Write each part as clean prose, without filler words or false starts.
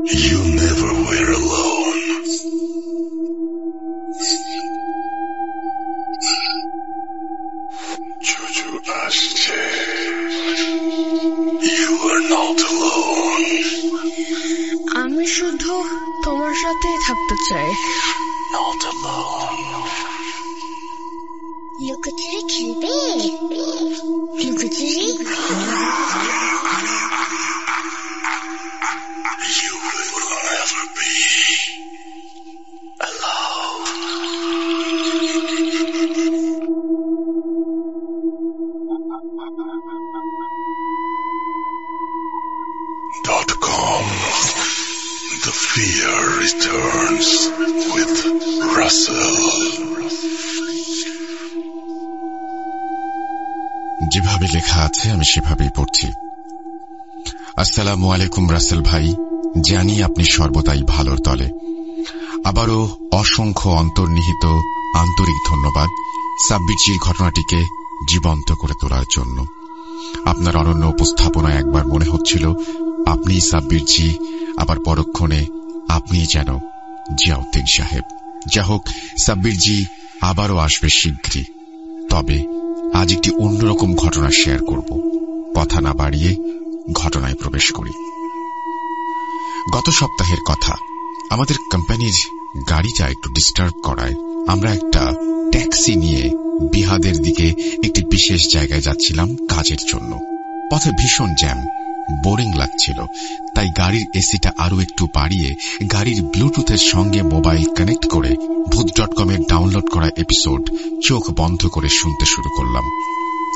You never were alone. Juju আসছে. You are not alone. আমি শুধু তোমার সাথেই থাকতে চাই. Not alone. লুকোচুরি খেলবে? লুকোচুরি? You will never be alone. .com. The fear returns with Russell. যেভাবে লেখা আছে আমি সেভাবেই পড়ছি। আসসালামু আলাইকুম রাসেল ভাই, জানি আপনি সর্বদাই ভালোর তলে। আবারও অসংখ্য অন্তর্নিহিত আন্তরিক ধন্যবাদ সাব্বিরজির ঘটনাটিকে জীবন্ত করে তোলার জন্য। আপনার অনন্য উপস্থাপনায় একবার মনে হচ্ছিল আপনি সাব্বিরজি, আবার পরক্ষণে আপনি যেন জিয়াউদ্দিন সাহেব। যা হোক, সাব্বিরজি আবারও আসবে শীঘ্রই। তবে আজ একটি অন্যরকম ঘটনা শেয়ার করব। কথা না বাড়িয়ে ঘটনায় প্রবেশ করি। গত সপ্তাহের কথা, আমাদের কোম্পানির গাড়িটা একটু ডিস্টার্ব করায় আমরা একটা ট্যাক্সি নিয়ে বিহাদের দিকে একটি বিশেষ জায়গায় যাচ্ছিলাম কাজের জন্য। পথে ভীষণ জ্যাম, বোরিং লাগছিল, তাই গাড়ির এসিটা আরো একটু বাড়িয়ে গাড়ির ব্লুটুথের সঙ্গে মোবাইল কানেক্ট করে ভূত.com এর ডাউনলোড করা এপিসোড চোখ বন্ধ করে শুনতে শুরু করলাম।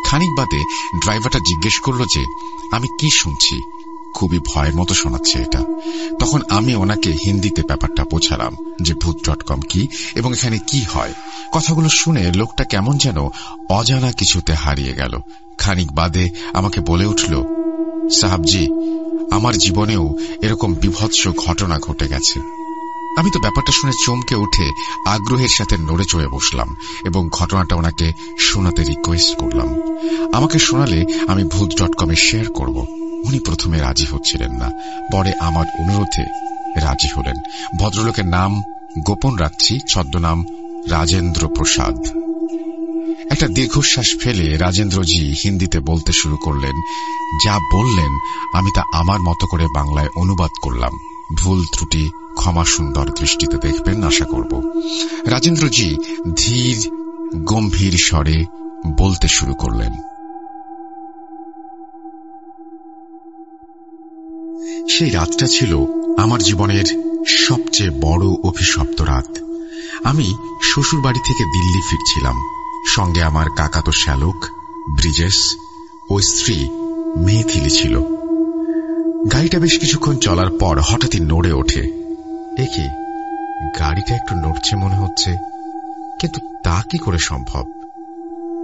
খানিক বাদে ড্রাইভারটা জিজ্ঞেস করল যে আমি কি শুনছি। খুবই ভয়ের মতো শোনাচ্ছে এটা। তখন আমি ওনাকে হিন্দিতে ব্যাপারটা বোঝালাম যে ভূত.com কি এবং এখানে কি হয়। কথাগুলো শুনে লোকটা কেমন যেন অজানা কিছুতে হারিয়ে গেল। খানিক বাদে আমাকে বলে উঠল, সাহাবজি, আমার জীবনেও এরকম বিভৎস ঘটনা ঘটে গেছে। আমি তো ব্যাপারটা শুনে চমকে উঠে আগ্রহের সাথে নড়ে চড়ে বসলাম এবং ঘটনাটা ওনাকে শোনাতে রিকোয়েস্ট করলাম। আমাকে শোনালে আমি ভূত.com এ শেয়ার করব। উনি প্রথমে রাজি হচ্ছিলেন না, পরে আমার অনুরোধে রাজি হলেন। ভদ্রলোকের নাম গোপন রাখছি, ছদ্মনাম রাজেন্দ্র প্রসাদ। একটা দীর্ঘশ্বাস ফেলে রাজেন্দ্রজি হিন্দিতে বলতে শুরু করলেন। যা বললেন আমি তা আমার মতো করে বাংলায় অনুবাদ করলাম। ভুল ত্রুটি ক্ষমা সুন্দর দৃষ্টিতে দেখবেন আশা করব। রাজেন্দ্রজি ধীর গম্ভীর স্বরে বলতে শুরু করলেন। সেই রাতটা ছিল আমার জীবনের সবচেয়ে বড় অভিশপ্ত রাত। আমি শ্বশুর বাড়ি থেকে দিল্লি ফিরছিলাম। সঙ্গে আমার কাকাতো শ্যালক, ব্রিজেশ ও স্ত্রী মেথিলি ছিল। গাড়িটা বেশ কিছুক্ষণ চলার পর হঠাৎই নড়ে ওঠে। একি, গাড়িটা একটু নড়ছে মনে হচ্ছে, কিন্তু তা কি করে সম্ভব?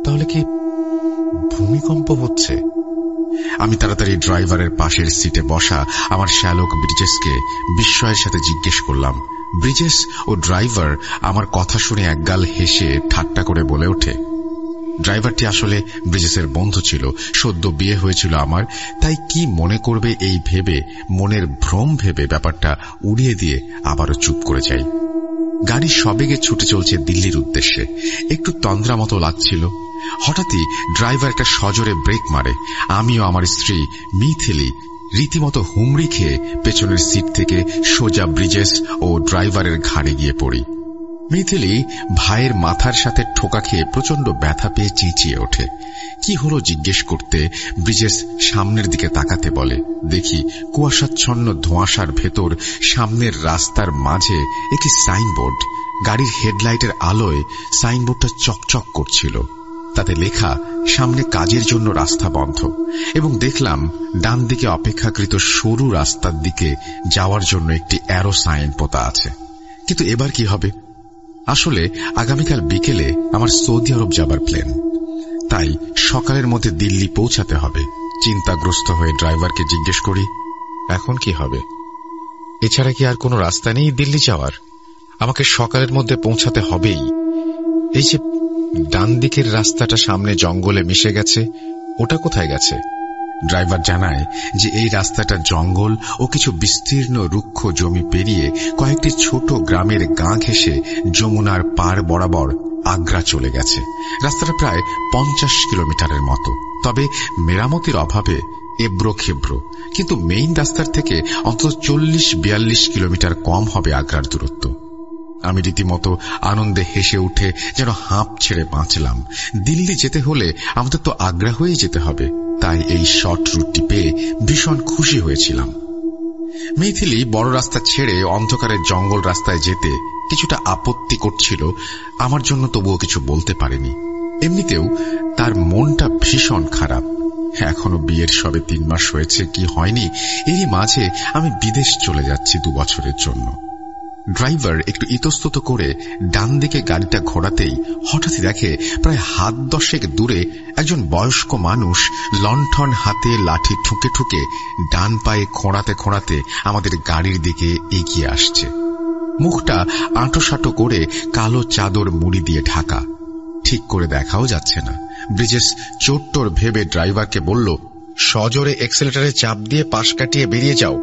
তাহলে কি ভূমিকম্প হচ্ছে? আমি তাড়াতাড়ি ড্রাইভারের পাশের সিটে বসা আমার শ্যালক ব্রিজেশকে বিস্ময়ের সাথে জিজ্ঞেস করলাম। ব্রিজেশ ও ড্রাইভার আমার কথা শুনে একগাল হেসে ঠাট্টা করে বলে ওঠে। ড্রাইভারটি আসলে ব্রিজেশের বন্ধু ছিল, সদ্য বিয়ে হয়েছিল আমার, তাই কি মনে করবে এই ভেবে, মনের ভ্রম ভেবে ব্যাপারটা উড়িয়ে দিয়ে আবারও চুপ করে যাই। গাড়ি সবেগে ছুটে চলছে দিল্লির উদ্দেশ্যে। একটু তন্দ্রা মতো লাগছিল। হঠাৎই ড্রাইভার একটা সজোরে ব্রেক মারে। আমিও আমার স্ত্রী মিথিলি রীতিমতো হুমড়ি খেয়ে পেছনের সিট থেকে সোজা ব্রিজেশ ও ড্রাইভারের ঘাড়ে গিয়ে পড়ি। মিথিলি ভাইয়ের মাথার সাথে ঠোকা খেয়ে প্রচন্ড ব্যথা পেয়ে চেঁচিয়ে ওঠে। কি হলো জিজ্ঞেস করতে ব্রিজেশ সামনের দিকে তাকাতে বলে। দেখি কুয়াশাচ্ছন্ন ধোঁয়াশার ভেতর সামনের রাস্তার মাঝে একটি সাইনবোর্ড। গাড়ির হেডলাইটের আলোয় সাইনবোর্ডটা চকচক করছিল। তাতে লেখা সামনে কাজের জন্য রাস্তা বন্ধ, এবং দেখলাম ডান দিকে অপেক্ষাকৃত সরু রাস্তার দিকে যাওয়ার জন্য একটি অ্যারো সাইন পোতা আছে। কিন্তু এবার কি হবে? আসলে আগামীকাল বিকেলে আমার সৌদি আরব যাবার প্ল্যান, তাই সকালের মধ্যে দিল্লি পৌঁছাতে হবে। চিন্তাগ্রস্ত হয়ে ড্রাইভারকে জিজ্ঞেস করি, এখন কি হবে? এছাড়া কি আর কোনো রাস্তা নেই দিল্লি যাওয়ার? আমাকে সকালের মধ্যে পৌঁছাতে হবেই। এই যে ডান দিকের রাস্তাটা সামনে জঙ্গলে মিশে গেছে, ওটা কোথায় গেছে? ড্রাইভার জানায় যে এই রাস্তাটা জঙ্গল ও কিছু বিস্তীর্ণ রুক্ষ জমি পেরিয়ে কয়েকটি ছোট গ্রামের গাঁ ঘেঁষে যমুনার পার বরাবর আগ্রা চলে গেছে। রাস্তাটা প্রায় 50 কিলোমিটারের মতো, তবে মেরামতির অভাবে এবড়ো খেবড়ো, কিন্তু মেইন রাস্তার থেকে অন্তত 40-42 কিলোমিটার কম হবে আগ্রার দূরত্ব। আমি রীতিমতো আনন্দে হেসে উঠে যেন হাঁপ ছেড়ে বাঁচলাম। দিল্লি যেতে হলে আমাদের তো আগ্রা হয়েই যেতে হবে, তাই এই শর্ট রুটটি পেয়ে ভীষণ খুশি হয়েছিলাম। মিথিলি বড় রাস্তা ছেড়ে অন্ধকারের জঙ্গল রাস্তায় যেতে কিছুটা আপত্তি করছিল, আমার জন্য তবুও কিছু বলতে পারেনি। এমনিতেও তার মনটা ভীষণ খারাপ। এখনো বিয়ের সবে 3 মাস হয়েছে কি হয়নি, এরই মাঝে আমি বিদেশ চলে যাচ্ছি 2 বছরের জন্য। ড্রাইভার একটু ইতস্তত করে ডান দিকে গাড়িটা ঘোরাতেই হঠাৎই দেখে প্রায় হাত 10 দূরে একজন বয়স্ক মানুষ লণ্ঠন হাতে লাঠি ঠুকে ঠুকে ডান পায়ে খোঁড়াতে খোঁড়াতে আমাদের গাড়ির দিকে এগিয়ে আসছে। মুখটা আঁটোসাঁটো করে কালো চাদর মুড়ি দিয়ে ঢাকা, ঠিক করে দেখাও যাচ্ছে না। ব্রিজেস চোট্টর ভেবে ড্রাইভারকে বলল, সজোরে এক্সেলেটারে চাপ দিয়ে পাশ কাটিয়ে বেরিয়ে যাও,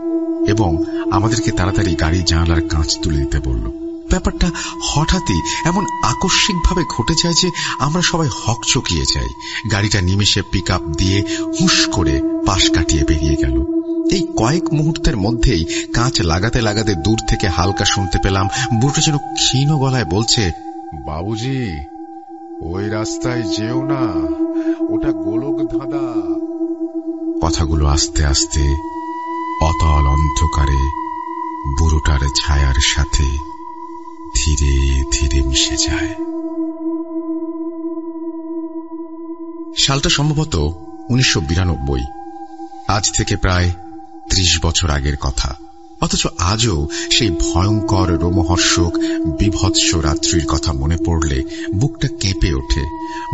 এবং আমাদেরকে তাড়াতাড়ি গাড়ির জানালার কাঁচ তুলে দিতে বলল। ব্যাপারটা হঠাৎই এমন আকস্মিকভাবে ঘটে যায় যে আমরা সবাই হকচকিয়ে যাই। গাড়িটা নিমেষে পিক আপ দিয়ে হুঁশ করে পাশ কাটিয়ে বেরিয়ে গেল। এই কয়েক মুহূর্তের মধ্যেই কাঁচ লাগাতে লাগাতে দূর থেকে হালকা শুনতে পেলাম বুড়োটা যেন ক্ষীণ গলায় বলছে, বাবুজি, ওই রাস্তায় যেও না, ওটা গোলক ধাঁধা। কথাগুলো আস্তে আস্তে অতল অন্ধকারে বুড়োটার ছায়ার সাথে ধীরে ধীরে মিশে যায়। সালটা সম্ভবত 1992। আজ থেকে প্রায় 30 বছর আগের কথা। অথচ আজও সেই ভয়ঙ্কর রোমহর্ষক বিভৎস রাত্রির কথা মনে পড়লে বুকটা কেঁপে ওঠে,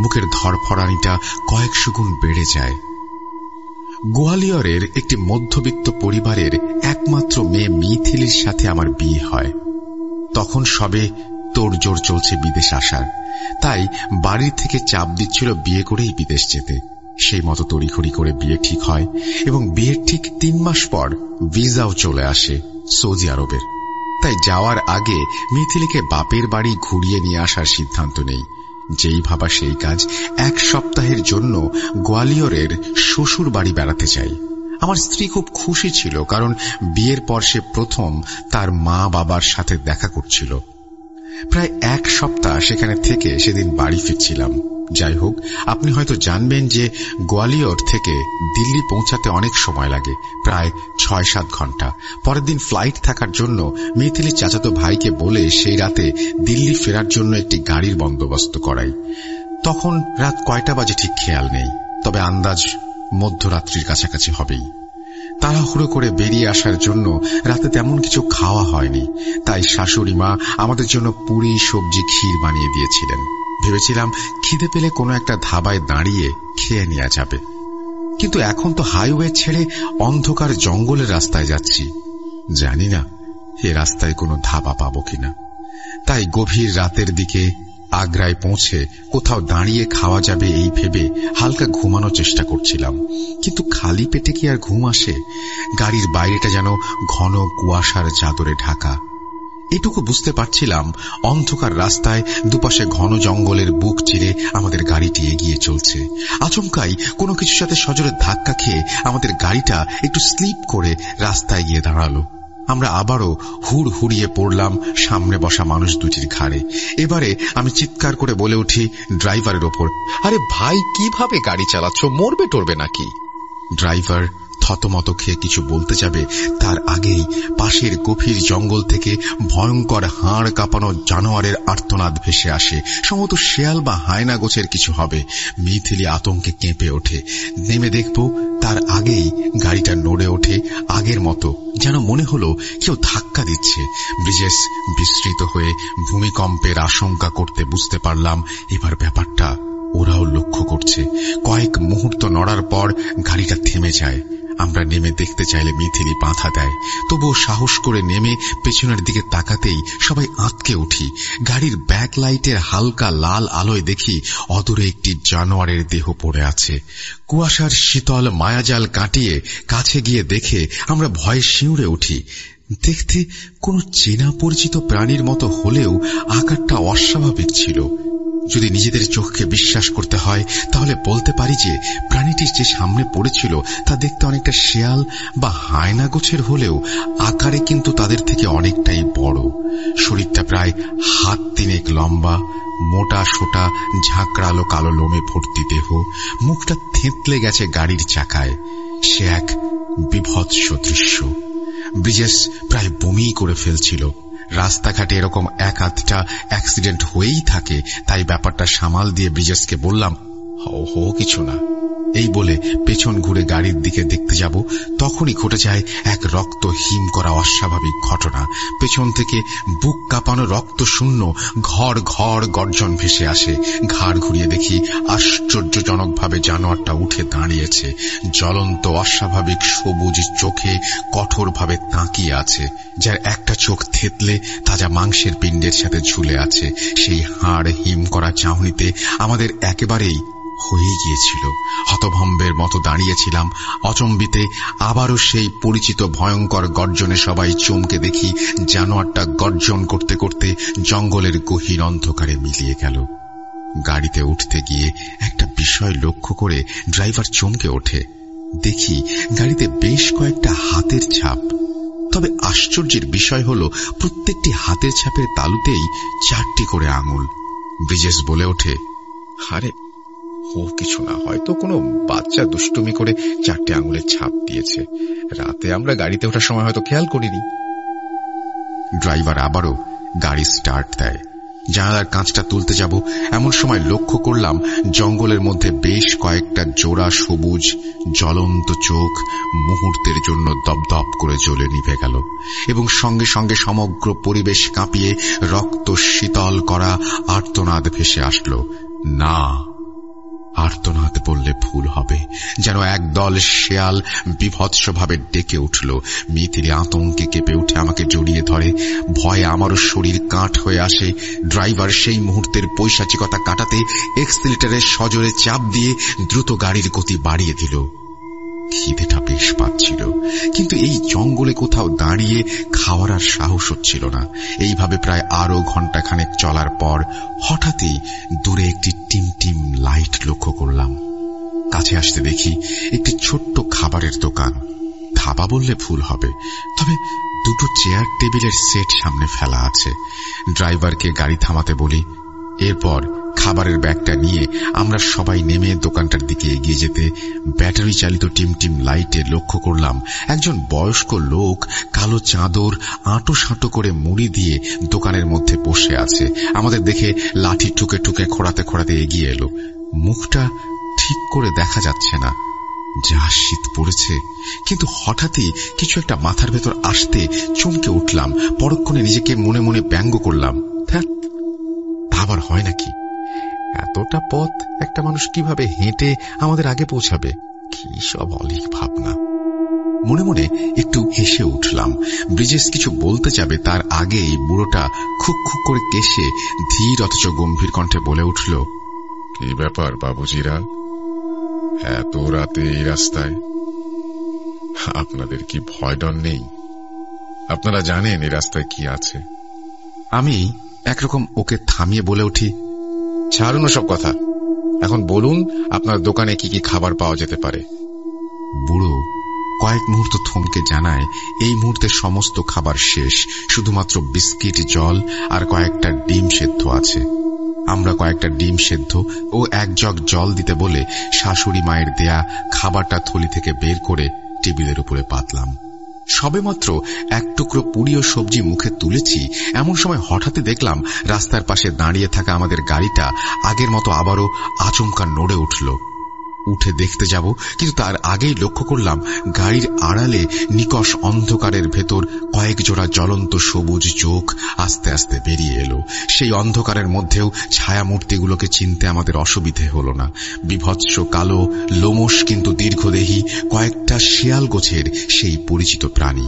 বুকের ধরফরানিটা কয়েকশো গুণ বেড়ে যায়। গোয়ালিয়রের একটি মধ্যবিত্ত পরিবারের একমাত্র মেয়ে মিথিলির সাথে আমার বিয়ে হয়। তখন সবে তোড়জোড় চলছে বিদেশ আসার, তাই বাড়ি থেকে চাপ দিচ্ছিল বিয়ে করেই বিদেশ যেতে। সেই মতো তড়িঘড়ি করে বিয়ে ঠিক হয়, এবং বিয়ের ঠিক 3 মাস পর ভিসাও চলে আসে সৌদি আরবের। তাই যাওয়ার আগে মিথিলিকে বাপের বাড়ি ঘুরিয়ে নিয়ে আসার সিদ্ধান্ত নেই। যেই ভাবা সেই কাজ। 1 সপ্তাহের জন্য গোয়ালিয়রের শ্বশুর বাড়ি বেড়াতে চাই। আমার স্ত্রী খুব খুশি ছিল, কারণ বিয়ের পর সে প্রথম তার মা বাবার সাথে দেখা করছিল। প্রায় 1 সপ্তাহ সেখানে থেকে সেদিন বাড়ি ফিরছিলাম। যাই হোক, আপনি হয়তো জানবেন যে গোয়ালিয়র থেকে দিল্লি পৌঁছাতে অনেক সময় লাগে, প্রায় 6-7 ঘন্টা। পরের দিন ফ্লাইট থাকার জন্য মিথিলি চাচাতো ভাইকে বলে সেই রাতে দিল্লি ফেরার জন্য একটি গাড়ির বন্দোবস্ত করাই। তখন রাত কয়টা বাজে ঠিক খেয়াল নেই, তবে আন্দাজ মধ্যরাত্রির কাছাকাছি হবেই। তাড়াহুড়ো করে বেরিয়ে আসার জন্য রাতে তেমন কিছু খাওয়া হয়নি, তাই শাশুড়ি মা আমাদের জন্য পুরি, সবজি, ক্ষীর বানিয়ে দিয়েছিলেন। ভেবেছিলাম খিদে পেলে কোনো একটা ধাবায় দাঁড়িয়ে খেয়ে নেওয়া যাবে, কিন্তু এখন তো হাইওয়ে ছেড়ে অন্ধকার জঙ্গলের রাস্তায় যাচ্ছি। জানি না এ রাস্তায় কোনো ধাবা পাবো কিনা। তাই গভীর রাতের দিকে আগ্রায় পৌঁছে কোথাও দাঁড়িয়ে খাওয়া যাবে এই ভেবে হালকা ঘুমানোর চেষ্টা করছিলাম, কিন্তু খালি পেটে কি আর ঘুম আসে? গাড়ির বাইরেটা যেন ঘন কুয়াশার চাদরে ঢাকা। এটুকু বুঝতে পারছিলাম, অন্ধকার রাস্তায় দুপাশে ঘন জঙ্গলের বুক চিরে আমাদের গাড়িটি এগিয়ে চলছে। আচমকাই কোনো কিছুর সাথে সজোরে ধাক্কা খেয়ে আমাদের গাড়িটা একটু স্লিপ করে রাস্তায় গিয়ে দাঁড়ালো। আমরা আবারও হুড়হুড়িয়ে পড়লাম সামনে বসা মানুষ দুটির ঘাড়ে। এবারে আমি চিৎকার করে বলে উঠি ড্রাইভারের ওপর, আরে ভাই, কিভাবে গাড়ি চালাচ্ছ? মরবে টরবে নাকি? ড্রাইভার থতমত খেয়ে কিছু বলতে যাবে, তার আগেই পাশের গভীর জঙ্গল থেকে ভয়ঙ্কর হাড় কাঁপানো জানোয়ারের আর্তনাদ ভেসে আসে। সম্ভবত শেয়াল বা হায়না গোছের কিছু হবে। মিথিলি আতঙ্কে কেঁপে ওঠে। নেমে দেখব তার আগেই গাড়িটা নড়ে ওঠে আগের মতো, যেন মনে হলো কেউ ধাক্কা দিচ্ছে। ব্রিজেস বিস্মৃত হয়ে ভূমিকম্পের আশঙ্কা করতে বুঝতে পারলাম এবার ব্যাপারটা ওরাও লক্ষ্য করছে। কয়েক মুহূর্ত নড়ার পর গাড়িটা থেমে যায়। আমরা নেমে দেখতে চাইলে মিথিলি বাধা দেয়। তবুও সাহস করে নেমে পেছনের দিকে তাকাতেই সবাই আঁতকে উঠি। গাড়ির ব্যাক লাইটের হালকা লাল আলোয় দেখি অদূরে একটি জানোয়ারের দেহ পড়ে আছে। কুয়াশার শীতল মায়াজাল কাটিয়ে কাছে গিয়ে দেখে আমরা ভয়ে শিউরে উঠি। দেখতে কোনো চেনা পরিচিত প্রাণীর মতো হলেও আকারটা অস্বাভাবিক ছিল। যদি নিজেদের চোখকে বিশ্বাস করতে হয় তাহলে বলতে পারি যে প্রাণীটির যে সামনে পড়েছিল তা দেখতে অনেকটা শেয়াল বা হায়না গোছের হলেও আকারে কিন্তু তাদের থেকে অনেকটাই বড়। শরীরটা প্রায় হাত তিনেক লম্বা, মোটা সোটা ঝাঁকড়ালো কালো লোমে ভর্তি দেহ, মুখটা থেঁতলে গেছে গাড়ির চাকায়। সে এক বিভৎস দৃশ্য। ব্রিজেস প্রায় বমি করে ফেলছিল। রাস্তাঘাটে এরকম এক আধটা অ্যাক্সিডেন্ট হয়েই থাকে, তাই ব্যাপারটা সামাল দিয়ে ব্রিজেসকে বললাম, হো কিছু না। এই বলে পেছন ঘুরে গাড়ির দিকে দেখতে যাব, তখনই ঘটে যায় এক রক্ত হিম করা অস্বাভাবিক ঘটনা। পেছন থেকে বুক কাঁপানো রক্ত শূন্য ঘর ঘর গর্জন ভেসে আসে। ঘাড় ঘুরিয়ে দেখি আশ্চর্যজনকভাবে জানোয়ারটা উঠে দাঁড়িয়েছে। জ্বলন্ত অস্বাভাবিক সবুজ চোখে কঠোরভাবে তাকিয়ে আছে, যার একটা চোখ থেতলে তাজা মাংসের পিণ্ডের সাথে ঝুলে আছে। সেই হাড় হিম করা চাহনিতে আমাদের একেবারেই হয়ে গিয়েছিল। হতভম্বের মতো দাঁড়িয়েছিলাম অচম্বিতে। আবারও সেই পরিচিত ভয়ঙ্কর গর্জনে সবাই চমকে দেখি জানোয়ারটা গর্জন করতে করতে জঙ্গলের গহীন অন্ধকারে মিলিয়ে গেল। গাড়িতে উঠতে গিয়ে একটা বিষয় লক্ষ্য করে ড্রাইভার চমকে ওঠে। দেখি গাড়িতে বেশ কয়েকটা হাতের ছাপ। তবে আশ্চর্যের বিষয় হল প্রত্যেকটি হাতের ছাপের তালুতেই 4টি করে আঙুল। ব্রিজেস বলে ওঠে, আরে ও কিছু না, হয়তো কোনো বাচ্চা দুষ্টুমি করে 4টে আঙুলের ছাপ দিয়েছে। রাতে আমরা গাড়িতে ওঠার সময় হয়তো খেয়াল করিনি। ড্রাইভার আবারও গাড়ি স্টার্ট দেয়। জানালার কাঁচটা তুলতে যাব এমন সময় লক্ষ্য করলাম জঙ্গলের মধ্যে বেশ কয়েকটা জোড়া সবুজ জ্বলন্ত চোখ মুহূর্তের জন্য দপদপ করে জ্বলে নিভে গেল এবং সঙ্গে সঙ্গে সমগ্র পরিবেশ কাঁপিয়ে রক্ত শীতল করা আর্তনাদ ভেসে আসলো। না, আর্তনাদ বললে ভুল হবে, যেন একদল শেয়াল বিভৎসভাবে ডেকে উঠল। মিথিলি আতঙ্কে কেঁপে উঠে আমাকে জড়িয়ে ধরে। ভয়ে আমারও শরীর কাঠ হয়ে আসে। ড্রাইভার সেই মুহূর্তের পৈশাচিকতা কাটাতে এক্সিলারেটরে সজোরে চাপ দিয়ে দ্রুত গাড়ির গতি বাড়িয়ে দিল। খিদেটা বেশ পাচ্ছিল, কিন্তু এই জঙ্গলে কোথাও দাঁড়িয়ে খাওয়ার আর সাহস হচ্ছিল না। এইভাবে প্রায় আরো ঘণ্টাখানেক চলার পর হঠাৎই দূরে একটি টিমটিম লাইট লক্ষ্য করলাম। কাছে আসতে দেখি একটি ছোট্ট খাবারের দোকান। ধাবা বললে ভুল হবে, তবে 2টো চেয়ার টেবিলের সেট সামনে ফেলা আছে। ড্রাইভারকে গাড়ি থামাতে বলি। এরপর খাবারের ব্যাগটা নিয়ে আমরা সবাই নেমে দোকানটার দিকে এগিয়ে যেতে ব্যাটারি চালিত টিমটিম লাইটে লক্ষ্য করলাম একজন বয়স্ক লোক কালো চাদর আঁটো সাঁটো করে মুড়ি দিয়ে দোকানের মধ্যে বসে আছে। আমাদের দেখে লাঠি ঠুকে ঠুকে খোঁড়াতে খোঁড়াতে এগিয়ে এলো। মুখটা ঠিক করে দেখা যাচ্ছে না, যা শীত পড়েছে। কিন্তু হঠাৎই কিছু একটা মাথার ভেতর আসতে চমকে উঠলাম। পরক্ষণে নিজেকে মনে মনে ব্যঙ্গ করলাম, তা আবার হয় নাকি? এতটা পথ একটা মানুষ কিভাবে হেঁটে আমাদের আগে পৌঁছাবে? কি সব অলীক ভাবনা। মনে মনে একটু হেসে উঠলাম। ব্রিজেস কিছু বলতে যাবে তার আগেই বুড়োটা খুক খুক করে কেশে ধীর অথচ গম্ভীর কণ্ঠে বলে উঠল, কি ব্যাপার বাবুজিরা, এত রাতে এই রাস্তায়? আপনাদের কি ভয় ডর নেই? আপনারা জানেন এই রাস্তায় কি আছে? আমি একরকম ওকে থামিয়ে বলে উঠি, ছাড়ুন সব কথা, এখন বলুন আপনার দোকানে কি কি খাবার পাওয়া যেতে পারে। বুড়ো কয়েক মুহূর্ত থমকে জানায়, এই মুহূর্তে সমস্ত খাবার শেষ, শুধুমাত্র বিস্কিট, জল আর কয়েকটা ডিম সেদ্ধ আছে। আমরা কয়েকটা ডিম সেদ্ধ ও 1 জগ জল দিতে বলে শাশুড়ি মায়ের দেয়া খাবারটা থলি থেকে বের করে টেবিলের উপরে পাতলাম। সবেমাত্র 1 টুকরো পুরি ও সবজি মুখে তুলেছি, এমন সময় হঠাৎই দেখলাম রাস্তার পাশে দাঁড়িয়ে থাকা আমাদের গাড়িটা আগের মতো আবারও আচমকা নড়ে উঠল। উঠে দেখতে যাব, কিন্তু তার আগেই লক্ষ্য করলাম গাড়ির আড়ালে নিকষ অন্ধকারের ভেতর কয়েক জোড়া জ্বলন্ত সবুজ চোখ আস্তে আস্তে বেরিয়ে এলো। সেই অন্ধকারের মধ্যেও ছায়ামূর্তিগুলোকে চিনতে আমাদের অসুবিধে হল না। বিভৎস কালো, লোমশ কিন্তু দীর্ঘদেহী কয়েকটা শেয়াল গোছের সেই পরিচিত প্রাণী।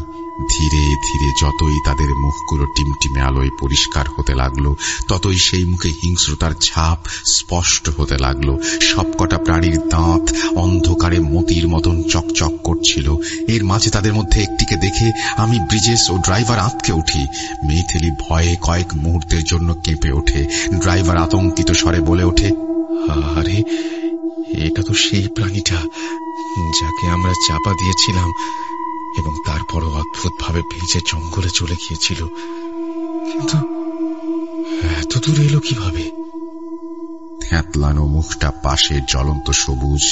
ধীরে ধীরে যতই তাদের মুখগুলো টিমটিমে আলোয় পরিষ্কার হতে লাগলো, ততই সেই মুখে হিংস্রতার ছাপ স্পষ্ট হতে লাগলো। সবকটা প্রাণীর দাঁত অন্ধকারে মতির মতন চকচক করছিল। এর মাঝে তাদের মধ্যে একটিকে দেখে আমি, ব্রিজেস ও ড্রাইভার আঁতকে উঠি। মেয়েথেলি ভয়ে কয়েক মুহূর্তের জন্য কেঁপে ওঠে। ড্রাইভার আতঙ্কিত স্বরে বলে ওঠে, আরে এটা তো সেই প্রাণীটা যাকে আমরা চাপা দিয়েছিলাম এবং তারপরও অদ্ভুতভাবে ভিজে জঙ্গলে চলে গিয়েছিল। কিন্তু এত দূরে এলো কিভাবে? থ্যাতলানো মুখটা পাশে জ্বলন্ত সবুজ,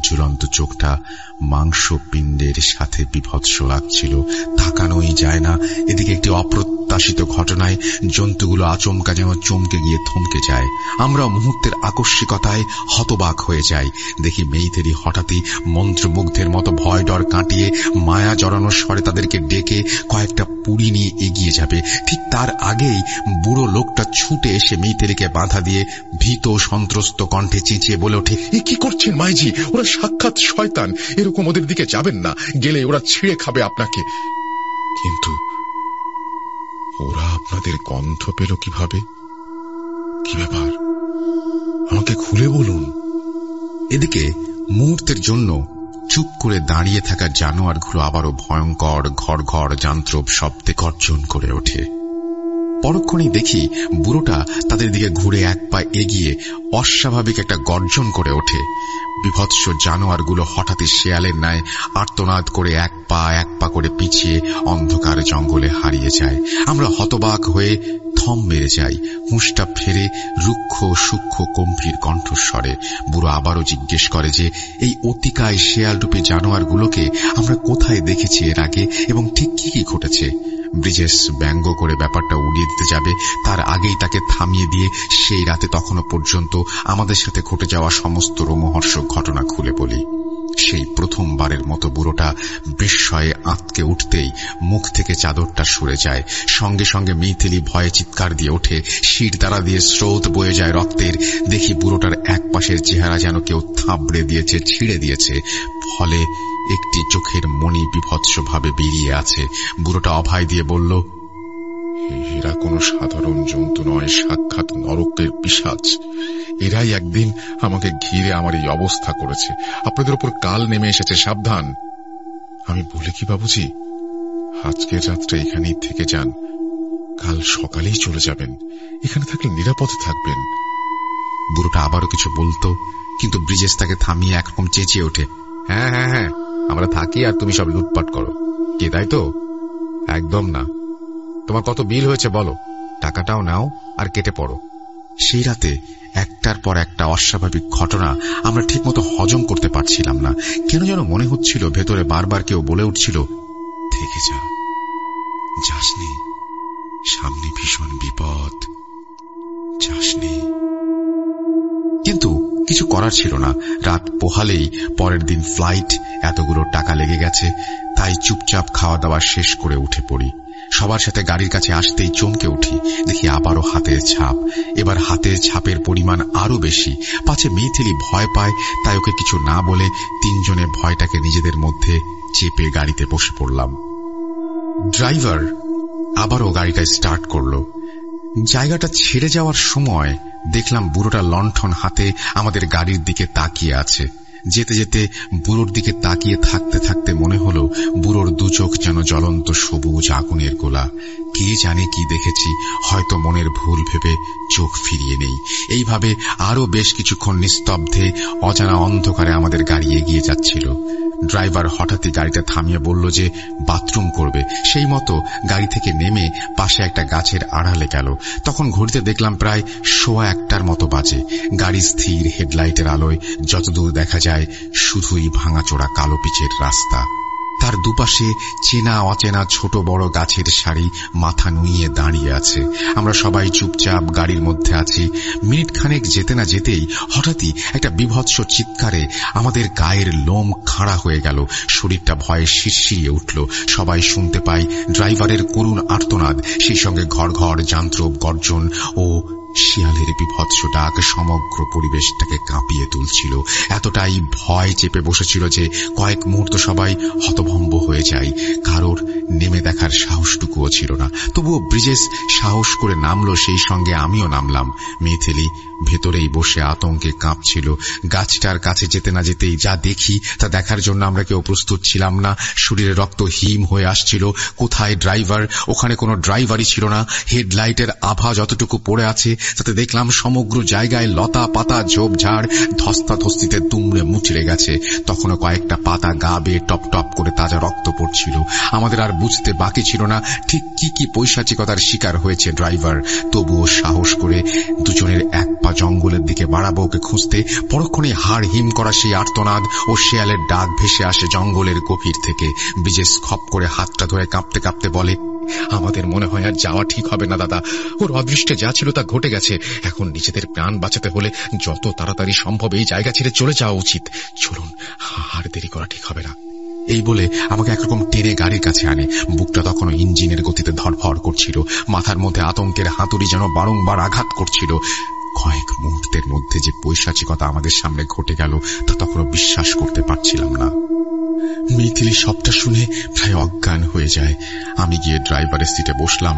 ঝুলন্ত চোখটা মাংস পিণ্ডের সাথে বিভৎস লাগছিল। তাকানোই যায় না। এদিকে একটি অপ্রত্যাশিত ঘটনায় জন্তুগুলো আচমকা যেন চমকে গিয়ে থমকে যায়। আমরা মুহূর্তের আকস্মিকতায় হতবাক হয়ে যাই। দেখি মেয়েদেরই হঠাৎই মন্ত্রমুগ্ধের মতো ভয় ডর কাটিয়ে মায়া জড়ানোর স্বরে তাদেরকে ডেকে কয়েকটা পুরি নিয়ে এগিয়ে যাবে। ঠিক তার আগেই বুড়ো লোকটা ছুটে এসে মেয়েদেরকে বাধা দিয়ে ভীত সন্ত্রস্ত কণ্ঠে চেঁচিয়ে বলে ওঠে, এ কি করছেন মাইজি? ওরা সাক্ষাৎ শয়তান, এরকম ওদের দিকে যাবেন না, গেলে ওরা ছিঁড়ে খাবে আপনাকে। কিন্তু ওরা আপনাদের গন্ধ পেল কিভাবে? কি ব্যাপার, আমাকে খুলে বলুন। এদিকে মুহূর্তের জন্য চুপ করে দাঁড়িয়ে থাকা জানোয়ারগুলো আবারও ভয়ঙ্কর ঘর ঘর যান্ত্রব শব্দে গর্জন করে ওঠে। পরক্ষণেই দেখি বুড়োটা তাদের দিকে ঘুরে এক পা এগিয়ে অস্বাভাবিক একটা গর্জন করে ওঠে। বিভৎস জানোয়ারগুলো হঠাৎই শেয়ালের ন্যায় আর্তনাদ করে এক পা করে পিছিয়ে অন্ধকার জঙ্গলে হারিয়ে যায়। আমরা হতবাক হয়ে থম মেরে যাই। হুঁশটা ফেরে রুক্ষ সূক্ষ্ম গম্ভীর কণ্ঠস্বরে বুড়ো আবারও জিজ্ঞেস করে যে এই অতিকায় শেয়ালরূপী জানোয়ারগুলোকে আমরা কোথায় দেখেছি এর আগে এবং ঠিক কি কি ঘটেছে। ব্রিজেস ব্যঙ্গ করে ব্যাপারটা উড়িয়ে দিতে যাবে, তার আগেই তাকে থামিয়ে দিয়ে সেই রাতে তখনও পর্যন্ত আমাদের সাথে ঘটে যাওয়া সমস্ত রোমহর্ষক ঘটনা খুলে বলি। সেই প্রথমবারের মতো বুড়োটা বিস্ময়ে আঁতকে উঠতেই মুখ থেকে চাদরটা সরে যায়। সঙ্গে সঙ্গে মেয়েথেলি ভয়ে চিৎকার দিয়ে ওঠে। শির দ্বারা দিয়ে স্রোত বয়ে যায় রক্তের। দেখি বুড়োটার এক পাশের চেহারা যেন কেউ থাবড়ে দিয়েছে, ছিঁড়ে দিয়েছে, ফলে একটি চোখের মণি বিভৎসভাবে বেরিয়ে আছে। বুড়োটা অভয় দিয়ে বলল, এরা কোনো সাধারণ জন্তু নয়, সাক্ষাৎ নরকের পিশাচ। এরাই একদিন আমাকে ঘিরে আমার এই অবস্থা করেছে। আপনাদের উপর কাল নেমে এসেছে, সাবধান। আমি বলি কি বাবুজি, আজকের রাত্রে এখানেই থেকে যান, কাল সকালেই চলে যাবেন। এখানে থাকলে নিরাপদে থাকবেন। বুড়োটা আবারও কিছু বলতো, কিন্তু ব্রিজেস তাকে থামিয়ে একরকম চেঁচিয়ে ওঠে, হ্যাঁ হ্যাঁ হ্যাঁ, আমরা থাকি আর তুমি সব লুটপাট করো। কে, তাই তো? একদম না। তোমার কত বিল হয়েছে বলো, টাকাটাও নাও আর কেটে পড়ো। সেই রাতে একটার পর একটা অস্বাভাবিক ঘটনা আমরা ঠিকমতো হজম করতে পারছিলাম না। কেন যেন মনে হচ্ছিল ভেতরে বারবার কেউ বলে উঠছিল, থেকে যা, যাসনি, সামনে ভীষণ বিপদ, যাসনি। কিন্তু কিছু করার ছিল না। রাত পোহালেই পরের দিন ফ্লাইট, এতগুলো টাকা লেগে গেছে, তাই চুপচাপ খাওয়া দাওয়া শেষ করে উঠে পড়ি। সবার সাথে গাড়ির কাছে আসতেই চমকে উঠি। দেখি আবারও হাতের ছাপ। এবার হাতের ছাপের পরিমাণ আরো বেশি। পাছে মেয়েথেলি ভয় পায়, তাই ওকে কিছু না বলে তিনজনে ভয়টাকে নিজেদের মধ্যে চেপে গাড়িতে বসে পড়লাম। ড্রাইভার আবারও গাড়িটা স্টার্ট করল। জায়গাটা ছেড়ে যাওয়ার সময় দেখলাম বুড়োটা লণ্ঠন হাতে আমাদের গাড়ির দিকে তাকিয়ে আছে। যেতে যেতে বুড়োর দিকে তাকিয়ে থাকতে থাকতে মনে হলো বুড়োর দু চোখ যেন জ্বলন্ত সবুজ আগুনের গোলা। কে জানে কি দেখেছি, হয়তো মনের ভুল ভেবে চোখ ফিরিয়ে নেই। এইভাবে আরো বেশ কিছুক্ষণ নিস্তব্ধে অজানা অন্ধকারে আমাদের গাড়ি এগিয়ে যাচ্ছিল। ড্রাইভার হঠাৎই গাড়িটা থামিয়ে বলল যে বাথরুম করবে। সেই মতো গাড়ি থেকে নেমে পাশে একটা গাছের আড়ালে গেল। তখন ঘড়িতে দেখলাম প্রায় 1:15টার মতো বাজে। গাড়ি স্থির, হেডলাইটের আলোয় যতদূর দেখা যায় শুধুই ভাঙাচোরা কালো পিচের রাস্তা। তার দুপাশে চেনা অচেনা ছোট বড় গাছের সারি মাথা নুইয়ে দাঁড়িয়ে আছে। আমরা সবাই চুপচাপ গাড়ির মধ্যে আছি। মিনিট খানেক যেতে না যেতেই হঠাৎই একটা বিভৎস চিৎকারে আমাদের গায়ের লোম খাড়া হয়ে গেল। শরীরটা ভয়ে শিরশিরিয়ে উঠল। সবাই শুনতে পাই ড্রাইভারের করুণ আর্তনাদ, সেই সঙ্গে ঘর ঘর যান্ত্রক গর্জন ও শিয়ালের বিভৎস ডাক সমগ্র পরিবেশটাকে কাঁপিয়ে তুলছিল। এতটাই ভয় চেপে বসেছিল যে কয়েক মুহূর্ত সবাই হতভম্ব হয়ে যায়। কারোর নেমে দেখার সাহসটুকুও ছিল না। তবুও ব্রিজেস সাহস করে নামলো, সেই সঙ্গে আমিও নামলাম। মিথিলি ভেতরেই বসে আতঙ্কে কাঁপছিল। গাছটার কাছে যেতে না যেতেই যা দেখি তা দেখার জন্য আমরা কেউ প্রস্তুত ছিলাম না। শরীরে রক্ত হিম হয়ে আসছিল। কোথায় ড্রাইভার? ওখানে কোনো ড্রাইভারই ছিল না। হেডলাইটের আভা যতটুকু পড়ে আছে তাতে দেখলাম সমগ্র জায়গায় লতা পাতা ঝোপঝাড় ধস্তাধস্তিতে দুমড়ে মুচড়ে গেছে। তখনও কয়েকটা পাতা গা বেয়ে টপ টপ করে তাজা রক্ত পড়ছিল। আমাদের আর বুঝতে বাকি ছিল না ঠিক কি কি পৈশাচিকতার শিকার হয়েছে ড্রাইভার। তবুও সাহস করে দুজনের এক পা জঙ্গলের দিকে বাড়াবো ওকে খুঁজতে। পরক্ষণে হাড় হিম করা সেই আর্তনাদ ও শেয়ালের ডাক ভেসে আসে জঙ্গলের গভীর থেকে। ব্রিজেস খপ করে হাতটা ধরে কাঁপতে কাঁপতে বলে, আমাদের মনে হয় আর যাওয়া ঠিক হবে না দাদা। ওর অদৃষ্টে যা ছিল তা ঘটে গেছে। এখন নিজেদের প্রাণ বাঁচাতে হলে যত তাড়াতাড়ি সম্ভব এই জায়গা ছেড়ে চলে যাওয়া উচিত। চলুন, আর দেরি করা ঠিক হবে না। এই বলে আমাকে একরকম টেনে গাড়ির কাছে আনে। বুকটা তখনও ইঞ্জিনের গতিতে ধড়ফড় করছিল। মাথার মধ্যে আতঙ্কের হাতুড়ি যেন বারংবার আঘাত করছিল। কয়েক মুহূর্তের মধ্যে যে পৈশাচিকতা আমাদের সামনে ঘটে গেল তা তখনও বিশ্বাস করতে পারছিলাম না। মিথিলি সবটা শুনে প্রায় অজ্ঞান হয়ে যায়। আমি গিয়ে ড্রাইভারের সিটে বসলাম।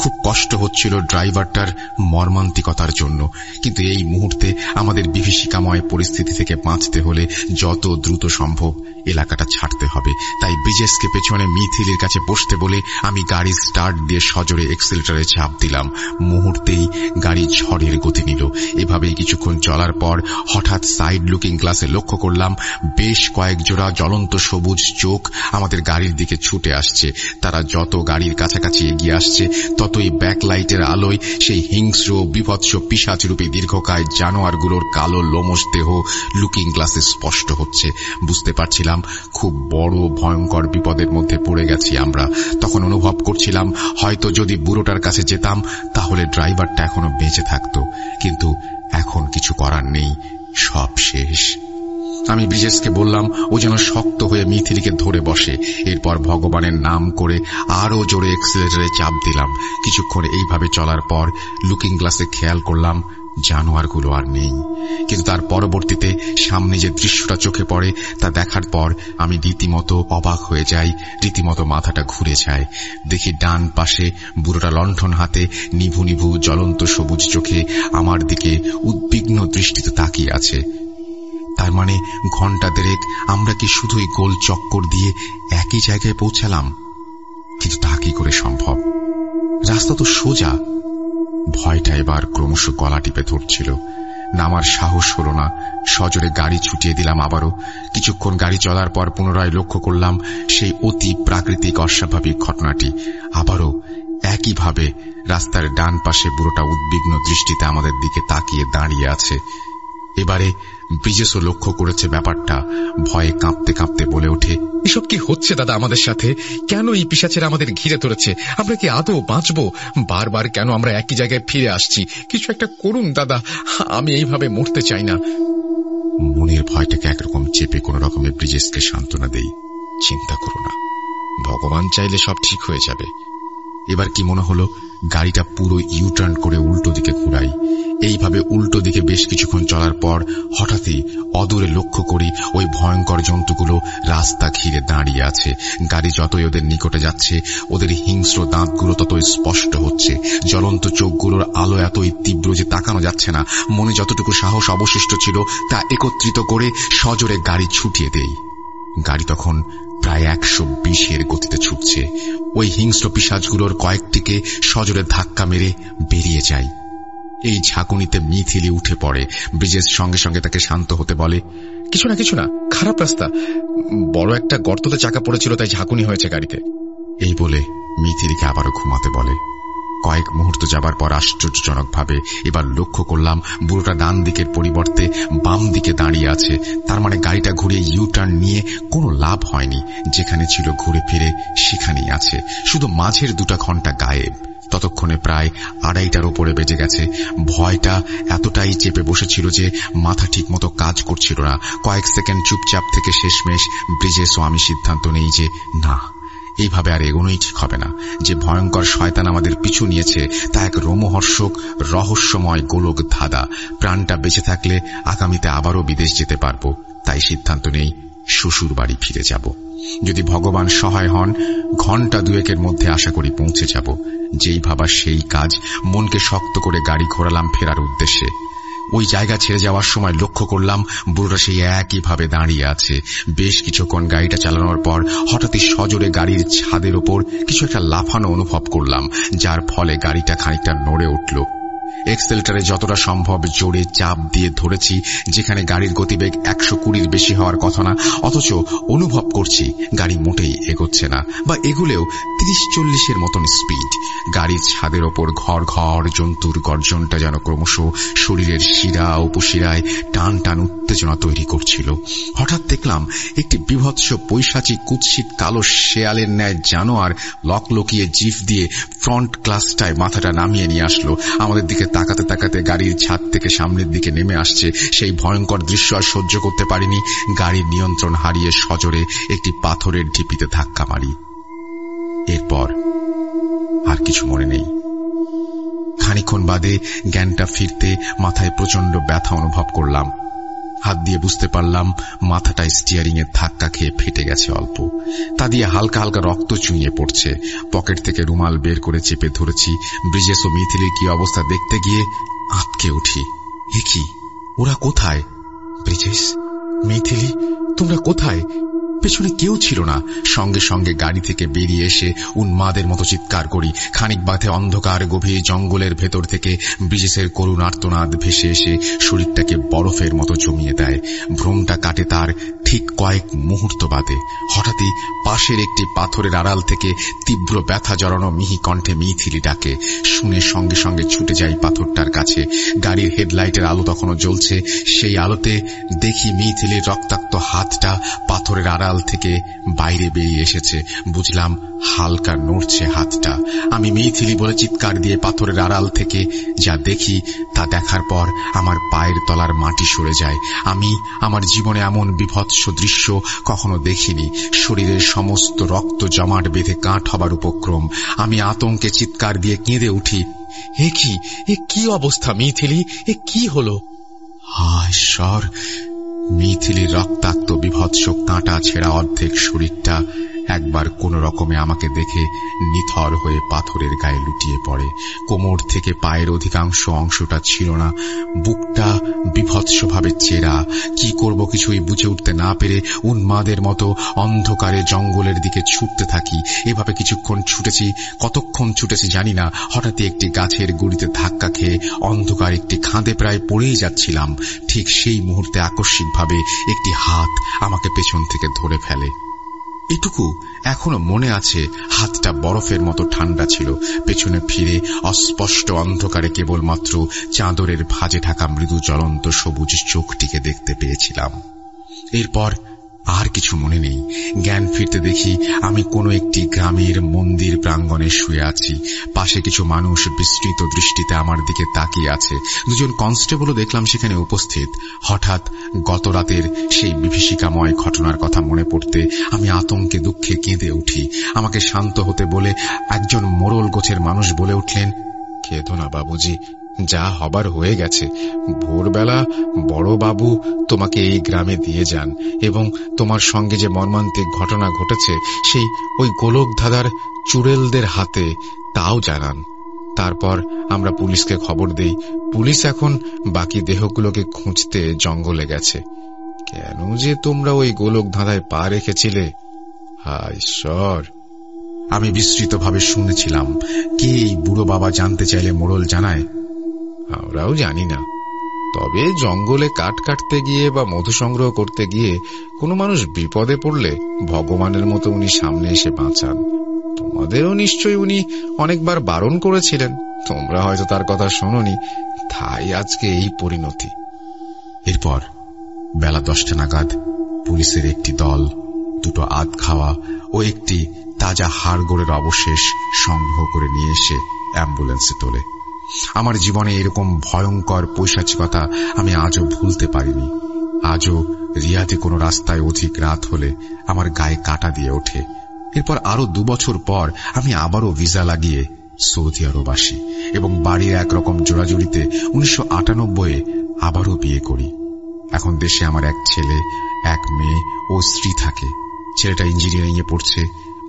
খুব কষ্ট হচ্ছিল ড্রাইভারটার মর্মান্তিকতার জন্য, কিন্তু এই মুহূর্তে আমাদের বিভীষিকাময় পরিস্থিতি থেকে বাঁচতে হলে যত দ্রুত সম্ভব এলাকাটা ছাড়তে হবে। তাই ব্রিজেসকে পেছনে মিথিলির কাছে বসতে বলে আমি গাড়ি স্টার্ট দিয়ে সজোরে এক্সিলারেটরে চাপ দিলাম। মুহূর্তেই গাড়ি ঝড়ের গতি নিল। এভাবেই কিছুক্ষণ চলার পর হঠাৎ সাইড লুকিং গ্লাসে লক্ষ্য করলাম বেশ কয়েক জোড়া জ্বলন্ত সবুজ চোখ আমাদের গাড়ির দিকে ছুটে আসছে। তারা যত গাড়ির কাছাকাছি এগিয়ে আসছে ততই ব্যাকলাইটের আলোয় সেই হিংস্র বিভৎস পিশাচরূপী দীর্ঘকায় জানোয়ারগুলোর কালো লোমশ দেহ লুকিং গ্লাসে স্পষ্ট হচ্ছে। বুঝতে পারছিলাম খুব বড় ভয়ঙ্কর বিপদের মধ্যে পড়ে গেছি আমরা। তখন অনুভব করছিলাম হয়তো যদি বুড়োটার কাছে যেতাম তাহলে ড্রাইভারটা এখনো বেঁচে থাকত, কিন্তু এখন কিছু করার নেই, সব শেষ। আমি ব্রিজেসকে বললাম ও যেন শক্ত হয়ে মিথিলিকে ধরে বসে। এরপর ভগবানের নাম করে আরো জোরে এক্সিলারেটরে চাপ দিলাম। কিছুক্ষণ এইভাবে চলার পর লুকিং গ্লাসে খেয়াল করলাম জানোয়ারগুলো আর নেই, কিন্তু তার পরবর্তীতে সামনে যে দৃশ্যটা চোখে পড়ে তা দেখার পর আমি রীতিমতো অবাক হয়ে যাই, রীতিমতো মাথাটা ঘুরে যায়। দেখি ডান পাশে বুড়োটা লণ্ঠন হাতে নিভু নিভু জ্বলন্ত সবুজ চোখে আমার দিকে উদ্বিগ্ন দৃষ্টিতে তাকিয়ে আছে। তার মানে ঘন্টা দেড়েক আমরা কি শুধুই গোল চক্কর দিয়ে একই জায়গায় পৌঁছালাম? কিন্তু তা কি করে সম্ভব? রাস্তা তো সোজা। ভয়টা এবার ক্রমশ গলা টিপে ধরছিল। নামার সাহস হলো না। সজোরে গাড়ি ছুটিয়ে দিলাম আবারও। কিছুক্ষণ গাড়ি চলার পর পুনরায় লক্ষ্য করলাম সেই অতি প্রাকৃতিক অস্বাভাবিক ঘটনাটি। আবারও একইভাবে রাস্তার ডান পাশে বুড়োটা উদ্বিগ্ন দৃষ্টিতে আমাদের দিকে তাকিয়ে দাঁড়িয়ে আছে। এবারে ব্রিজেসও লক্ষ্য করেছে ব্যাপারটা। ভয়ে কাঁপতে কাঁপতে বলে ওঠে, এসব কি হচ্ছে দাদা আমাদের সাথে? কেন এই পিশাচেরা আমাদের ঘিরে ধরেছে? আমরা কি আদৌ বাঁচবো? বারবার কেন আমরা একই জায়গায় ফিরে আসছি? কিছু একটা করুন দাদা, আমি এইভাবে মরতে চাই না। মনের ভয়টাকে একরকম চেপে কোন রকমে ব্রিজেসকে সান্ত্বনা দেই, চিন্তা করো না, ভগবান চাইলে সব ঠিক হয়ে যাবে। এবার কি মনে হলো গাড়িটা পুরো ইউটার্ন করে উল্টো দিকে ঘুরাই। এইভাবে উল্টো দিকে বেশ কিছুক্ষণ চলার পর হঠাৎই অদূরে লক্ষ্য করি ওই ভয়ঙ্কর জন্তুগুলো রাস্তা ঘিরে দাঁড়িয়ে আছে। গাড়ি যতই ওদের নিকটে যাচ্ছে ওদের হিংস্র দাঁতগুলো ততই স্পষ্ট হচ্ছে। জ্বলন্ত চোখগুলোর আলো এতই তীব্র যে তাকানো যাচ্ছে না। মনে যতটুকু সাহস অবশিষ্ট ছিল তা একত্রিত করে সজোরে গাড়ি ছুটিয়ে দেই। গাড়ি তখন প্রায় 120-এর গতিতে ছুটছে। ওই হিংস্র পিশাচগুলোর কয়েকটিকে সজোরে ধাক্কা মেরে বেরিয়ে যায়। এই ঝাঁকুনিতে মিথিলি উঠে পড়ে। ব্রিজেস সঙ্গে সঙ্গে তাকে শান্ত হতে বলে, কিছু না কিছু না, খারাপ রাস্তা, বড় একটা গর্ততে চাকা পড়েছিল তাই ঝাঁকুনি হয়েছে গাড়িতে। এই বলে মিথিলিকে আবারও ঘুমাতে বলে। কয়েক মুহূর্ত যাবার পর আশ্চর্যজনকভাবে এবার লক্ষ্য করলাম বুড়োটা ডান দিকের পরিবর্তে বাম দিকে দাঁড়িয়ে আছে। তার মানে গাড়িটা ঘুরিয়ে ইউটার্ন নিয়ে কোনো লাভ হয়নি। যেখানে ছিল ঘুরে ফিরে সেখানেই আছে, শুধু মাঝের 2টা ঘন্টা গায়েব। ততক্ষণে প্রায় 2:30টার উপরে বেজে গেছে। ভয়টা এতটাই চেপে বসেছিল যে মাথা ঠিক মতো কাজ করছিল না। কয়েক সেকেন্ড চুপচাপ থেকে শেষমেশ ব্রিজেস ও আমি সিদ্ধান্ত নেই যে না, এইভাবে আর এগোনোই ঠিক হবে না। যে ভয়ঙ্কর শয়তান আমাদের পিছু নিয়েছে তা এক রোমহর্ষক রহস্যময় গোলক ধাঁধা। প্রাণটা বেঁচে থাকলে আগামীতে আবারও বিদেশ যেতে পারবো। তাই সিদ্ধান্ত নেই শ্বশুর বাড়ি ফিরে যাব। যদি ভগবান সহায় হন, ঘন্টা 2-এর মধ্যে আশা করি পৌঁছে যাব। যেই ভাবা সেই কাজ। মনকে শক্ত করে গাড়ি ঘোরালাম ফেরার উদ্দেশ্যে। ওই জায়গা ছেড়ে যাওয়ার সময় লক্ষ্য করলাম বুড়োটা সেই একইভাবে দাঁড়িয়ে আছে। বেশ কিছুক্ষণ গাড়িটা চালানোর পর হঠাৎই সজোরে গাড়ির ছাদের ওপর কিছু একটা লাফানো অনুভব করলাম, যার ফলে গাড়িটা খানিকটা নড়ে উঠল। এক্সেলেটরে যতটা সম্ভব জোরে চাপ দিয়ে ধরেছি, যেখানে গাড়ির গতিবেগ 120-র বেশি হওয়ার কথা না, অথচ অনুভব করছি গাড়ি মোটেই এগোচ্ছে না, বা এগুলেও 30-40-এর মতন স্পিড। গাড়ির ছাদের ওপর ঘর ঘর জন্তুর গর্জনটা যেন ক্রমশ শরীরের শিরা উপশিরায় টান টান উত্তেজনা তৈরি করছিল। হঠাৎ দেখলাম একটি বিভৎস পৈশাচিক কুৎসিত কালো শেয়ালের ন্যায় জানোয়ার লকলকিয়ে জিভ দিয়ে ফ্রন্ট গ্লাসটায় মাথাটা নামিয়ে নিয়ে আসলো। আমাদের দিকে তাকাতে তাকাতে গাড়ির ছাদ থেকে সামনের দিকে নেমে আসছে। সেই ভয়ঙ্কর দৃশ্য আর সহ্য করতে পারিনি। গাড়ির নিয়ন্ত্রণ হারিয়ে সজোরে একটি পাথরের ঢিপিতে ধাক্কা মারি। এরপর আর কিছু মনে নেই। খানিকক্ষণ বাদে জ্ঞানটা ফিরতে মাথায় প্রচন্ড ব্যথা অনুভব করলাম। হাত দিয়ে বুঝতে পারলাম মাথাটা স্টিয়ারিং এর ধাক্কা খেয়ে ফেটে গেছে অল্প। তা দিয়ে হালকা হালকা রক্ত চুইয়ে পড়ছে। পকেট থেকে রুমাল বের করে চেপে ধরেছি। ব্রিজেস ও মিথিলির কি অবস্থা দেখতে গিয়ে আঁতকে উঠি। এ কি, ওরা কোথায়? ব্রিজেস, মিথিলি, তোমরা কোথায়? পেছনে কেউ ছিল না। সঙ্গে সঙ্গে গাড়ি থেকে বেরিয়ে এসে উন্মাদের মতো চিৎকার করি। খানিক বাদে অন্ধকার গভীর জঙ্গলের ভেতর থেকে ব্রিজেসের করুণ আর্তনাদ ভেসে এসে শরীরটাকে বরফের মতো জমিয়ে দেয়। ভ্রমটা কাটে তার ঠিক কয়েক মুহূর্ত বাদে। হঠাৎই পাশের একটি পাথরের আড়াল থেকে তীব্র ব্যথা জড়ানো মিহি কণ্ঠে মিথিলি ডাকে। শুনে সঙ্গে সঙ্গে ছুটে যাই পাথরটার কাছে। গাড়ির হেডলাইটের আলো তখনও জ্বলছে। সেই আলোতে দেখি মিথিলির রক্তাক্ত হাতটা পাথরের আড়াল থেকে বাইরে বেরিয়ে এসেছে। বুঝলাম হালকা নড়ছে হাতটা। আমি মিথিলি বলে চিৎকার দিয়ে পাথরের আড়াল থেকে যা দেখি তা দেখার পর আমার পায়ের তলার মাটি সরে যায়। আমি আমার জীবনে এমন বিভৎস দৃশ্য কখনো দেখিনি। শরীরের সমস্ত রক্ত জমাট বেঁধে কাঠ হবার উপক্রম। আমি আতঙ্কে চিৎকার দিয়ে কেঁদে উঠি। এ কি অবস্থা মিথিলি? এ কি হলো? হায় ঈশ্বর! মিথিলির রক্তাক্ত বিভৎস কাঁটা ছেঁড়া অর্ধেক শরীরটা একবার কোন রকমে আমাকে দেখে নিথর হয়ে পাথরের গায়ে লুটিয়ে পড়ে। কোমর থেকে পায়ের অধিকাংশ অংশটা ছিল না। বুকটা বিভৎসভাবে চেরা। কি করব কিছুই বুঝে উঠতে না পেরে উন্মাদের মতো অন্ধকারে জঙ্গলের দিকে ছুটতে থাকি। এভাবে কিছুক্ষণ ছুটেছি। কতক্ষণ ছুটেছি জানি না। হঠাৎই একটি গাছের গুড়িতে ধাক্কা খেয়ে অন্ধকার একটি খাদে প্রায় পড়েই যাচ্ছিলাম। ঠিক সেই মুহূর্তে আকস্মিকভাবে একটি হাত আমাকে পেছন থেকে ধরে ফেলে। এটুকু এখনো মনে আছে, হাতটা বরফের মতো ঠান্ডা ছিল। পেছনে ফিরে অস্পষ্ট অন্ধকারে কেবলমাত্র চাদরের ভাঁজে ঢাকা মৃদু জ্বলন্ত সবুজ চোখটিকে দেখতে পেয়েছিলাম। এরপর আর কিছু মনে নেই। জ্ঞান ফিরতে দেখি আমি কোনো একটি গ্রামের মন্দির প্রাঙ্গণে শুয়ে আছি। পাশে কিছু মানুষ বিস্মৃত দৃষ্টিতে আমার দিকে তাকিয়ে আছে। 2জন কনস্টেবলও দেখলাম সেখানে উপস্থিত। হঠাৎ গত রাতের সেই বিভীষিকাময় ঘটনার কথা মনে পড়তে আমি আতঙ্কে দুঃখে কেঁদে উঠি। আমাকে শান্ত হতে বলে একজন মোড়ল গোছের মানুষ বলে উঠলেন, কেঁদো না বাবুজি, যা হবার হয়ে গেছে। ভোরবেলা বড় বাবু তোমাকে এই গ্রামে দিয়ে যান এবং তোমার সঙ্গে যে মর্মান্তিক ঘটনা ঘটেছে সেই ওই গোলক ধাঁধার চুড়েলদের হাতে তাও জানান। তারপর আমরা পুলিশকে খবর দেই। পুলিশ এখন বাকি দেহগুলোকে খুঁজতে জঙ্গলে গেছে। কেন যে তোমরা ওই গোলক ধাঁধায় পা রেখেছিলে, হায় ঈশ্বর! আমি বিস্মৃতভাবে শুনেছিলাম। কে এই বুড়ো বাবা জানতে চাইলে মোড়ল জানায়, আমরাও জানি না, তবে জঙ্গলে কাঠ কাটতে গিয়ে বা মধু সংগ্রহ করতে গিয়ে কোনো মানুষ বিপদে পড়লে ভগবানের মতো উনি সামনে এসে বাঁচান। তোমার তোমাদেরও নিশ্চয়ই উনি অনেকবার বারণ করেছিলেন, তোমরা হয়তো তার কথা শোনোনি, তাই আজকে এই পরিণতি। এরপর বেলা 10টা নাগাদ পুলিশের একটি দল 2টো আধ খাওয়া ও একটি তাজা হাড়গোড়ের অবশেষ সংগ্রহ করে নিয়ে এসে অ্যাম্বুলেন্সে তোলে। আমার জীবনে এরকম ভয়ঙ্কর পৈশাচিকতা আমি আজও ভুলতে পারিনি। আজও রিয়াদে কোনো রাস্তায় অধিক রাত হলে আমার গায়ে কাঁটা দিয়ে ওঠে। এরপর আরো 2 বছর পর আমি আবারও ভিসা লাগিয়ে সৌদি আরব আসি এবং বাড়ির একরকম জোড়াজুড়িতে 1998-এ আবারও বিয়ে করি। এখন দেশে আমার এক ছেলে, এক মেয়ে ও স্ত্রী থাকে। ছেলেটা ইঞ্জিনিয়ারিং এ পড়ছে,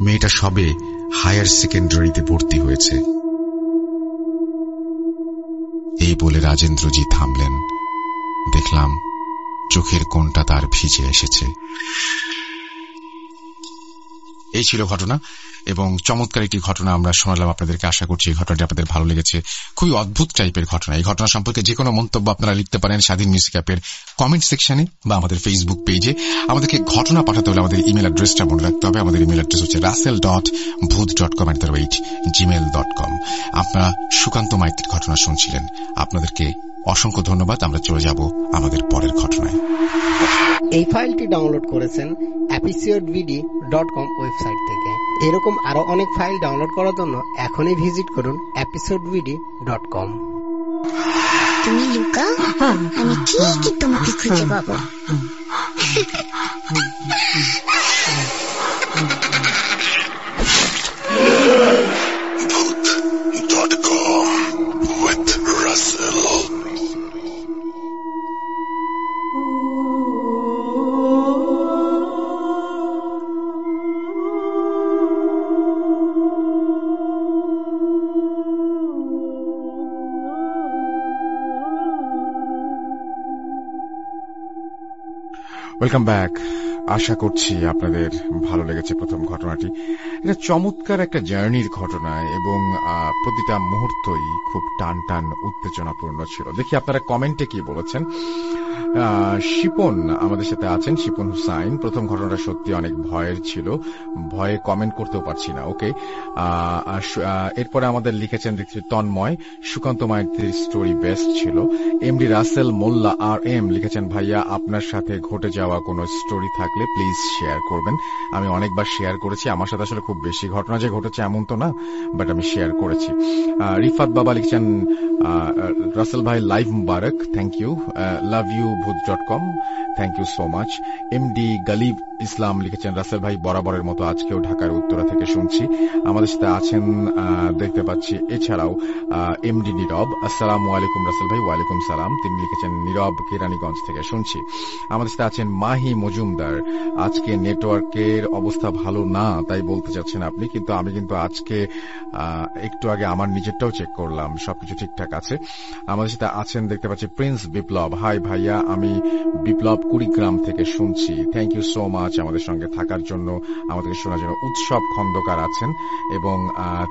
মেয়েটা সবে হায়ার সেকেন্ডারিতে ভর্তি হয়েছে। এই বলে রাজেন্দ্রজি থামলেন। দেখলাম চোখের কোণটা তার ভিজে এসেছে। এই ছিল ঘটনা, এবং চমৎকার একটি ঘটনা আমরা শোনালাম আপনাদেরকে। আশা করছি এই ঘটনাটি আপনাদের ভালো লেগেছে। খুবই অদ্ভুত টাইপের ঘটনা। এই ঘটনা সম্পর্কে যে কোনো মন্তব্য আপনারা লিখতে পারেন স্বাধীন মিউজিক অ্যাপের কমেন্ট সেকশনে বা আমাদের ফেসবুক পেজে। আমাদেরকে ঘটনা পাঠাতে হলে আমাদের ইমেল অ্যাড্রেসটা মনে রাখতে হবে। আমাদের ইমেল অ্যাড্রেস হচ্ছে russell.booth.com@gmail.com। আপনারা সুকান্ত মাইতির ঘটনা শুনছিলেন। আপনাদেরকে অসংখ্য ধন্যবাদ। আমরা চলে যাব আমাদের পরের ঘটনায়। এই ফাইলটি ডাউনলোড করেছেন episodevd.com ওয়েবসাইট থেকে। এরকম আরো অনেক ফাইল ডাউনলোড করার জন্য এখনই ভিজিট করুন episodevd.com। তুমি লুকা, আমি ঠিকই তোমাকে খুঁজে পাবো। Booth.com with Russell. Welcome back. আশা করছি আপনাদের ভালো লেগেছে প্রথম ঘটনাটি। এটা চমৎকার একটা জার্নির ঘটনা এবং প্রতিটা মুহূর্তই খুব টান টান উত্তেজনাপূর্ণ ছিল। দেখি আপনারা কমেন্টে কি বলেছেন। শিপন আমাদের সাথে আছেন, শিপন হুসাইন। প্রথম ঘটনাটা সত্যি অনেক ভয়ের ছিল, ভয়ে কমেন্ট করতেও পারছি না। ওকে, এরপরে আমাদের লিখেছেন তন্ময়, সুকান্ত মাইতির স্টোরি বেস্ট ছিল। এমডি রাসেল মোল্লা আর এম লিখেছেন, ভাইয়া আপনার সাথে ঘটে যাওয়া কোনো স্টোরি থাকলে প্লিজ শেয়ার করবেন। আমি অনেকবার শেয়ার করেছি, আমার সাথে আসলে খুব বেশি ঘটনা যে ঘটেছে এমন তো না, বাট আমি শেয়ার করেছি। রিফাত বাবা লিখছেন, রাসেল ভাই লাইভ মুবারক, thank you, love you booth.com, thank you so much. MD Galib Islam লিখেছেন, রাসেল ভাই বরাবরের মতো আজকেও ঢাকার উত্তরা থেকে শুনছি। আমাদের সাথে আছেন দেখতে পাচ্ছি। এছাড়াও এমডি নীরব, আসসালামু আলাইকুম রাসেল ভাই। ওয়ালাইকুম সালাম। তিনি লিখেছেন, নীরব কেরানীগঞ্জ থেকে শুনছি। আমাদের সাথে আছেন মাহি মজুমদার। আজকে নেটওয়ার্কের অবস্থা ভালো না তাই বলতে চাচ্ছেন আপনি, কিন্তু আমি কিন্তু আজকে একটু আগে আমার নিজেরটাও চেক করলাম, সবকিছু ঠিকঠাক আছে। আমাদের সাথে আছেন দেখতে পাচ্ছি প্রিন্স বিপ্লব। হাই ভাইয়া, আমি বিপ্লব কুড়িগ্রাম থেকে শুনছি। থ্যাংক ইউ সো মাচ আমাদের সঙ্গে থাকার জন্য, আমাদেরকে শোনার জন্য। উৎসব খন্দকার আছেন এবং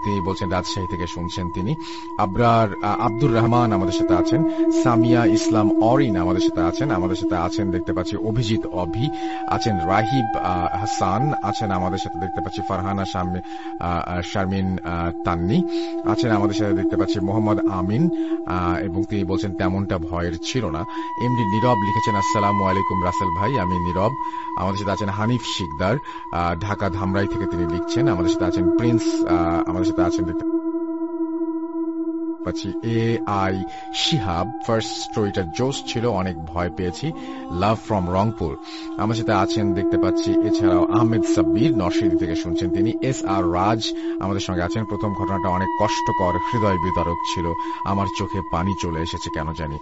তিনি বলছেন রাজশাহী থেকে শুনছেন তিনি। আব্দুর রহমান আমাদের সাথে আছেন। সামিয়া ইসলাম অরিন আমাদের সাথে আছেন। আমাদের সাথে আছেন দেখতে পাচ্ছি অভিজিৎ অভি, আছেন রাহিব হাসান, আছেন আমাদের সাথে দেখতে পাচ্ছি ফারহানা শারমিন তান্নি, আছেন আমাদের সাথে দেখতে পাচ্ছি মোহাম্মদ আমিন, এবং তিনি বলছেন তেমনটা ভয়ের ছিল না। এমডি নীরব লিখেছেন, আসসালামু আলাইকুম রাসেল ভাই, আমি নীরব। আমাদের সাথে আছেন হানিফ শিকদার, ঢাকা ধামরাই থেকে তিনি লিখছেন। আমাদের সাথে আছেন প্রিন্স, আমাদের সাথে আছেন দেখতে পাচ্ছি AI শিহাব। ফার্স্ট স্টোরিটা জোস ছিল, অনেক ভয় পেয়েছি। লাভ ফ্রম রংপুর আমার সাথে আছেন দেখতে পাচ্ছি। এছাড়াও আহমেদ সাব্বির নরসিংদী থেকে শুনছেন তিনি। SR রাজ আমাদের সঙ্গে আছেন। প্রথম ঘটনাটা অনেক কষ্টকর, হৃদয় বিদারক ছিল, আমার চোখে পানি চলে এসেছে কেন জানি।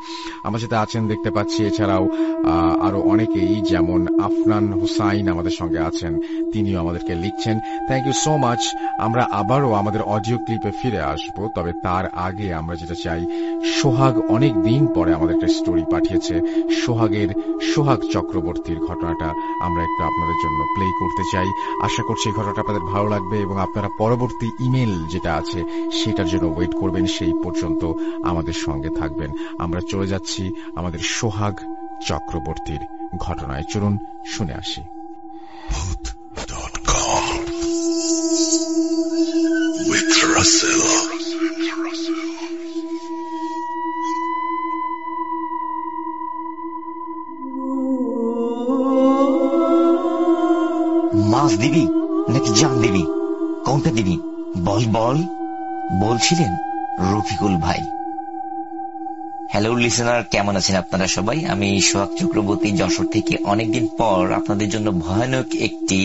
আমার সাথে আছেন দেখতে পাচ্ছি এছাড়াও আরো অনেকেই, যেমন আফনান হুসাইন আমাদের সঙ্গে আছেন, তিনিও আমাদেরকে লিখছেন। Thank you so much. আমরা আবারও আমাদের অডিও ক্লিপে ফিরে আসবো, তবে তার আগে আমরা যেটা চাই, সোহাগ অনেক দিন পরে আমাদের একটা স্টোরি পাঠিয়েছে। সোহাগ চক্রবর্তীর ঘটনাটা আমরা একটু আপনাদের জন্য প্লে করতে চাই। আশা করছি এই ঘটনাটা আপনাদের ভালো লাগবে এবং আপনারা পরবর্তী ইমেল যেটা আছে সেটার জন্য ওয়েট করবেন, সেই পর্যন্ত আমাদের সঙ্গে থাকবেন। আমরা চলে যাচ্ছি আমাদের সোহাগ চক্রবর্তীর ঘটনায়। চলুন শুনে আসি। Booth.com Russell. মাছ দিবি নাকি জান দিবি, কোনটা দিবি বল বল, বলছিলেন রফিকুল ভাই। হ্যালো লিসেনার, কেমন আছেন আপনারা সবাই? আমি সোহাগ চক্রবর্তী যশোর থেকে অনেকদিন পর আপনাদের জন্য ভয়ানক একটি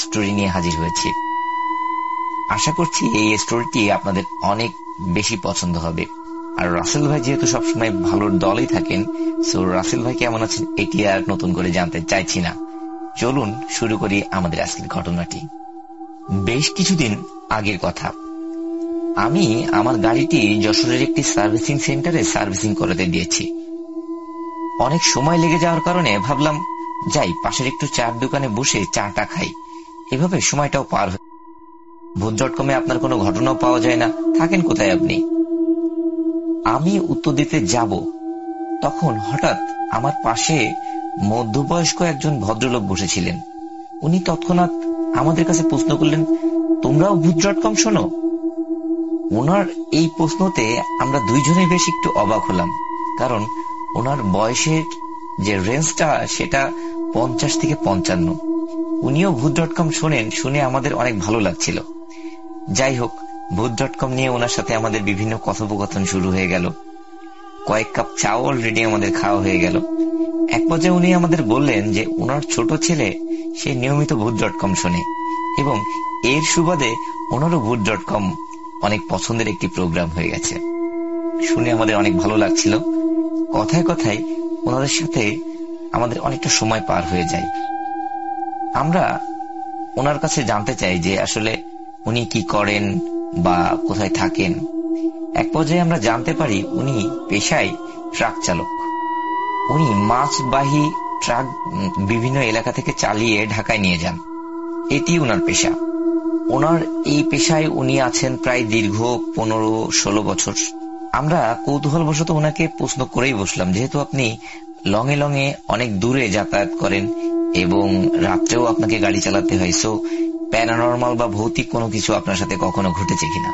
স্টোরি নিয়ে হাজির হয়েছি। আশা করছি এই স্টোরিটি আপনাদের অনেক বেশি পছন্দ হবে। আর রাসেল ভাই যেহেতু সবসময় ভালোর দলেই থাকেন, সো রাসেল ভাই কেমন আছেন এটি আর নতুন করে জানতে চাইছি না। চলুন শুরু করি আমাদের আজকের ঘটনাটি। বেশ কিছুদিন আগের কথা, আমি আমার গাড়িটি যশোরের একটি সার্ভিসিং সেন্টারে সার্ভিসিং করাতে দিয়েছি। অনেক সময় লেগে যাওয়ার কারণে ভাবলাম যাই পাশের একটু চার দোকানে বসে চাটা খাই, এভাবে সময়টাও পার হয়। ভূত.com-এ আপনার কোনো ঘটনাও পাওয়া যায় না, থাকেন কোথায় আপনি? আমি উত্তর দিতে যাব, তখন হঠাৎ আমার পাশে মধ্যবয়স্ক একজন ভদ্রলোক বসেছিলেন। উনি তৎক্ষণাৎ আমাদের কাছে প্রশ্ন করলেন, তোমরাও ভূত.com শোনো? ওনার এই প্রশ্নতে আমরা দুইজনেই বেশ একটু অবাক হলাম, কারণ ওনার বয়সের যে রেঞ্জটা সেটা 50 থেকে 55। উনিও ভূত.com শোনেন, শুনে আমাদের অনেক ভালো লাগছিল। যাই হোক, ভূত.com নিয়ে ওনার সাথে আমাদের বিভিন্ন কথোপকথন শুরু হয়ে গেল। কয়েক কাপ চাও অলরেডি আমাদের খাওয়া হয়ে গেল। এক পর্যায়ে উনি আমাদের বললেন যে ওনার ছোট ছেলে সে নিয়মিত ভূত.com শোনে এবং এর সুবাদে ওনারও ভূত.com অনেক পছন্দের একটি প্রোগ্রাম হয়ে গেছে। শুনে আমাদের অনেক ভালো লাগছিল। কথায় কথায় ওনাদের সাথে আমাদের অনেকটা সময় পার হয়ে যায়। আমরা ওনার কাছে জানতে চাই যে আসলে উনি কি করেন বা কোথায় থাকেন। এক পর্যায়ে আমরা জানতে পারি উনি পেশায় ট্রাক চালক। উনি মাছবাহী ট্রাক বিভিন্ন এলাকা থেকে চালিয়ে ঢাকায় নিয়ে যান, এটি ওনার পেশা। ওনার এই পেশায় উনি আছেন প্রায় দীর্ঘ 15-16 বছর। আমরা কৌতূহলবশত ওনাকে প্রশ্ন করেই বসলাম, যেহেতু আপনি লঙে লঙে অনেক দূরে যাতায়াত করেন এবং রাত্রেও আপনাকে গাড়ি চালাতে হয়, সো প্যারানরমাল বা ভৌতিক কোনো কিছু আপনার সাথে কখনো ঘটেছে কিনা?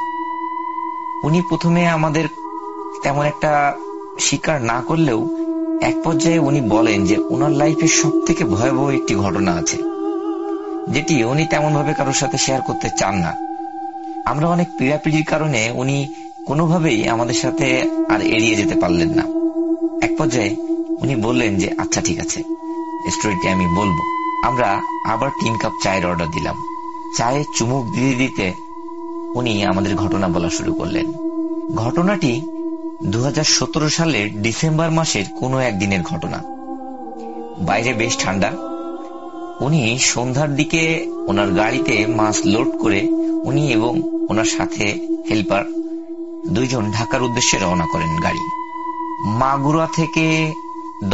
উনি প্রথমে আমাদের তেমন একটা স্বীকার না করলেও এক পর্যায়ে উনি বলেন যে ওনার লাইফের সব থেকে ভয়াবহ একটি ঘটনা আছে, যেটি উনি তেমন ভাবে কারোর সাথে শেয়ার করতে চান না। আমরা অনেক পীড়াপিড়ির কারণে উনি কোনোভাবেই আমাদের সাথে আর এড়িয়ে যেতে পারলেন না। এক পর্যায়ে উনি বললেন যে আচ্ছা ঠিক আছে, স্টোরিটি আমি বলবো। আমরা আবার 3 কাপ চায়ের অর্ডার দিলাম। চায়ে চুমুক দিতে দিতে উনি আমাদের ঘটনা বলা শুরু করলেন। ঘটনাটি 2017 সালের ডিসেম্বর মাসের কোনো একদিনের ঘটনা। বাইরে বেশ ঠান্ডা। উনি সন্ধ্যার দিকে ওনার গাড়িতে মাছ লোড করে উনি এবং ওনার সাথে হেল্পার দুইজন ঢাকার উদ্দেশ্যে রওনা করেন। গাড়ি মাগুরা থেকে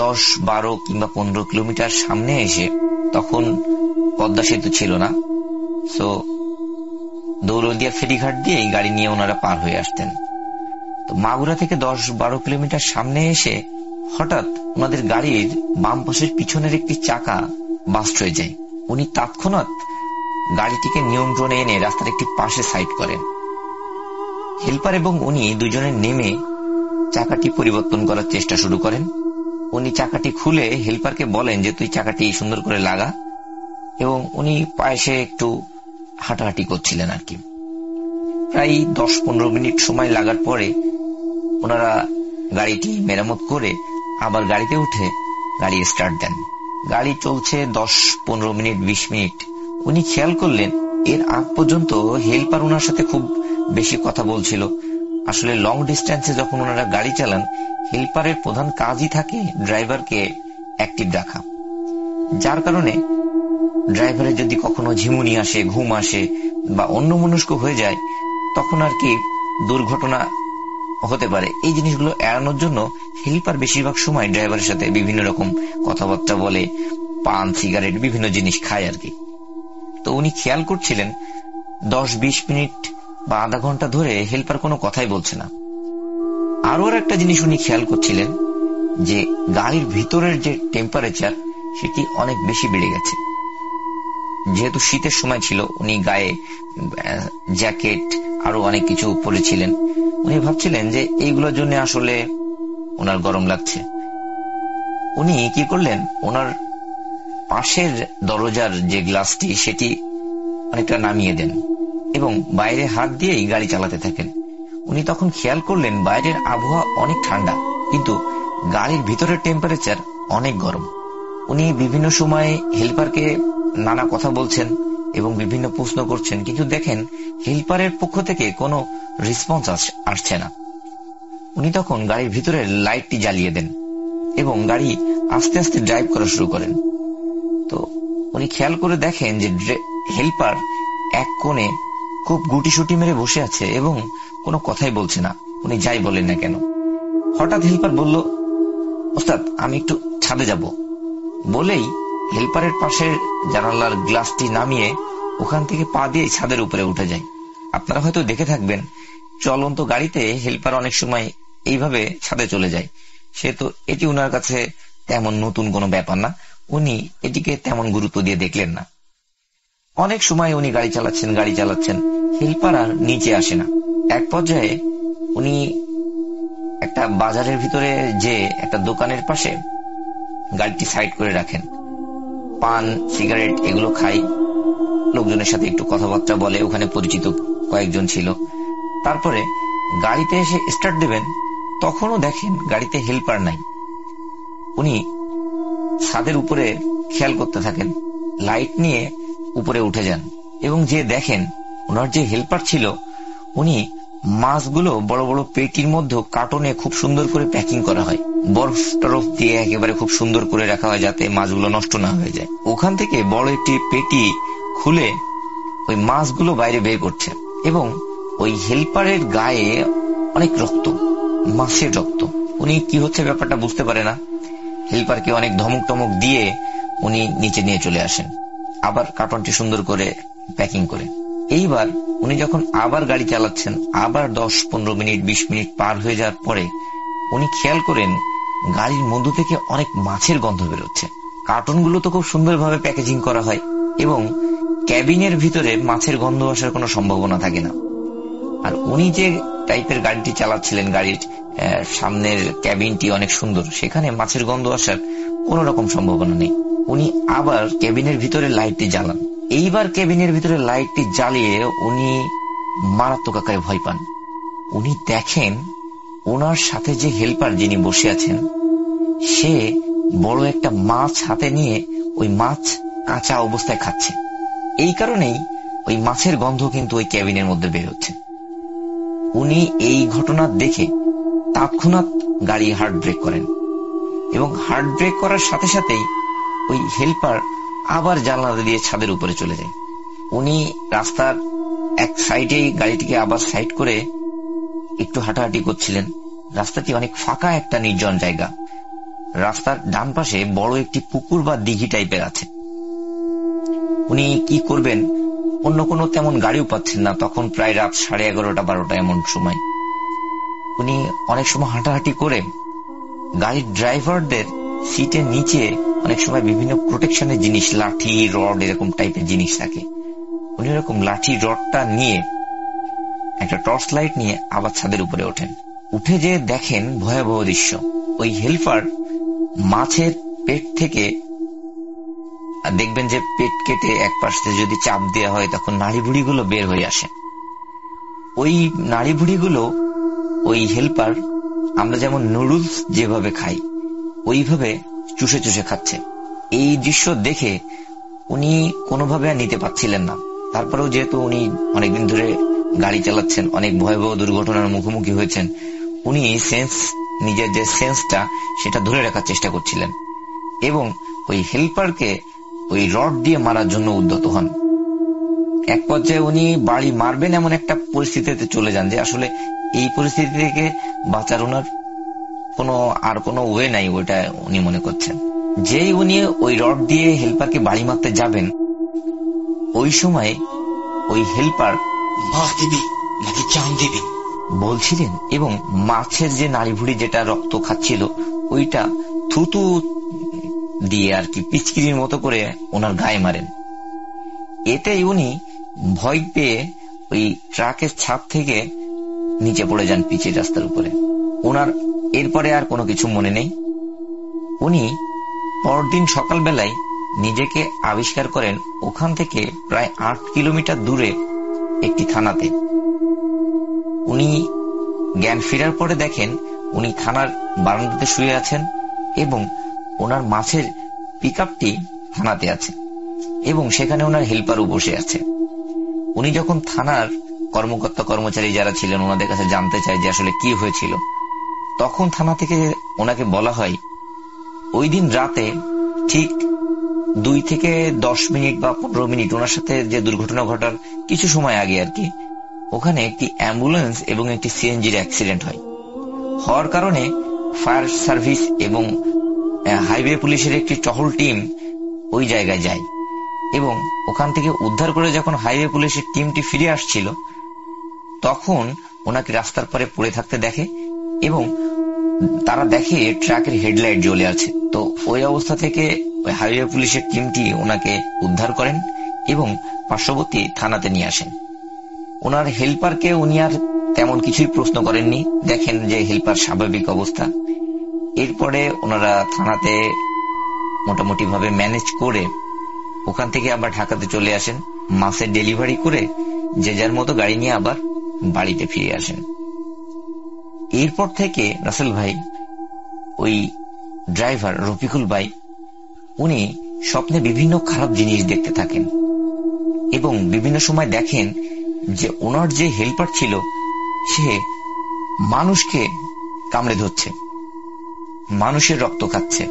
10-12 কিংবা 15 কিলোমিটার সামনে এসে, তখন পদ্মা সেতু ছিল না, সো দৌলতদিয়া ফেরিঘাট দিয়ে এই গাড়ি নিয়ে ওনারা পার হয়ে আসতেন। তো মাগুরা থেকে 10-12 কিলোমিটার সামনে এসে হঠাৎ ওনাদের গাড়ির বাম পাশের পিছনের একটি চাকা বাস্ট হয়ে যায়। উনি তৎক্ষণাৎ গাড়িটিকে নিয়ন্ত্রণে এনে রাস্তার একটি পাশে সাইড করেন। হেল্পার এবং উনি দুজনে নেমে চাকাটি পরিবর্তন করার চেষ্টা শুরু করেন। উনি চাকাটি খুলে হেল্পারকে বলেন যে তুই চাকাটি সুন্দর করে লাগা, এবং উনি পাশে একটু হাঁটাহাঁটি করছিলেন আর কি। প্রায় 10-15 মিনিট সময় লাগার পরে ওনারা গাড়িটি মেরামত করে আবার গাড়িতে উঠে গাড়ি স্টার্ট দেন। গাড়ি চলছে 10-15 মিনিট 20 মিনিট। উনি খেয়াল করলেন এর আগ পর্যন্ত হেল্পার ওনার সাথে খুব বেশি কথা বলছিল। আসলে লং ডিস্টেন্সে যখন ওনারা গাড়ি চালান, হেল্পারের প্রধান কাজই থাকে ড্রাইভারকে অ্যাক্টিভ রাখা, যার কারণে ড্রাইভারের যদি কখনো ঝিমুনি আসে, ঘুম আসে বা অন্যমনস্ক হয়ে যায়, তখন আর কি দুর্ঘটনা হতে পারে। এই জিনিসগুলো এড়ানোর জন্য হেল্পার বেশিরভাগ সময় ড্রাইভারের সাথে বিভিন্ন রকম কথাবার্তা বলে, পান সিগারেট বিভিন্ন জিনিস খায় আর কি। তো উনি খেয়াল করছিলেন 10-20 মিনিট বা আধা ঘন্টা ধরে হেল্পার কোনো কথাই বলছে না। আরো একটা জিনিস উনি খেয়াল করছিলেন যে গাড়ির ভিতরের যে টেম্পারেচার সেটি অনেক বেশি বেড়ে গেছে। যেহেতু শীতের সময় ছিল, উনি গায়ে জ্যাকেট আরো অনেক কিছু পরেছিলেন। উনি ভাবছিলেন যে এইগুলোর জন্য আসলে ওনার গরম লাগছে। উনি কি করলেন, ওনার পাশের দরজার যে গ্লাসটি সেটি অনেকটা নামিয়ে দেন এবং বাইরে হাত দিয়েই গাড়ি চালাতে থাকেন। উনি তখন খেয়াল করলেন বাইরের আবহাওয়া অনেক ঠান্ডা, কিন্তু গাড়ির ভিতরের টেম্পারেচার অনেক গরম। উনি বিভিন্ন সময় হেল্পারকে নানা কথা বলছেন এবং বিভিন্ন প্রশ্ন করছেন, কিন্তু দেখেন হেল্পারের পক্ষ থেকে কোনো রেসপন্স আসছে না। উনি তখন গাড়ির ভিতরের লাইটটি জ্বালিয়ে দেন এবং গাড়ি আস্তে আস্তে ড্রাইভ করা শুরু করেন। তো উনি খেয়াল করে দেখেন যে হেল্পার এক কোণে খুব গুটিসুটি মেরে বসে আছে এবং কোনো কথাই বলছে না, উনি যাই বলেন না কেন। হঠাৎ হেল্পার বলল, ওস্তাদ আমি একটু ছাদে যাব। বলেই হেল্পারের পাশের জানালার গ্লাসটি নামিয়ে ওখান থেকে পা দিয়ে ছাদের উপরে উঠে যায়। আপনারা হয়তো দেখে থাকবেন চলন্ত গাড়িতে হেল্পার অনেক সময় এইভাবে ছাদে চলে যায়। সে তো এটি উনার কাছে তেমন নতুন কোনো ব্যাপার না, উনি এটিকে তেমন গুরুত্ব দিয়ে দেখলেন না। অনেক সময় উনি গাড়ি চালাচ্ছেন, হেল্পার আর নিচে আসে না। এক পর্যায়ে উনি একটা বাজারের ভিতরে যে একটা দোকানের পাশে গাড়িটি সাইড করে রাখেন, পান সিগারেট এগুলো খাই, লোকজনের সাথে একটু কথাবার্তা বলে, ওখানে পরিচিত কয়েকজন ছিল। তারপরে গাড়িতে এসে স্টার্ট দেবেন, তখনও দেখেন গাড়িতে হেল্পার নাই। উনি ছাদের উপরে খেয়াল করতে থাকেন, লাইট নিয়ে উপরে উঠে যান এবং যে দেখেন ওনার যে হেল্পার ছিল উনি মাছগুলো বড় বড় পেটির মধ্যে কার্টনে খুব সুন্দর করে প্যাকিং করা হয়, বরফ টরফ দিয়ে একেবারে খুব সুন্দর করে রাখা হয় যাতে মাছগুলো নষ্ট না হয়ে যায়। ওখান থেকে বড় একটি পেটি খুলে ওই মাছগুলো বাইরে বের করছে এবং ওই হেল্পারের গায়ে অনেক রক্ত, মাছের রক্ত। উনি কি হচ্ছে ব্যাপারটা বুঝতে পারে না। হেল্পারকে অনেক ধমক টমক দিয়ে উনি নিচে নিয়ে চলে আসেন, আবার কার্টনটি সুন্দর করে প্যাকিং করে। এইবার উনি যখন আবার গাড়ি চালাচ্ছেন, আবার 10-15 মিনিট 20 মিনিট পার হয়ে যাওয়ার পরে উনি খেয়াল করেন গাড়ির মধ্য থেকে অনেক মাছের গন্ধ বেরোচ্ছে। কার্টনগুলো তো খুব সুন্দরভাবে প্যাকেজিং করা হয় এবং ক্যাবিনের ভিতরে মাছের গন্ধ আসার কোনো সম্ভাবনা থাকে না। আর উনি যে টাইপের গাড়িটি চালাচ্ছিলেন, গাড়ির সামনের ক্যাবিনটি অনেক সুন্দর, সেখানে মাছের গন্ধ আসার কোন রকম সম্ভাবনা নেই। উনি আবার ক্যাবিনের ভিতরে লাইটটি জ্বালান। এইবার ক্যাবিনের ভিতরে লাইটটি জ্বালিয়ে উনি মারাত্মক আকারে ভয় পান। উনি দেখেন ওনার সাথে যে হেল্পার যিনি বসে আছেন সে বড় একটা মাছ হাতে নিয়ে ওই মাছ কাঁচা অবস্থায় খাচ্ছে। এই কারণেই ওই মাছের গন্ধ কিন্তু ওই ক্যাবিনের মধ্যে বের হচ্ছে। উনি এই ঘটনা দেখে তৎক্ষণাৎ গাড়ি হার্ড ব্রেক করেন এবং হার্ড ব্রেক করার সাথে সাথেই ওই হেল্পার আবার জানলা দিয়ে ছাদের উপরে চলে যায়। উনি রাস্তার এক সাইডেই গাড়িটিকে আবার সাইড করে একটু হাঁটাহাঁটি করছিলেন। রাস্তাটি অনেক ফাঁকা একটা নির্জন জায়গা। রাস্তার ডান পাশে বড় একটি পুকুর বা দিঘি টাইপের আছে। উনি কি করবেন, অন্য কোনো তেমন গাড়িও পাচ্ছেন না, তখন প্রায় রাত 11:30-12টা এমন সময়। উনি অনেক সময় হাঁটাহাঁটি করে গাড়ির ড্রাইভারদের সিটের নিচে অনেক সময় বিভিন্ন প্রোটেকশনের জিনিস, লাঠি রড এরকম টাইপের জিনিস থাকে। উনি এরকম লাঠি রডটা নিয়ে একটা টর্চ লাইট নিয়ে আবার ছাদের উপরে ওঠেন। উঠে যে দেখেন ভয়াবহ দৃশ্য, ওই হেল্পার মাছের পেট থেকে, দেখবেন যে পেট কেটে এক পাশে যদি চাপ দেওয়া হয় তখন নাড়িভুড়িগুলো বের হয়ে আসে। ওই নাড়িভুড়িগুলো ওই হেল্পার আমরা যেমন নুডলস যেভাবে খাই ওইভাবে চুষে চুষে খাচ্ছে। এই দৃশ্য দেখে উনি কোনোভাবে আর নিতে পারছিলেন না। তারপরেও যেহেতু উনি অনেকদিন ধরে গাড়ি চালাচ্ছেন, অনেক ভয়াবহ দুর্ঘটনার মুখোমুখি হয়েছেন, উনি নিজের যে সেন্সটা সেটা ধরে রাখার চেষ্টা করছিলেন এবং ওই হেল্পারকে ওই রড দিয়ে মারার জন্য উদ্যত হন। এক পর্যায়ে উনি বাড়ি মারবেন এমন একটা পরিস্থিতিতে চলে যান যে আসলে এই পরিস্থিতি থেকে বাঁচার ওনার কোনো ওয়ে নাই, ওইটা উনি মনে করছেন। যেই উনি ওই রড দিয়ে হেল্পারকে বাড়ি মারতে যাবেন, ওই সময় ওই হেল্পার মা দিবি নাকি জান দিবি বলছিলেন এবং মাছের যে নাড়িভুড়ি যেটা রক্ত খাচ্ছিল ওইটা থুতু দিয়ে আর কি পিচকিরির মতো করে ওনার গায়ে মারেন। এতে উনি ভয় পেয়ে ওই ট্রাকের ছাদ থেকে নিচে পড়ে যান পিচের রাস্তার উপরে। ওনার এরপরে আর কোনো কিছু মনে নেই। উনি পরদিন সকালবেলায় নিজেকে আবিষ্কার করেন ওখান থেকে প্রায় 8 কিলোমিটার দূরে একটি থানাতে। উনি জ্ঞান ফেরার পরে দেখেন উনি থানার বারান্দাতে শুয়ে আছেন এবং ওনার মাছের পিকআপটি থানাতে আছে এবং সেখানে ওনার হেল্পারও বসে আছে। উনি যখন থানার কর্মকর্তা কর্মচারী যারা ছিলেন ওনাদের কাছে জানতে চায় যে আসলে কি হয়েছিল, তখন থানা থেকে ওনাকে বলা হয় ওই দিন রাতে ঠিক 2 থেকে 10 মিনিট বা 15 মিনিট ওনার সাথে যে দুর্ঘটনা ঘটার কিছু সময় আগে আর কি, ওখানে একটি অ্যাম্বুলেন্স এবং একটি সিএনজির অ্যাক্সিডেন্ট হয়। হওয়ার কারণে ফায়ার সার্ভিস এবং হাইওয়ে পুলিশের একটি টহল টিম ওই জায়গায় যায় এবং ওখান থেকে উদ্ধার করে যখন হাইওয়ে পুলিশের টিমটি ফিরে আসছিল তখন ওনাকে রাস্তার পরে পড়ে থাকতে দেখে এবং তারা দেখে ট্রাকের হেডলাইট জ্বলে আছে। তো ওই অবস্থা থেকে হাইওয়ে পুলিশের টিমটি ওনাকে উদ্ধার করেন এবং পার্শ্ববর্তী থানাতে নিয়ে আসেন। ওনার হেল্পারকে উনি আর তেমন কিছুই প্রশ্ন করেননি, দেখেন যে হেল্পার স্বাভাবিক অবস্থা। এরপরে ওনারা থানাতে মোটামুটি ভাবে ম্যানেজ করে ওখান থেকে আবার ঢাকাতে চলে আসেন, মাছের ডেলিভারি করে যে যার মতো গাড়ি নিয়ে আবার বাড়িতে ফিরে আসেন। এরপর থেকে রাসেল ভাই, ওই ড্রাইভার রফিকুল ভাই, উনি স্বপ্নে বিভিন্ন খারাপ জিনিস দেখতে থাকেন এবং বিভিন্ন সময় দেখেন যে ওনার যে হেল্পার ছিল সে মানুষকে কামড়ে ধরছে, মানুষের রক্ত খাচ্ছে,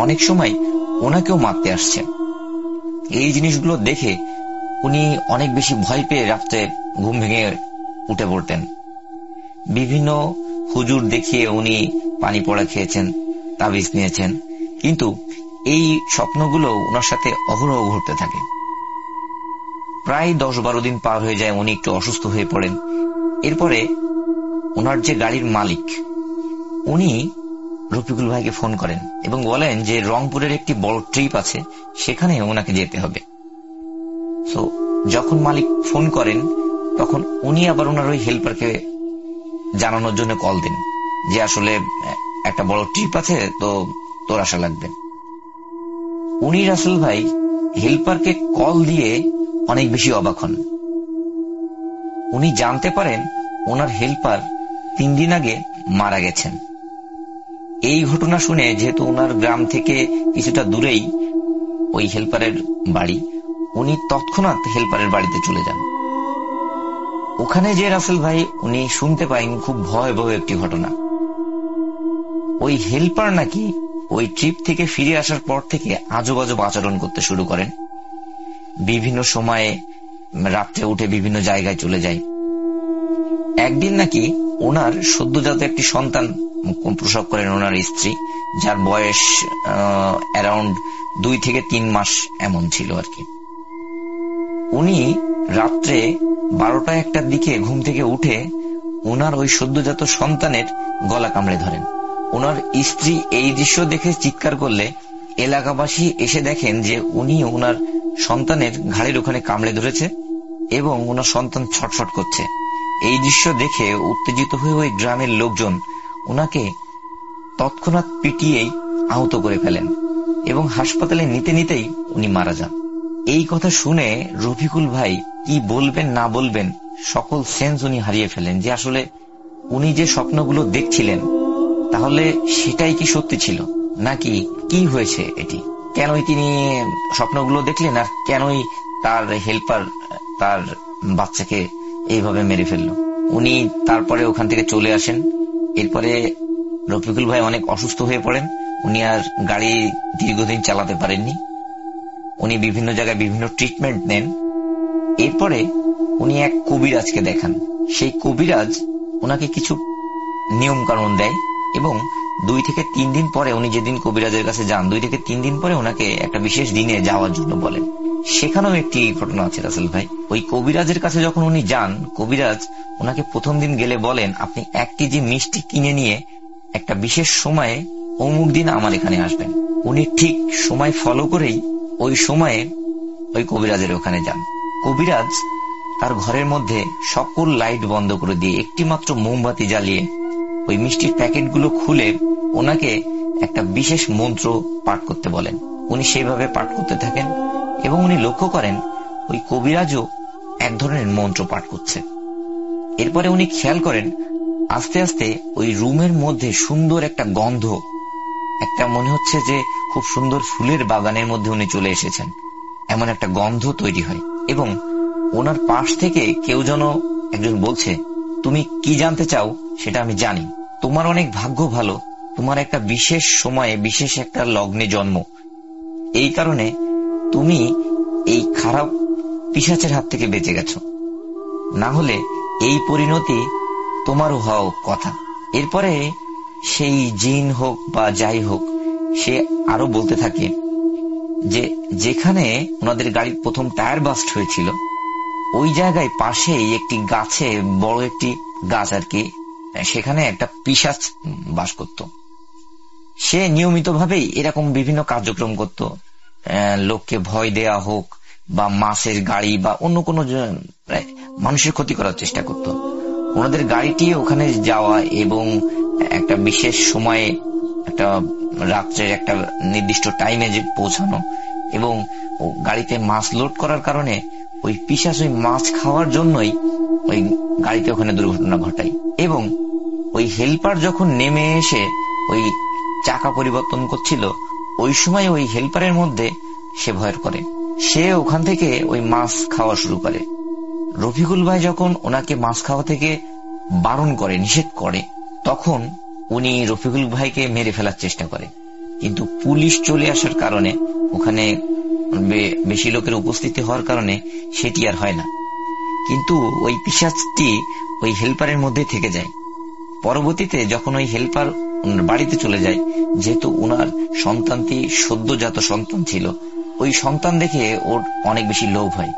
অনেক সময় ওনাকেও মারতে আসছে। এই জিনিসগুলো দেখে উনি অনেক বেশি ভয় পেয়ে রাত্রে ঘুম ভেঙে উঠে পড়তেন। বিভিন্ন হুজুর দেখিয়ে উনি পানি পড়া খেয়েছেন, তাবিজ নিয়েছেন, কিন্তু এই স্বপ্নগুলো ওনার সাথে অহরহ ঘটতে থাকে। প্রায় 10-12 দিন পার হয়ে যায়, উনি একটু অসুস্থ হয়ে পড়েন। এরপরে ওনার যে গাড়ির মালিক উনি রফিকুল ভাইকে ফোন করেন এবং বলেন যে রংপুরের একটি বড় ট্রিপ আছে, সেখানে ওনাকে যেতে হবে। তো যখন মালিক ফোন করেন তখন উনি আবার ওনার ওই হেল্পারকে জানানোর জন্য কল দেন যে আসলে একটা বড় ট্রিপ আছে, তো তোর আসা লাগবে। উনি রাসেল ভাই হেল্পারকে কল দিয়ে অনেক বেশি অবাক হন। উনি জানতে পারেন ওনার হেল্পার 3 দিন আগে মারা গেছেন। এই ঘটনা শুনে, যেহেতু ওনার গ্রাম থেকে কিছুটা দূরেই ওই হেল্পারের বাড়ি, উনি তৎক্ষণাৎ হেল্পারের বাড়িতে চলে যান। ওখানে যে রাসেল ভাই উনি শুনতে পান খুব ভয়াবহ একটি ঘটনা। ওই হেল্পার নাকি ওই ট্রিপ থেকে ফিরে আসার পর থেকে আজব আজব আচরণ করতে শুরু করেন। বিভিন্ন সময়ে রাত্রে উঠে বিভিন্ন জায়গায় চলে যায়। একদিন নাকি ওনার সদ্যজাত একটি সন্তান প্রসব করেন ওনার স্ত্রী, যার বয়স অ্যারাউন্ড 2 থেকে 3 মাস এমন ছিল আর কি। উনি রাত্রে 12টা-1টার দিকে ঘুম থেকে উঠে ওনার ওই সদ্যজাত সন্তানের গলা কামড়ে ধরেন। ওনার স্ত্রী এই দৃশ্য দেখে চিৎকার করলে এলাকাবাসী এসে দেখেন যে উনি ওনার সন্তানের ঘাড়ের ওখানে কামড়ে ধরেছে এবং ওনার সন্তান ছটফট করছে। এই দৃশ্য দেখে উত্তেজিত হয়ে ওই গ্রামের লোকজন ওনাকে তৎক্ষণাৎ পিটিয়েই আহত করে ফেলেন এবং হাসপাতালে নিতে নিতেই উনি মারা যান। এই কথা শুনে রফিকুল ভাই কি বলবেন না বলবেন সকল সেন্স উনি হারিয়ে ফেলেন, যে আসলে উনি যে স্বপ্নগুলো দেখছিলেন তাহলে সেটাই কি সত্যি ছিল নাকি কি হয়েছে, এটি কেনই তিনি স্বপ্নগুলো দেখলেন আর কেনই তার হেল্পার তার বাচ্চাকে এইভাবে মেরে ফেলল। উনি তারপরে ওখান থেকে চলে আসেন। এরপরে রফিকুল ভাই অনেক অসুস্থ হয়ে পড়েন, উনি আর গাড়ি দীর্ঘদিন চালাতে পারেননি। উনি বিভিন্ন জায়গায় বিভিন্ন ট্রিটমেন্ট নেন। এরপরে উনি এক কবিরাজকে দেখান। সেই কবিরাজ ওনাকে কিছু নিয়ম কানুন দেয় এবং 2 থেকে 3 দিন পরে, উনি যেদিন কবিরাজের কাছে যান 2 থেকে 3 দিন পরে ওনাকে একটা বিশেষ দিনে যাওয়ার জন্য বলেন। সেখানেও একটি ঘটনা আছে রাসেল ভাই। ওই কবিরাজের কাছে যখন উনি যান, কবিরাজ ওনাকে প্রথম দিন গেলে বলেন আপনি 1 কেজি মিষ্টি কিনে নিয়ে একটা বিশেষ সময়ে অমুক দিন আমার এখানে আসবেন। উনি ঠিক সময় ফলো করেই ওই সময়ে ওই কবিরাজের ওখানে যান। কবিরাজ তার ঘরের মধ্যে সকল লাইট বন্ধ করে দিয়ে একটি মাত্র মোমবাতি জ্বালিয়ে ওই মিষ্টির প্যাকেটগুলো খুলে ওনাকে একটা বিশেষ মন্ত্র পাঠ করতে বলেন। উনি সেইভাবে পাঠ করতে থাকেন এবং উনি লক্ষ্য করেন ওই কবিরাজও এক ধরনের মন্ত্র পাঠ করছে। এরপরে উনি খেয়াল করেন আস্তে আস্তে ওই রুমের মধ্যে সুন্দর একটা গন্ধ, একটা মনে হচ্ছে যে খুব সুন্দর ফুলের বাগানের মধ্যে উনি চলে এসেছেন, এমন একটা গন্ধ তৈরি হয়। এবং ওনার পাশ থেকে কেউ যেন একজন বলছে, তুমি কি জানতে চাও সেটা আমি জানি, তোমার অনেক ভাগ্য ভালো, তোমার একটা বিশেষ সময়ে বিশেষ একটা লগ্নে জন্ম, এই কারণে তুমি এই খারাপ পিশাচের হাত থেকে বেঁচে গেছো, না হলে এই পরিণতি তোমারও হওয়া কথা। এরপরে সেই জিন হোক বা যাই হোক, সে আরো বলতে থাকে যে যেখানে ওনাদের গাড়ির প্রথম টায়ার বাস্ট হয়েছিল ওই জায়গায় পাশেই একটি গাছে, বড় একটি গাছ আর কি, সেখানে একটা পিশাচ বাস করত। সে নিয়মিতভাবেই এরকম বিভিন্ন কার্যক্রম করত, লোককে ভয় দেয়া হোক বা মাছের গাড়ি বা অন্য কোনো মানুষের ক্ষতি করার চেষ্টা করত। ওনাদের গাড়িটি ওখানে যাওয়া এবং একটা বিশেষ সময়ে একটা রাত্রের একটা নির্দিষ্ট টাইমে যে পৌঁছানো এবং গাড়িতে মাছ লোড করার কারণে ওই পিশাচ ওই মাছ খাওয়ার জন্যই ওই গাড়িতে ওখানে দুর্ঘটনা ঘটায়। এবং ওই হেল্পার যখন নেমে এসে ওই চাকা পরিবর্তন করছিল ওই সময় ওই হেল্পারের মধ্যে সে ভয় করে, সে ওখান থেকে ওই মাছ খাওয়া শুরু করে। রফিকুল ভাই যখন ওনাকে মাছ খাওয়া থেকে বারণ করে, নিষেধ করে, তখন উনি রফিকুল ভাইকে মেরে ফেলার চেষ্টা করে, কিন্তু পুলিশ চলে আসার কারণে, ওখানে বেশি লোকের উপস্থিতি হওয়ার কারণে সেটি আর হয় না। কিন্তু ওই পিশাচটি ওই হেল্পারের মধ্যে থেকে যায়। পরবর্তীতে যখন ওই হেল্পার বাড়িতে চলে যায়, যেহেতু ওনার সন্তানটি সদ্যজাত সন্তান ছিল, ওই সন্তান দেখে ওর অনেক বেশি লোভ হয়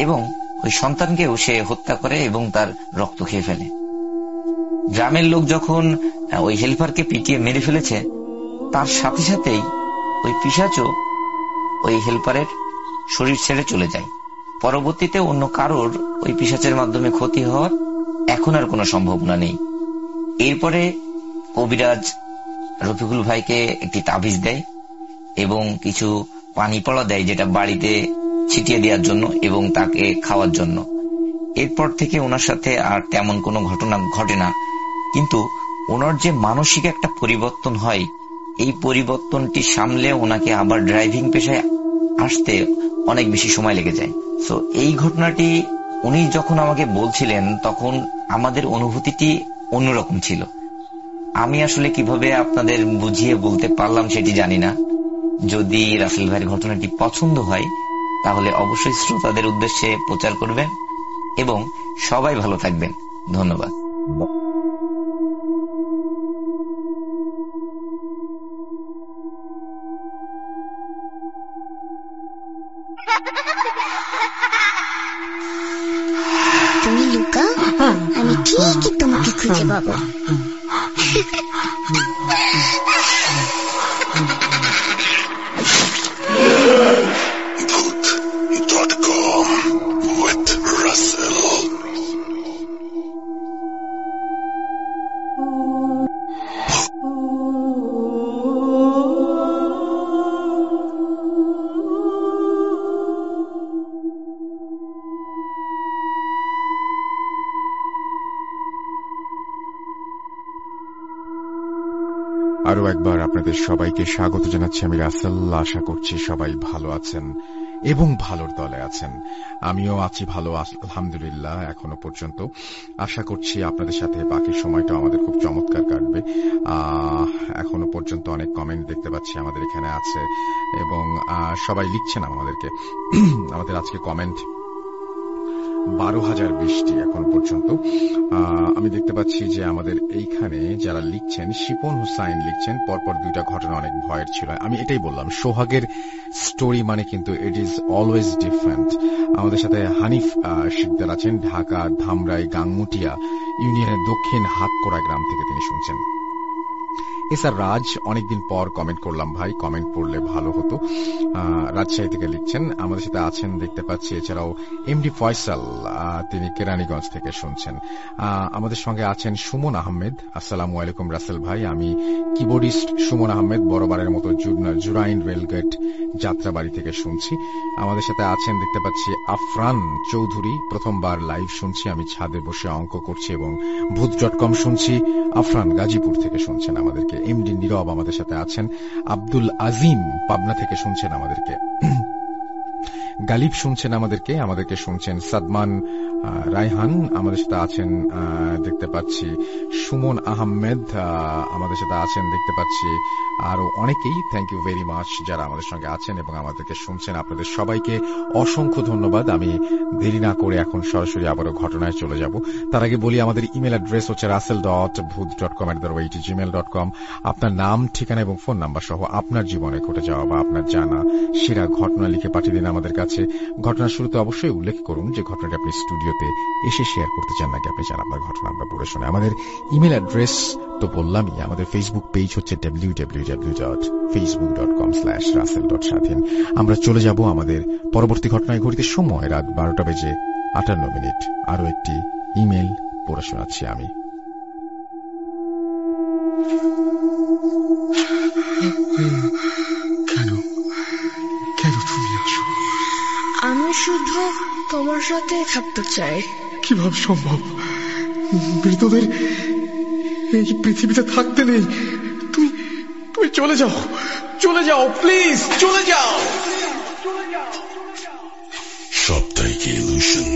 এবং ওই সন্তানকেও সে হত্যা করে এবং তার রক্ত খেয়ে ফেলে। গ্রামের লোক যখন ওই হেল্পারকে পিটিয়ে মেরে ফেলেছে, তার সাথে সাথেই ওই পিশাচও ওই হেল্পারের শরীর ছেড়ে চলে যায়। পরবর্তীতে অন্য কারোর ওই পিশাচের মাধ্যমে ক্ষতি হওয়ার এখন আর কোনো সম্ভাবনা নেই। এরপরে কবিরাজ রফিকুল ভাইকে একটি তাবিজ দেয় এবং কিছু পানি পড়া দেয়, যেটা বাড়িতে ছিটিয়ে দেওয়ার জন্য এবং তাকে খাওয়ার জন্য। এরপর থেকে ওনার সাথে আর তেমন কোনো ঘটনা ঘটে না, কিন্তু ওনার যে মানসিক একটা পরিবর্তন হয়, এই পরিবর্তনটি সামলে ওনাকে আবার ড্রাইভিং পেশায় আসতে অনেক বেশি সময় লেগে যায়। তো এই ঘটনাটি উনি যখন আমাকে বলছিলেন তখন আমাদের অনুভূতিটি অন্যরকম ছিল। আমি আসলে কিভাবে আপনাদের বুঝিয়ে বলতে পারলাম সেটি জানি না। যদি রাসেল ভাইয়ের ঘটনাটি পছন্দ হয় তাহলে অবশ্যই শ্রোতাদের উদ্দেশ্যে প্রচার করবেন এবং সবাই ভালো থাকবেন। ধন্যবাদ। তুমি লুকা, আমি ঠিকই তোমাকে খুঁজে পাবো। Voot.com with Russell. আরো একবার আপনাদের সবাইকে স্বাগত জানাচ্ছি আমি রাসেল। আশা করছি সবাই ভালো আছেন এবং ভালোর দলে আছেন। আমিও আছি ভালো, আলহামদুলিল্লাহ এখনো পর্যন্ত। আশা করছি আপনাদের সাথে বাকি সময়টা আমাদের খুব চমৎকার কাটবে। এখনো পর্যন্ত অনেক কমেন্ট দেখতে পাচ্ছি আমাদের এখানে আছে এবং সবাই লিখছেন আমাদেরকে। আমাদের আজকে কমেন্ট 12,020টি এখন পর্যন্ত। আমি দেখতে পাচ্ছি যে আমাদের এইখানে যারা লিখছেন, শিপন হুসাইন লিখছেন, পরপর দুইটা ঘটনা অনেক ভয়ের ছিল। আমি এটাই বললাম, সোহাগের স্টোরি মানে কিন্তু ইট ইজ অলওয়েজ ডিফারেন্ট। আমাদের সাথে হানিফ শিকদার আছেন, ঢাকা ধামরাই গাংমুটিয়া ইউনিয়নের দক্ষিণ হাতকড়া গ্রাম থেকে তিনি শুনছেন। এসআর রাজ, অনেকদিন পর কমেন্ট করলাম ভাই, কমেন্ট পড়লে ভালো হতো। রাজশাহী থেকে লিখছেন, আমাদের সাথে আছেন দেখতে পাচ্ছি। এছাড়াও এমডি ফয়সাল, তিনি কেরানীগঞ্জ থেকে শুনছেন। আমাদের সঙ্গে আছেন সুমন আহমেদ। আসসালামু আলাইকুম রাসেল ভাই, আমি কিবোর্ডিস্ট সুমন আহমেদ, বরাবরের মতো জুরাইন রেলগেট যাত্রাবাড়ি থেকে শুনছি। আমাদের সাথে আছেন দেখতে পাচ্ছি আফরান চৌধুরী, প্রথমবার লাইভ শুনছি, আমি ছাদে বসে অঙ্ক করছি এবং ভূত.com শুনছি। আফরান গাজীপুর থেকে শুনছেন আমাদেরকে। এমডি নীরব আমাদের সাথে আছেন। আব্দুল আজিম পাবনা থেকে শুনছেন আমাদেরকে। গালিব শুনছেন আমাদেরকে শুনছেন। সাদমান রায়হান আমাদের সাথে আছেন দেখতে পাচ্ছি। সুমন আহমেদ আমাদের সাথে আছেন দেখতে পাচ্ছি। আরো অনেকেই থ্যাংক ইউ ভেরি মাচ যারা আমাদের সঙ্গে আছেন এবং আমাদেরকে শুনছেন। আপনাদের সবাইকে অসংখ্য ধন্যবাদ। আমি দেরি না করে এখন সরাসরি আবারও ঘটনায় চলে যাব। তার আগে বলি, আমাদের ইমেল অ্যাড্রেস হচ্ছে russell.booth.com@gmail.com। আপনার নাম, ঠিকানা এবং ফোন নাম্বার সহ আপনার জীবনে ঘটে যাওয়া বা আপনার জানা সেরা ঘটনা লিখে পাঠিয়ে দিন আমাদের কাছে। ঘটনার শুরুতে অবশ্যই উল্লেখ করুন যে ঘটনাটি আপনি স্টুডিওতে এসে শেয়ার করতে চান নাকি আপনি চান আপনার ঘটনা আমরা পড়ে শুনে। আমাদের ইমেল অ্যাড্রেস তো বললামই। আমাদের ফেসবুক পেজ হচ্ছে www.facebook.com/russell.স্বাধীন। আমরা চলে যাব আমাদের পরবর্তী ঘটনায়। ঘড়িতে সময় রাত 12:58। আরো একটি ইমেল পড়ে শোনাচ্ছি আমি। কেন তুমি আসো? আমি শুধু তোমার সাথে থাকতে চাই। কিভাবে সম্ভব? মৃতদের এই পৃথিবীতে থাকতে নেই। তুমি চলে যাও প্লিজ, চলে যাও। সবটাই কি ইলুশন,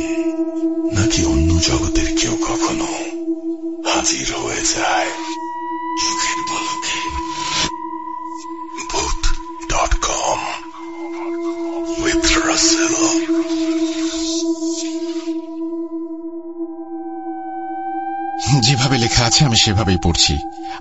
নাকি অন্য জগতের কেউ কখনো হাজির হয়ে যায় চোখের পলকে? Booth.com with Russell. যেভাবে লেখা আছে আমি সেভাবেই পড়ছি।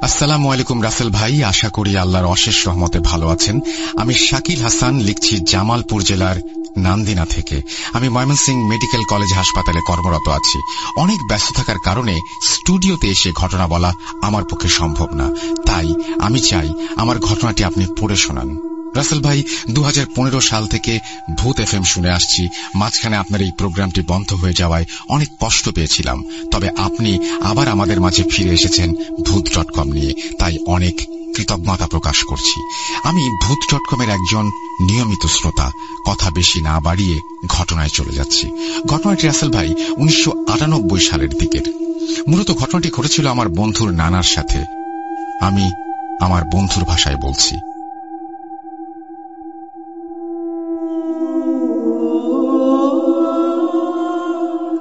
আসসালামু আলাইকুম রাসেল ভাই, আশা করি আল্লাহর অশেষ রহমতে ভালো আছেন। আমি শাকিল হাসান, লিখছি জামালপুর জেলার নান্দিনা থেকে। আমি ময়মনসিংহ মেডিকেল কলেজ হাসপাতালে কর্মরত আছি। অনেক ব্যস্ত থাকার কারণে স্টুডিওতে এসে ঘটনা বলা আমার পক্ষে সম্ভব না, তাই আমি চাই আমার ঘটনাটি আপনি পড়ে শোনান। রাসেল ভাই, 2015 সাল থেকে ভূত এফএম শুনে আসছি। মাঝখানে আপনার এই প্রোগ্রামটি বন্ধ হয়ে যাওয়ায় অনেক কষ্ট পেয়েছিলাম, তবে আপনি আবার আমাদের মাঝে ফিরে এসেছেন ভূত.com নিয়ে, তাই অনেক কৃতজ্ঞতা প্রকাশ করছি। আমি ভূত.com-এর একজন নিয়মিত শ্রোতা। কথা বেশি না বাড়িয়ে ঘটনায় চলে যাচ্ছি। ঘটনাটি রাসেল ভাই 1998 সালের দিকের। মূলত ঘটনাটি ঘটেছিল আমার বন্ধুর নানার সাথে। আমি আমার বন্ধুর ভাষায় বলছি।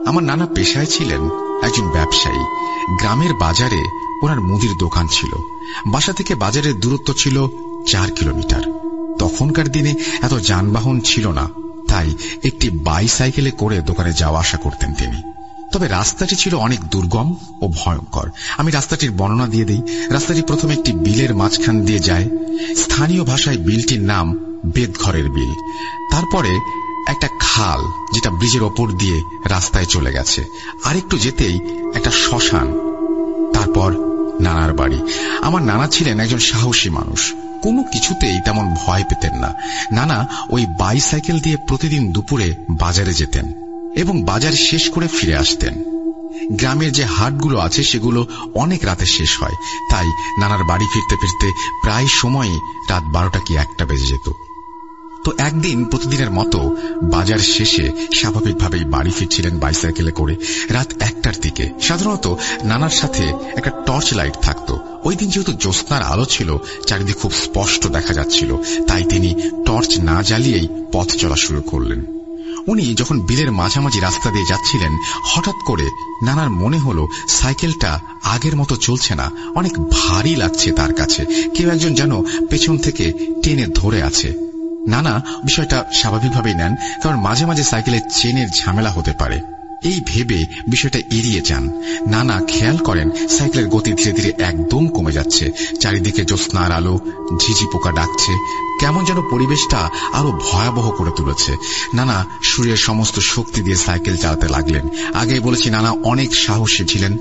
আমার নানা পেশায় ছিলেন একজন ব্যবসায়ী। গ্রামের বাজারে ওনার মুদির দোকান ছিল। বাসা থেকে বাজারের দূরত্ব ছিল 4 কিলোমিটার। তখনকার দিনে এত যানবাহন ছিল না, তাই একটি বাইসাইকেলে করে দোকানে যাওয়া আসা করতেন তিনি। তবে রাস্তাটি ছিল অনেক দুর্গম ও ভয়ঙ্কর। আমি রাস্তাটির বর্ণনা দিয়ে দিই। রাস্তাটি প্রথমে একটি বিলের মাঝখান দিয়ে যায়। স্থানীয় ভাষায় বিলটির নাম বেদঘরের বিল। তারপরে একটা খাল, যেটা ব্রিজের ওপর দিয়ে রাস্তায় চলে গেছে। আরেকটু যেতেই একটা শ্মশান, তারপর নানার বাড়ি। আমার নানা ছিলেন একজন সাহসী মানুষ, কোনো কিছুতেই তেমন ভয় পেতেন না। নানা ওই বাইসাইকেল দিয়ে প্রতিদিন দুপুরে বাজারে যেতেন এবং বাজার শেষ করে ফিরে আসতেন। গ্রামের যে হাটগুলো আছে সেগুলো অনেক রাতে শেষ হয়, তাই নানার বাড়ি ফিরতে ফিরতে প্রায় সময়ই রাত 12টা কি 1টা বেজে যেত। তো একদিন প্রতিদিনের মতো বাজার শেষে স্বাভাবিকভাবেই বাড়ি ফিরছিলেন বাইসাইকেলে করে রাত 1টার দিকে। সাধারণত নানার সাথে একটা টর্চ লাইট থাকতো। ওই দিন যেহেতু জ্যোৎস্নার আলো ছিল, চারিদিকে খুব স্পষ্ট দেখা যাচ্ছিল, তাই তিনি টর্চ না জ্বালিয়েই পথ চলা শুরু করলেন। উনি যখন বিলের মাঝামাঝি রাস্তা দিয়ে যাচ্ছিলেন, হঠাৎ করে নানার মনে হলো সাইকেলটা আগের মতো চলছে না, অনেক ভারী লাগছে তার কাছে। কেউ একজন যেন পেছন থেকে টেনে ধরে আছে। নানা বিষয়টা স্বাভাবিকভাবেই নেন, কারণ মাঝে মাঝে সাইকেলের চেনের ঝামেলা হতে পারে। এই ভেবে বিষয়টা এড়িয়ে যান। নানা খেয়াল করেন সাইকেলের গতি ধীরে ধীরে একদম কমে যাচ্ছে। চারিদিকে জ্যোৎস্নার আলো, ঝিঝি পোকা ডাকছে, কেমন যেন পরিবেশটা আরো ভয়াবহ করে তুলেছে। নানা শরীরের সমস্ত শক্তি দিয়ে সাইকেল চালাতে লাগলেন। আগেই বলেছি নানা অনেক সাহসী ছিলেন,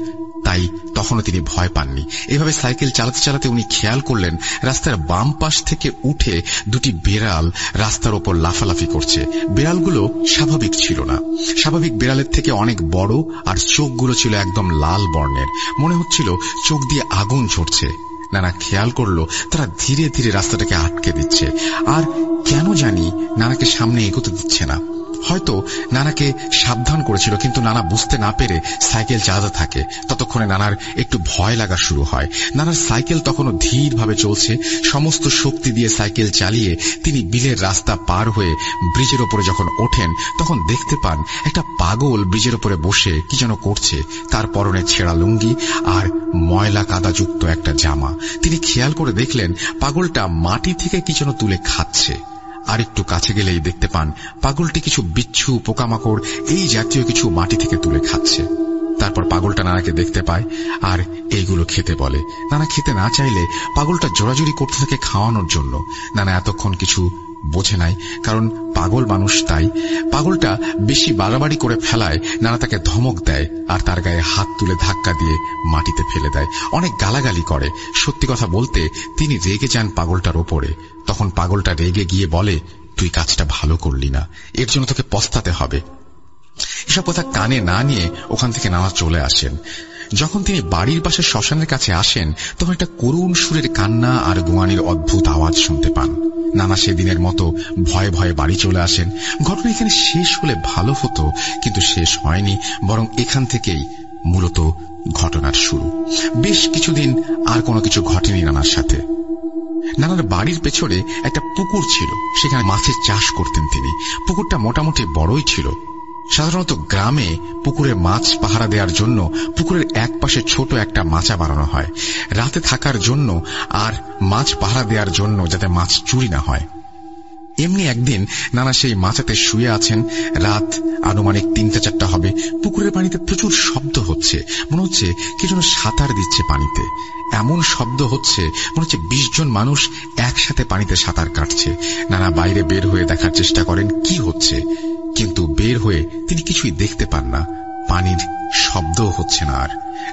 তাই তাই তখনও তিনি ভয় পাননি। এভাবে সাইকেল চালাতে চালাতে উনি খেয়াল করলেন রাস্তার বাম পাশ থেকে উঠে দুটি বেড়াল রাস্তার ওপর লাফালাফি করছে। বেড়ালগুলো স্বাভাবিক ছিল না, স্বাভাবিক বেড়ালের থেকে অনেক বড়, আর চোখগুলো ছিল একদম লাল বর্ণের, মনে হচ্ছিল চোখ দিয়ে আগুন ঝরছে। নানা খেয়াল করলো তারা ধীরে ধীরে রাস্তাটাকে আটকে দিচ্ছে, আর কেন জানি নানাকে সামনে এগোতে দিচ্ছে না। হয়তো নানাকে সাবধান করেছিল, কিন্তু নানা বুঝতে না পেরে সাইকেল চালাতে থাকে। ততক্ষণে নানার একটু ভয় লাগা শুরু হয়। নানার সাইকেল তখনও ধীরভাবে চলছে। সমস্ত শক্তি দিয়ে সাইকেল চালিয়ে তিনি বিলের রাস্তা পার হয়ে ব্রিজের ওপরে যখন ওঠেন, তখন দেখতে পান একটা পাগল ব্রিজের ওপরে বসে কি যেন করছে। তার পরনে ছেঁড়া লুঙ্গি আর ময়লা কাদাযুক্ত একটা জামা। তিনি খেয়াল করে দেখলেন পাগলটা মাটি থেকে কি যেন তুলে খাচ্ছে। আর একটু কাছে গেলেই দেখতে পান পাগলটি কিছু বিচ্ছু, পোকামাকড় এই জাতীয় কিছু মাটি থেকে তুলে খাচ্ছে। তারপর পাগলটা নানাকে দেখতে পায় আর এইগুলো খেতে বলে। নানা খেতে না চাইলে পাগলটা জোরাজুরি করতে থাকে খাওয়ানোর জন্য। নানা এতক্ষণ কিছু বোঝে নাই, কারণ পাগল মানুষ। তাই পাগলটা বেশি বাড়াবাড়ি করে ফেলায় নানা তাকে ধমক দেয় আর তার গায়ে হাত তুলে ধাক্কা দিয়ে মাটিতে ফেলে দেয়। অনেক গালাগালি করে। সত্যি কথা বলতে তিনি রেগে যান পাগলটার ওপরে। তখন পাগলটা রেগে গিয়ে বলে, তুই কাজটা ভালো করলি না, এর জন্য তোকে পস্তাতে হবে। এসব কথা কানে না নিয়ে ওখান থেকে নানা চলে আসেন। যখন তিনি বাড়ির পাশে শ্মশানের কাছে আসেন, তখন একটা করুণ সুরের কান্না আর গোয়ানির অদ্ভুত আওয়াজ শুনতে পান। নানা সেদিনের মতো ভয়ে ভয়ে বাড়ি চলে আসেন। ঘটনা এখানে শেষ হলে ভালো হতো, কিন্তু শেষ হয়নি, বরং এখান থেকেই মূলত ঘটনার শুরু। বেশ কিছুদিন আর কোনো কিছু ঘটেনি নানার সাথে। নানার বাড়ির পেছনে একটা পুকুর ছিল, সেখানে মাছের চাষ করতেন তিনি। পুকুরটা মোটামুটি বড়ই ছিল। সাধারণত গ্রামে পুকুরে মাছ পাহারা দেওয়ার জন্য পুকুরের এক পাশে ছোট একটা মাচা বানানো হয়, রাতে থাকার জন্য আর মাছ পাহারা দেওয়ার জন্য যাতে মাছ চুরি না হয়। এমনি একদিন নানা সেই মাচাতে শুয়ে আছেন। রাত আনুমানিক ৩-৪টা হবে। পুকুরের পানিতে প্রচুর শব্দ হচ্ছে, মনে হচ্ছে কি যেন সাঁতার দিচ্ছে পানিতে। এমন শব্দ হচ্ছে মনে হচ্ছে ২০ জন মানুষ একসাথে পানিতে সাঁতার কাটছে। নানা বাইরে বের হয়ে দেখার চেষ্টা করেন কি হচ্ছে, কিন্তু বের হয়ে তিনি কিছুই দেখতে পান না। পানির শব্দও হচ্ছে না। আর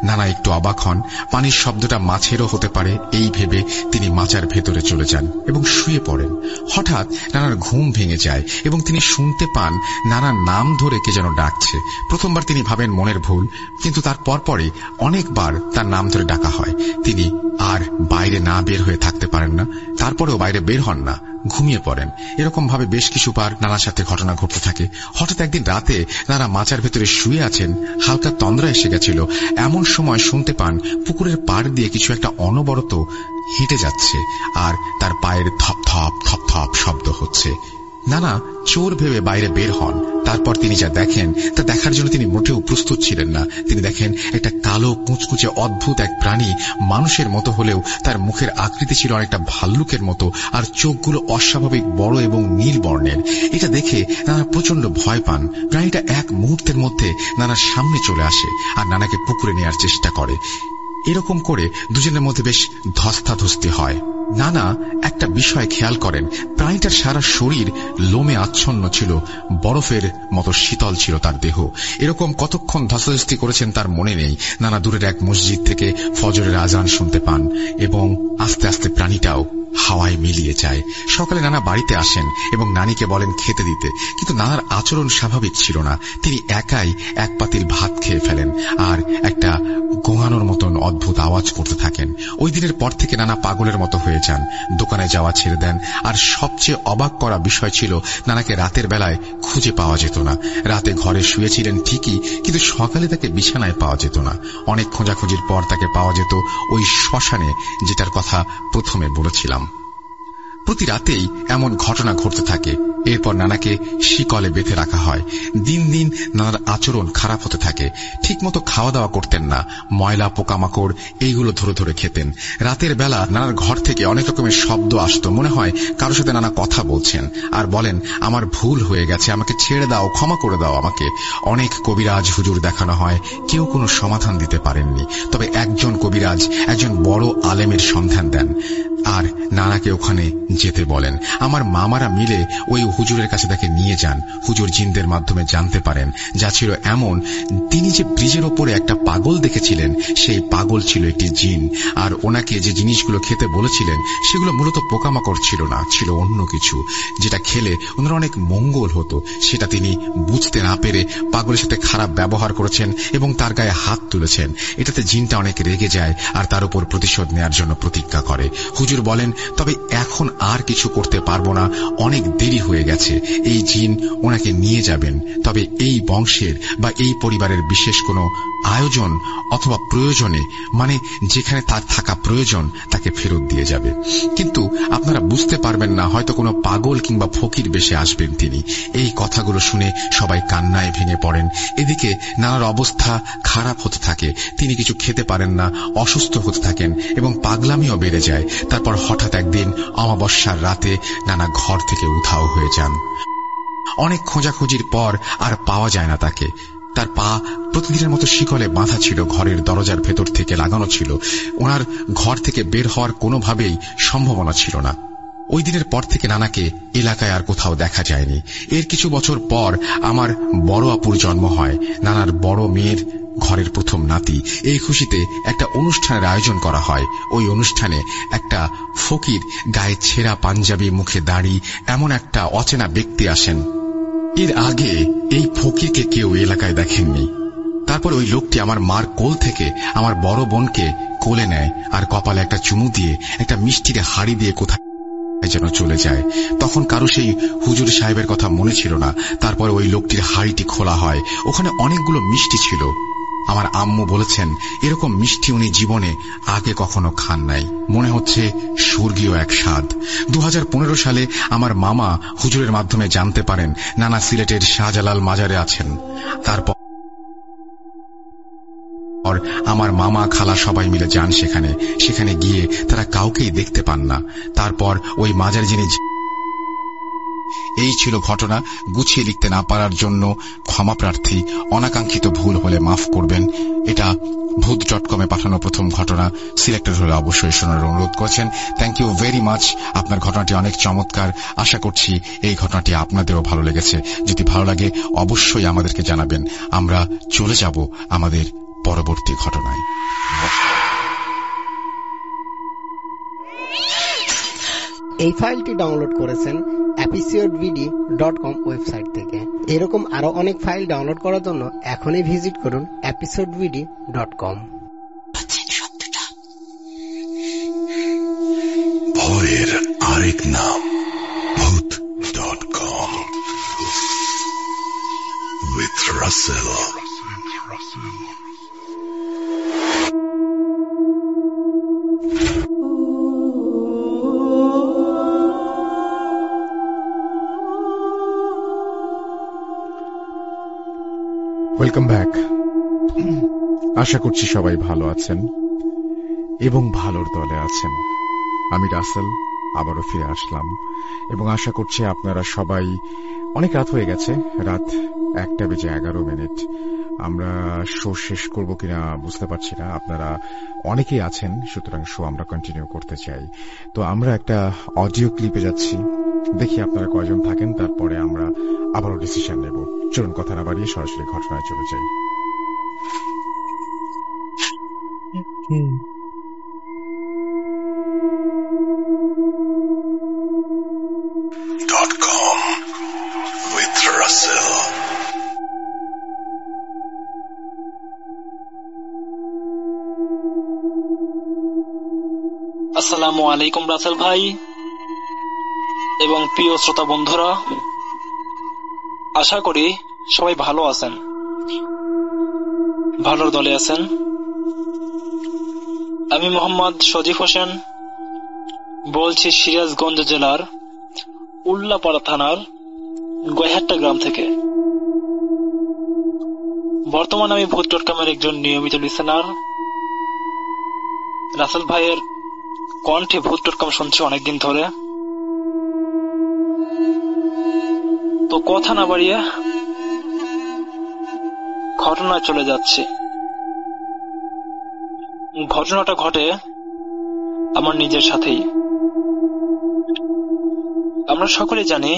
নানা একটু অবাক হন। পানির শব্দটা মাছেরও হতে পারে এই ভেবে তিনি মাচার ভেতরে চলে যান এবং শুয়ে পড়েন। হঠাৎ নানার ঘুম ভেঙে যায় এবং তিনি শুনতে পান নানার নাম ধরে কে যেন ডাকছে। প্রথমবার তিনি ভাবেন মনের ভুল, কিন্তু তার পরপরই অনেকবার তার নাম ধরে ডাকা হয়। তিনি আর বাইরে না বের হয়ে থাকতে পারেন না। তারপরেও বাইরে বের হন না, ঘুমিয়ে পড়েন। এরকম ভাবে বেশ কিছুবার নানার সাথে ঘটনা ঘটতে থাকে। হঠাৎ একদিন রাতে নানা মাচার ভেতরে শুয়ে আছেন, হালকা তন্দ্রা এসে গেছিল। এমন সময় শুনতে পান পুকুরের পাড় দিয়ে কিছু একটা অনবরত হেঁটে যাচ্ছে, আর তার পায়ের থপ থপ থপ থপ শব্দ হচ্ছে। নানা চোর ভেবে বাইরে বের হন। তারপর তিনি যা দেখেন তা দেখার জন্য তিনি মোটেও প্রস্তুত ছিলেন না। তিনি দেখেন একটা কালো কুচকুচে অদ্ভুত এক প্রাণী, মানুষের মতো হলেও তার মুখের আকৃতি ছিল অনেকটা ভাল্লুকের মতো, আর চোখগুলো অস্বাভাবিক বড় এবং নীল বর্ণের। এটা দেখে নানা প্রচন্ড ভয় পান। প্রাণীটা এক মুহূর্তের মধ্যে নানার সামনে চলে আসে আর নানাকে পুকুরে নেওয়ার চেষ্টা করে। এরকম করে দুজনের মধ্যে বেশ ধস্তাধস্তি হয়। নানা একটা বিষয় খেয়াল করেন, প্রাণীটার সারা শরীর লোমে আচ্ছন্ন ছিল, বরফের মতো শীতল ছিল তার দেহ। এরকম কতক্ষণ ধস্তাধস্তি করেছেন তার মনে নেই। নানা দূরের এক মসজিদ থেকে ফজরের আজান শুনতে পান এবং আস্তে আস্তে প্রাণীটাও হাওয়ায় মিলিয়ে যায়। সকালে নানা বাড়িতে আসেন এবং নানিকে বলেন খেতে দিতে, কিন্তু নানার আচরণ স্বাভাবিক ছিল না। তিনি একাই এক পাতিল ভাত খেয়ে ফেলেন আর একটা গোঙানোর মতন অদ্ভুত আওয়াজ করতে থাকেন। ওই দিনের পর থেকে নানা পাগলের মতো হয়ে যান, দোকানে যাওয়া ছেড়ে দেন। আর সবচেয়ে অবাক করা বিষয় ছিল নানাকে রাতের বেলায় খুঁজে পাওয়া যেত না। রাতে ঘরে শুয়েছিলেন ঠিকই, কিন্তু সকালে তাকে বিছানায় পাওয়া যেত না। অনেক খোঁজাখুঁজির পর তাকে পাওয়া যেত ওই শ্মশানে, যেটার কথা প্রথমে বলেছিলাম। প্রতি রাতেই এমন ঘটনা ঘটতে থাকে। এরপর নানাকে শিকলে বেঁধে রাখা হয়। দিন দিন নানার আচরণ খারাপ হতে থাকে। ঠিকমতো খাওয়া দাওয়া করতেন না, ময়লা পোকামাকড় এইগুলো ধরে ধরে খেতেন। রাতের বেলা নানার ঘর থেকে অনেক রকমের শব্দ আসতো, মনে হয় কারোর সাথে নানা কথা বলছেন আর বলেন আমার ভুল হয়ে গেছে, আমাকে ছেড়ে দাও, ক্ষমা করে দাও আমাকে। অনেক কবিরাজ হুজুর দেখানো হয়, কেউ কোনো সমাধান দিতে পারেননি। তবে একজন কবিরাজ একজন বড় আলেমের সন্ধান দেন আর নানাকে ওখানে যেতে বলেন। আমার মামারা মিলে ওই হুজুরের কাছে তাকে নিয়ে যান। হুজুর জিনদের মাধ্যমে জানতে পারেন যা ছিল এমন, তিনি যে ব্রিজের ওপরে একটা পাগল দেখেছিলেন সেই পাগল ছিল একটি জিন, আর ওনাকে যে জিনিসগুলো খেতে বলেছিলেন সেগুলো মূলত পোকামাকড় ছিল না, ছিল অন্য কিছু, যেটা খেলে ওনার অনেক মঙ্গল হতো। সেটা তিনি বুঝতে না পেরে পাগলের সাথে খারাপ ব্যবহার করেছেন এবং তার গায়ে হাত তুলেছেন। এটাতে জিনটা অনেক রেগে যায় আর তার উপর প্রতিশোধ নেয়ার জন্য প্রতিজ্ঞা করে। হুজুর বলেন, তবে এখন আর কিছু করতে পারবো না, অনেক দেরি হয়ে গেছে। এই জিন ওনাকে নিয়ে যাবেন, তবে এই বংশের বা এই পরিবারের বিশেষ কোনো আয়োজন অথবা প্রয়োজনে, মানে যেখানে তার থাকা প্রয়োজন, তাকে ফেরত দিয়ে যাবে। কিন্তু আপনারা বুঝতে পারবেন না, হয়তো কোনো পাগল কিংবা ফকির বেশে আসবেন তিনি। এই কথাগুলো শুনে সবাই কান্নায় ভেঙে পড়েন। এদিকে নানার অবস্থা খারাপ হতে থাকে, তিনি কিছু খেতে পারেন না, অসুস্থ হতে থাকেন এবং পাগলামিও বেড়ে যায়। তারপর হঠাৎ একদিন অমাবস্যার রাতে নানা ঘর থেকে উধাও হয়ে যান। অনেক খোঁজাখুঁজির পর আর পাওয়া যায় না তাকে। তার পা প্রতিদিনের মতো শিকলে বাঁধা ছিল, ঘরের দরজার ভেতর থেকে লাগানো ছিল। ওনার ঘর থেকে বের হওয়ার কোনোভাবেই সম্ভাবনা ছিল না। ওই দিনের পর থেকে নানাকে এলাকায় আর কোথাও দেখা যায়নি। এর কিছু বছর পর আমার বড় আপুর জন্ম হয়, নানার বড় মেয়ের ঘরের প্রথম নাতি। এই খুশিতে একটা অনুষ্ঠানের আয়োজন করা হয়। ওই অনুষ্ঠানে একটা ফকির, গায়ে ছেঁড়া পাঞ্জাবি, মুখে দাড়ি, এমন একটা অচেনা ব্যক্তি আসেন। এর আগে এই ফকিরকে কেউ এলাকায় দেখেননি। তারপর ওই লোকটি আমার মার কোল থেকে আমার বড় বোনকে কোলে নেয় আর কপালে একটা চুমু দিয়ে একটা মিষ্টির হাড়ি দিয়ে কোথায় যেন চলে যায়। তখন কারো সেই হুজুর সাহেবের কথা মনে ছিল না। তারপর ওই লোকটির হাড়িটি খোলা হয়, ওখানে অনেকগুলো মিষ্টি ছিল। আমার আম্মু বলেছেন এরকম মিষ্টি উনি জীবনে আগে কখনো খান নাই, মনে হচ্ছে স্বর্গীয় এক স্বাদ। 2015 সালে আমার মামা হুজুরের মাধ্যমে জানতে পারেন নানা সিলেটের শাহজালাল মাজারে আছেন। তারপর আমার মামা খালা সবাই মিলে যান সেখানে গিয়ে তারা কাউকেই দেখতে পান না। তারপর ওই মাজার যিনি, এই ছিল ঘটনা। গুছিয়ে লিখতে না পারার জন্য ক্ষমা প্রার্থী, অনাকাঙ্ক্ষিত ভুল হলে মাফ করবেন। এটা ভূত.com পাঠানো প্রথম ঘটনা। সিলেক্টেড হলে অবশ্যই শোনার অনুরোধ করছেন। Thank you very much. আপনার ঘটনাটি অনেক চমৎকার। আশা করছি এই ঘটনাটি আপনাদেরও ভালো লেগেছে। যদি ভালো লাগে অবশ্যই আমাদেরকে জানাবেন। আমরা চলে যাব আমাদের পরবর্তী ঘটনায়। এই ফাইলটি ডাউনলোড করেছেন episodevd.com ওয়েবসাইট থেকে। এরকম আরো অনেক ফাইল ডাউনলোড করার জন্য এখনই ভিজিট করুন episodevd.com। ভয়ের আরেক নাম ভূত.com with Russell। Welcome back. আশা করছি সবাই ভালো আছেন এবং ভালোর দলে আছেন। আমি রাসেল আবারও ফিরে আসলাম এবং আশা করছি আপনারা সবাই, অনেক রাত হয়ে গেছে, রাত 1:11। আমরা শো শেষ করব কিনা বুঝতে পারছি না। আপনারা অনেকেই আছেন, সুতরাং শো আমরা কন্টিনিউ করতে চাই। তো আমরা একটা অডিও ক্লিপে যাচ্ছি, দেখি আপনারা কয়জন থাকেন, তারপরে আমরা আবারও ডিসিশন নেব। চলুন কথা না বাড়িয়ে সরাসরি ঘটনায় চলে যাই। .com with Russell। আসসালামু আলাইকুম রাসেল ভাই এবং প্রিয় শ্রোতা বন্ধুরা, আশা করি সবাই ভালো আছেন, ভালোর দলে আছেন। আমি মোহাম্মদ সজিব হোসেন বলছি সিরাজগঞ্জ জেলার উল্লাপাড়া থানার গয়হাট্টা গ্রাম থেকে। বর্তমানে আমি ভূত.com একজন নিয়মিত লিসেনার। রাসেল ভাইয়ের কণ্ঠে ভূত.com শুনছি অনেকদিন ধরে। তো কথা না বাড়িয়ে ঘটনায় চলে যাচ্ছে। ঘটনাটা ঘটে আমার নিজের সাথেই। আমরা সকলে জানি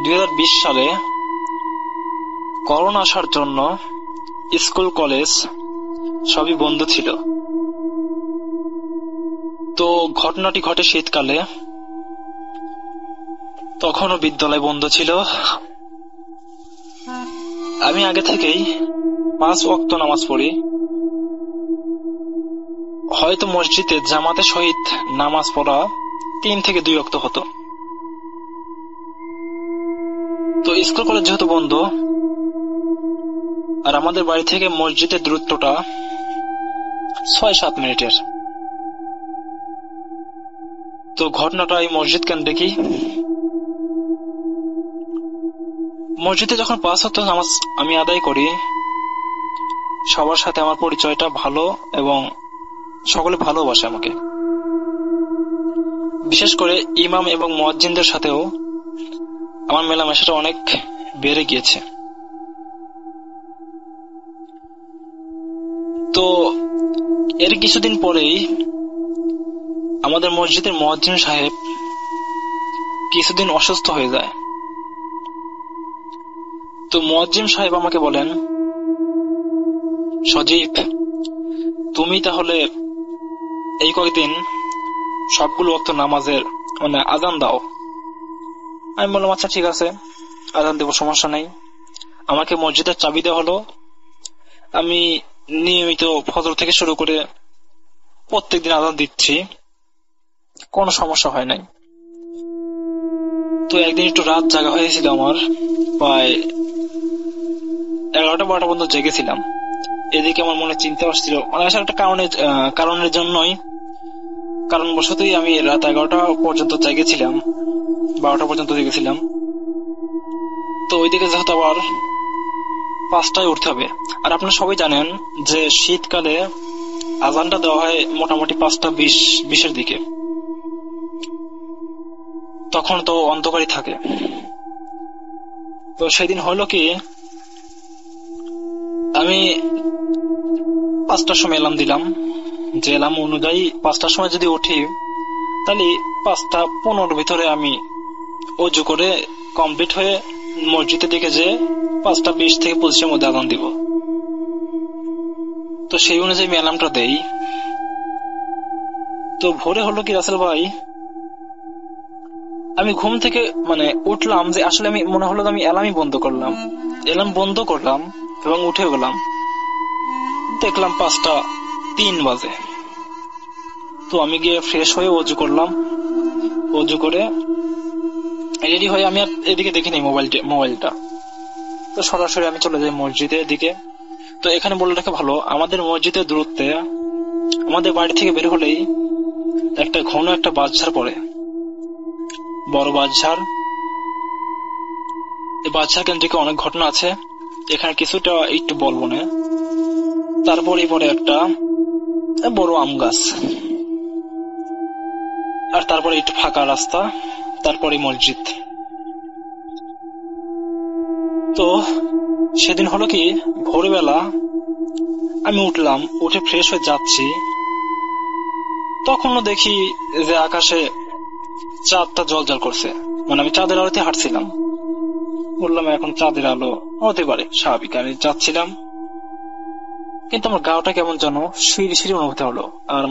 2020 সালে করোনা আসার জন্য স্কুল কলেজ সবই বন্ধ ছিল। তো ঘটনাটি ঘটে শীতকালে, তখনও বিদ্যালয় বন্ধ ছিল। আমি আগে থেকেই 5 ওয়াক্ত নামাজ পড়ি, হয়তো মসজিদে জামাতের সহিত নামাজ পড়া 3 থেকে 2 ওয়াক্ত হতো। তো স্কুল কলেজ যেহেতু বন্ধ, আর আমাদের বাড়ি থেকে মসজিদের দূরত্বটা 6-7 মিনিটের, তো ঘটনাটা এই মসজিদ কেন্দ্রে কি, মসজিদে যখন 5 ওয়াক্ত নামাজ আমি আদায় করি, সবার সাথে আমার পরিচয়টা ভালো এবং সকলে ভালোবাসে আমাকে। বিশেষ করে ইমাম এবং মুয়াজ্জিনদের সাথেও আমার মেলামেশাটা অনেক বেড়ে গিয়েছে। তো এর কিছুদিন পরেই আমাদের মসজিদের মুয়াজ্জিন সাহেব কিছুদিন অসুস্থ হয়ে যায়। তো মুয়াজ্জিন সাহেব আমাকে বলেন, সজীব, তুমি তাহলে এই কয়েকদিন সবগুলো ওয়াক্ত নামাজের আজান দাও। আমি বললাম, আচ্ছা ঠিক আছে, আজান দেব, সমস্যা নেই। আমাকে মসজিদের চাবি দেওয়া হলো। আমি নিয়মিত ফজর থেকে শুরু করে প্রত্যেকদিন আজান দিচ্ছি, কোনো সমস্যা হয় নাই। তো একদিন একটু রাত জাগা হয়েছিল আমার, প্রায় 11টা-12টা পর্যন্ত জেগেছিলাম। এদিকে আমার মনে চিন্তা আসছিল, একটা কারণের জন্যই, কারণবশতই আমি রাত 11টা পর্যন্ত জেগেছিলাম, 12টা পর্যন্ত জেগেছিলাম। তো ওইদিকে যেহেতু আবার 5টায় উঠতে হবে, আর আপনারা সবাই জানেন যে শীতকালে আজানটা দেওয়া হয় মোটামুটি 5:20 দিকে, তখন তো অন্ধকারই থাকে। তো সেদিন হলো কি, আমি 5টার সময় এলার্ম দিলাম, যে এলার্ম অনুযায়ী 5টার সময় যদি উঠি, তাহলে 5:15 ভিতরে আমি ওযু করে কমপ্লিট হয়ে মসজিদের দিকে যে 5:20 থেকে 25-এর মধ্যে আজান দিব। তো সেই অনুযায়ী আমি অ্যালার্মটা দেই। তো ভোরে হলো কি রাসেল ভাই, আমি ঘুম থেকে উঠলাম, যে আসলে আমি মনে হলো আমি অ্যালার্মই বন্ধ করলাম। অ্যালার্ম বন্ধ করলাম এবং উঠে গেলাম, দেখলাম 5:03 বাজে। তো আমি গিয়ে ফ্রেশ হয়ে ওযু করলাম। ওযু করে রেডি হয়ে আমি আর এদিকে দেখিনি মোবাইলটা। তো সরাসরি আমি চলে যাই মসজিদের দিকে। তো এখানে বলে রাখা ভালো, আমাদের মসজিদের দূরত্বে আমাদের বাড়ি থেকে বের হলেই একটা ঘন একটা বাঁশঝাড় পড়ে, বড় বাঁশঝাড়। এই বাঁশঝাড় কেন্দ্রিক অনেক ঘটনা আছে, এখানে কিছুটা একটু বলবো না। তারপরে পরে একটা বড় আম গাছ, আর তারপরে একটু ফাঁকা রাস্তা, তারপরে মসজিদ। তো সেদিন হলো কি, ভোরবেলা আমি উঠলাম, উঠে ফ্রেশ হয়ে যাচ্ছি, তখনও দেখি যে আকাশে চাঁদটা জ্বলজ্বল করছে। আমি চাঁদের আলোতে হাঁটছিলাম, বললাম এখন চাঁদের আলো হতে পারে, স্বাভাবিক। আমি যাচ্ছিলাম, কিন্তু আমার গাওটা কেমন যেন শিরি শিরি অনুভূতি হলো, আর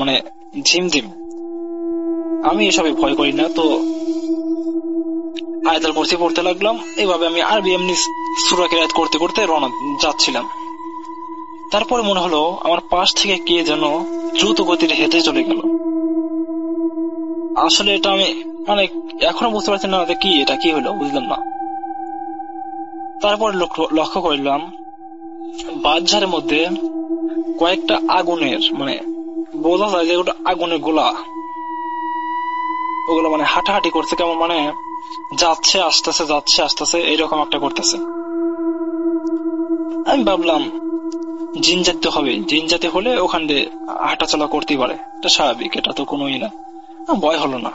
ঝিমঝিম। আমি এসবে ভয় করি না, তো আয়াতুল কুরসি পড়তে লাগলাম। এইভাবে আমি আরবি এমনি সূরা কিরাত করতে করতে রওনা যাচ্ছিলাম। তারপরে মনে হলো আমার পাশ থেকে কে যেন দ্রুত গতিতে হেঁটে চলে গেল। আসলে এটা আমি এখনো বুঝতে পারছি না যে কি, এটা কি হলো বুঝলাম না। তারপরে লক্ষ্য করলাম বাঁশঝাড়ের মধ্যে কয়েকটা আগুনের, বোঝা যায় যে ওটা আগুনের গোলা, ওগুলো হাঁটাহাঁটি করছে, কেমন যাচ্ছে আসতেছে, যাচ্ছে আসতেছে, এইরকম একটা করতেছে। আমি ভাবলাম জিন জাতি হবে, জিন জাতি হলে ওখান দিয়ে হাঁটাচলা করতেই পারে, এটা স্বাভাবিক, এটা তো কোনোই না। ভয় হলো না।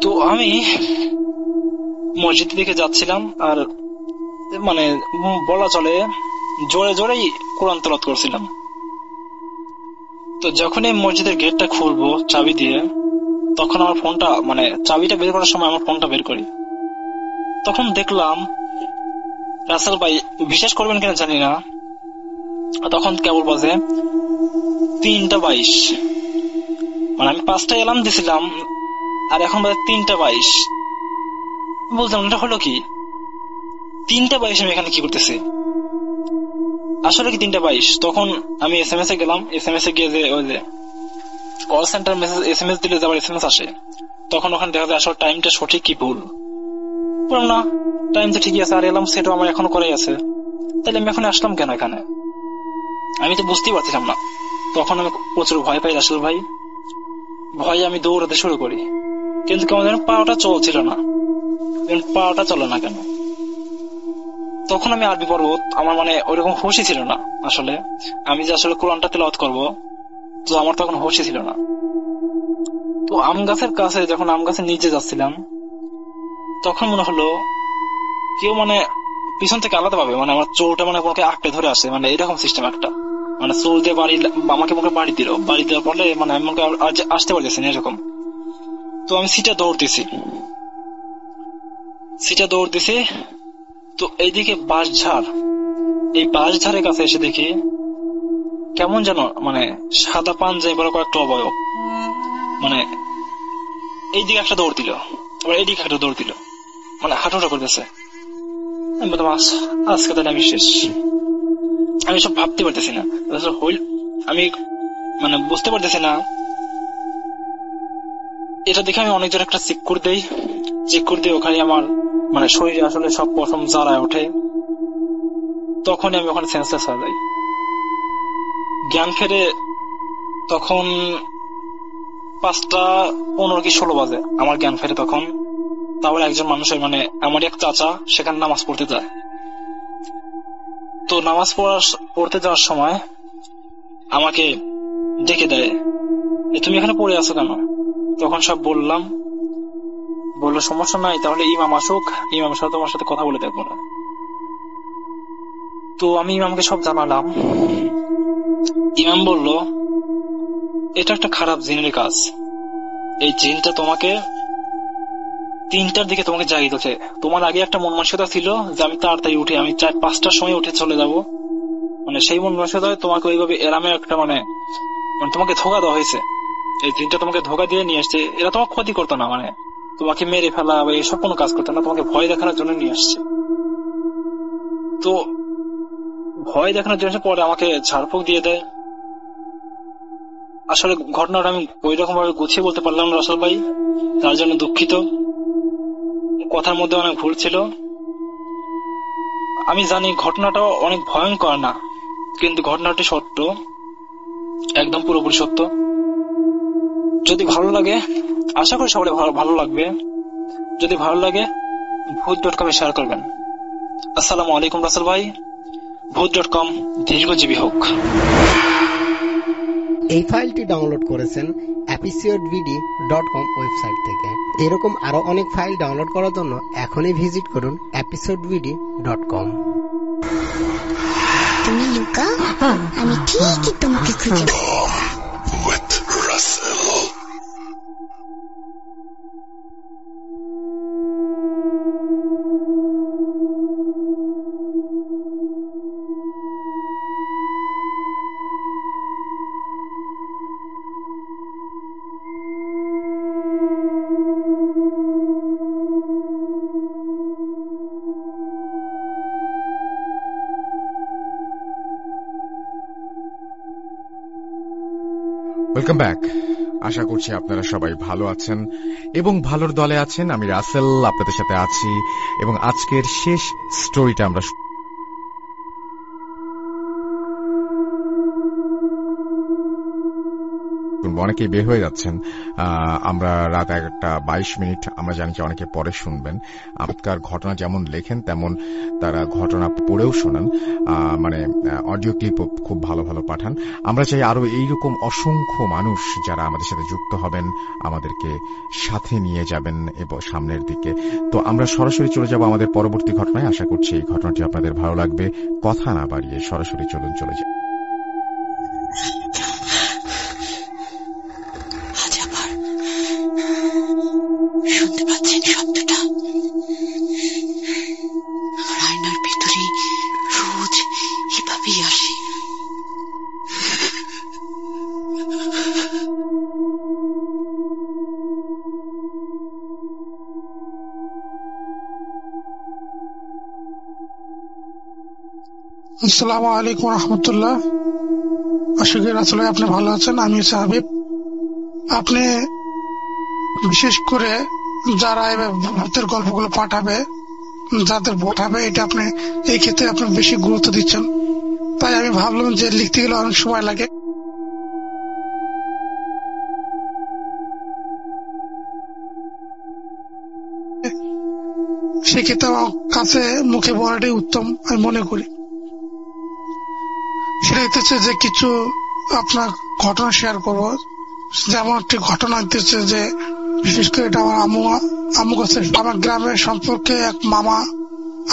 তো আমি মসজিদের দিকে যাচ্ছিলাম, আর বলা চলে জোরে জোরেই কোরআন তেলাওয়াত করছিলাম। তো যখনই মসজিদের গেটটা খুলবো চাবি দিয়ে, তখন আমার ফোনটা মানে চাবিটা বের করার সময় আমার ফোনটা বের করি, তখন দেখলাম রাসেল ভাই, বিশ্বাস করবেন কিনা জানি না, তখন কেবল বাজে 3:22। মানে আমি 5টায় অ্যালার্ম দিছিলাম আর এখন বাজে 3:22। বলতাম এটা হলো কি, 3:22 আমি এখানে কি করতেছি, আসলে কি 3:22? তখন আমি SMS এ গেলাম, SMS এ গিয়ে যে ওই যে কল সেন্টার মেসেজ SMS দিলে যে আবার SMS আসে, তখন ওখানে দেখা যায় আসলে টাইমটা সঠিক কি ভুল। বললাম না, টাইম তো ঠিকই আছে, আর এলাম সেটাও আমার এখনো করাই আছে, তাহলে আমি এখন আসলাম কেন এখানে, আমি তো বুঝতেই পারছিলাম না। তখন আমি প্রচুর ভয় পাই রাসেল ভাই, ভয়ে আমি দৌড়াতে শুরু করি, কিন্তু কেমন যেন পাওয়াটা চলছিল না, পাওয়াটা চলে না কেন। তখন আমি আরবি পর্বত আমার মানে ওইরকম হুঁশই ছিল না, আসলে আমি যে আসলে কোরআনটা তেলাওয়াত করবো তো আমার তখন হুঁশই ছিল না। তো আম গাছের কাছে যখন আম গাছের নিচে যাচ্ছিলাম তখন মনে হলো কেউ মানে পিছন থেকে আলাদা পাবে, মানে আমার চোরটা মানে আমাকে আঁকড়ে ধরে আসে, মানে এরকম সিস্টেম একটা, মানে চোর দিয়ে বাড়ি আমাকে মুখে বাড়ি দেওয়ার পরে মানে আমি মুখে আসতে পারতেছি না এরকম। তো আমি সিটা দৌড় দিছি। তো এইদিকে বাঁশঝাড়, এই বাঁশঝাড়ের কাছে এসে দেখি কেমন যেন মানে সাদা পাঞ্জাবি পরা কয়েকটা অবয়ব মানে এইদিকে একটা দৌড় দিল, আবার এইদিকে একটা দৌড় দিল, মানে হাঁটুটা করতেছে। আমি বললাম আজকে তাহলে আমি শেষ, আমি সব ভাবতে পারতেছি না, আমি মানে বুঝতে পারতেছি না। এটা দেখে আমি অনেক জোরে একটা চেক করে দিই, ওখানে আমার মানে শরীরে আসলে সব পশম জ্বালায় ওঠে। তখনই আমি ওখানে সেন্সলেস হয়ে যাই, জ্ঞান ফেরে। তখন 5:15 কি 16 বাজে আমার জ্ঞান ফেরে তখন। তাহলে একজন মানুষের মানে আমার এক চাচা সেখানে নামাজ পড়তে যায়। তো নামাজ পড়তে যাওয়ার সময় আমাকে ডেকে দেয়, তুমি এখানে পড়ে আছো কেন? তখন সব বললো সমস্যা নাই, তাহলে ইমাম আসুক, ইমামের সাথে তোমার সাথে কথা বলে দেখবো না। তো আমি ইমামকে সব জানালাম। ইমাম বলল এটা একটা খারাপ জিনের কাজ, এই জিনটা তোমাকে 3টার দিকে তোমাকে জাগিয়ে দিচ্ছে। তোমার আগে একটা মন মানসিকতা ছিল যে আমি তাড়াতাড়ি উঠে আমি 4-5টার সময় উঠে চলে যাব, মানে সেই মন মানসিকতায় তোমাকে ওইভাবে এরামে একটা মানে তোমাকে ধোকা দেওয়া হয়েছে। এই জিনটা তোমাকে ধোকা দিয়ে নিয়ে আসছে, এরা তোমার ক্ষতি করতো না, মানে তোমাকে মেরে ফেলা বা এইসব কোনো কাজ করতো না, তোমাকে ভয় দেখানোর জন্য নিয়ে আসছে। তো ভয় দেখানোর জন্য পরে আমাকে ঝাড়ফুঁক দিয়ে দেয়। আসলে ঘটনাটা আমি ওই রকম ভাবে গুছিয়ে বলতে পারলাম না রাসেল ভাই, তার জন্য দুঃখিত, কথার মধ্যে অনেক ভুল ছিল। আমি জানি ঘটনাটা অনেক ভয়ঙ্কর না, কিন্তু ঘটনাটি সত্য, একদম পুরোপুরি সত্য। যদি ভালো লাগে, আশা করি সবাই ভালো লাগবে, যদি ভালো লাগে ভূত.com শেয়ার করবেন। আসসালামু আলাইকুম রাসেল ভাই, ভূত.com দীর্ঘজীবী হোক। এই ফাইলটি ডাউনলোড করেছেন episodevd.com ওয়েবসাইট থেকে। এরকম আরো অনেক ফাইল ডাউনলোড করার jন্য এখনই ভিজিট করুন episodevd.com। তুমি লুকা, আমি ঠিকই তোমাকে খুঁজে পাবো। With Russell. Welcome back. আশা করছি আপনারা সবাই ভালো আছেন এবং ভালোর দলে আছেন। আমি রাসেল আপনাদের সাথে আছি এবং আজকের শেষ স্টোরিটা আমরা অনেকেই বের হয়ে যাচ্ছেন। আমরা রাত 1:22 আমরা জানি যে অনেকে পরে শুনবেন। আপনার ঘটনা যেমন লেখেন তেমন তারা ঘটনা পড়েও শোনান, মানে অডিও ক্লিপ খুব ভালো ভালো পাঠান। আমরা চাই আরো এইরকম অসংখ্য মানুষ যারা আমাদের সাথে যুক্ত হবেন, আমাদেরকে সাথে নিয়ে যাবেন এবং সামনের দিকে। তো আমরা সরাসরি চলে যাব আমাদের পরবর্তী ঘটনায়। আশা করছি এই ঘটনাটি আপনাদের ভালো লাগবে। কথা না বাড়িয়ে সরাসরি চলে যাই। আসসালামু আলাইকুম রহমতুল্লাহ। আশা করি আসলে আপনি ভালো আছেন। আমি হচ্ছে হাবিব। আপনি বিশেষ করে যারা ভূতের গল্পগুলো পাঠাবে, যাদের ভোট হবে, এটা আপনি এই ক্ষেত্রে আপনি বেশি গুরুত্ব দিচ্ছেন, তাই আমি ভাবলাম যে লিখতে গেলে অনেক সময় লাগে। সেক্ষেত্রে আমার কাছে মুখে বলাটাই উত্তম আমি মনে করি। সেটা হচ্ছে যে কিছু আপনার ঘটনা শেয়ার করবো। যেমন একটি ঘটনা হচ্ছে যে, বিশেষ করে এটা আমার আম্মু কাছে। আমার গ্রামের সম্পর্কে এক মামা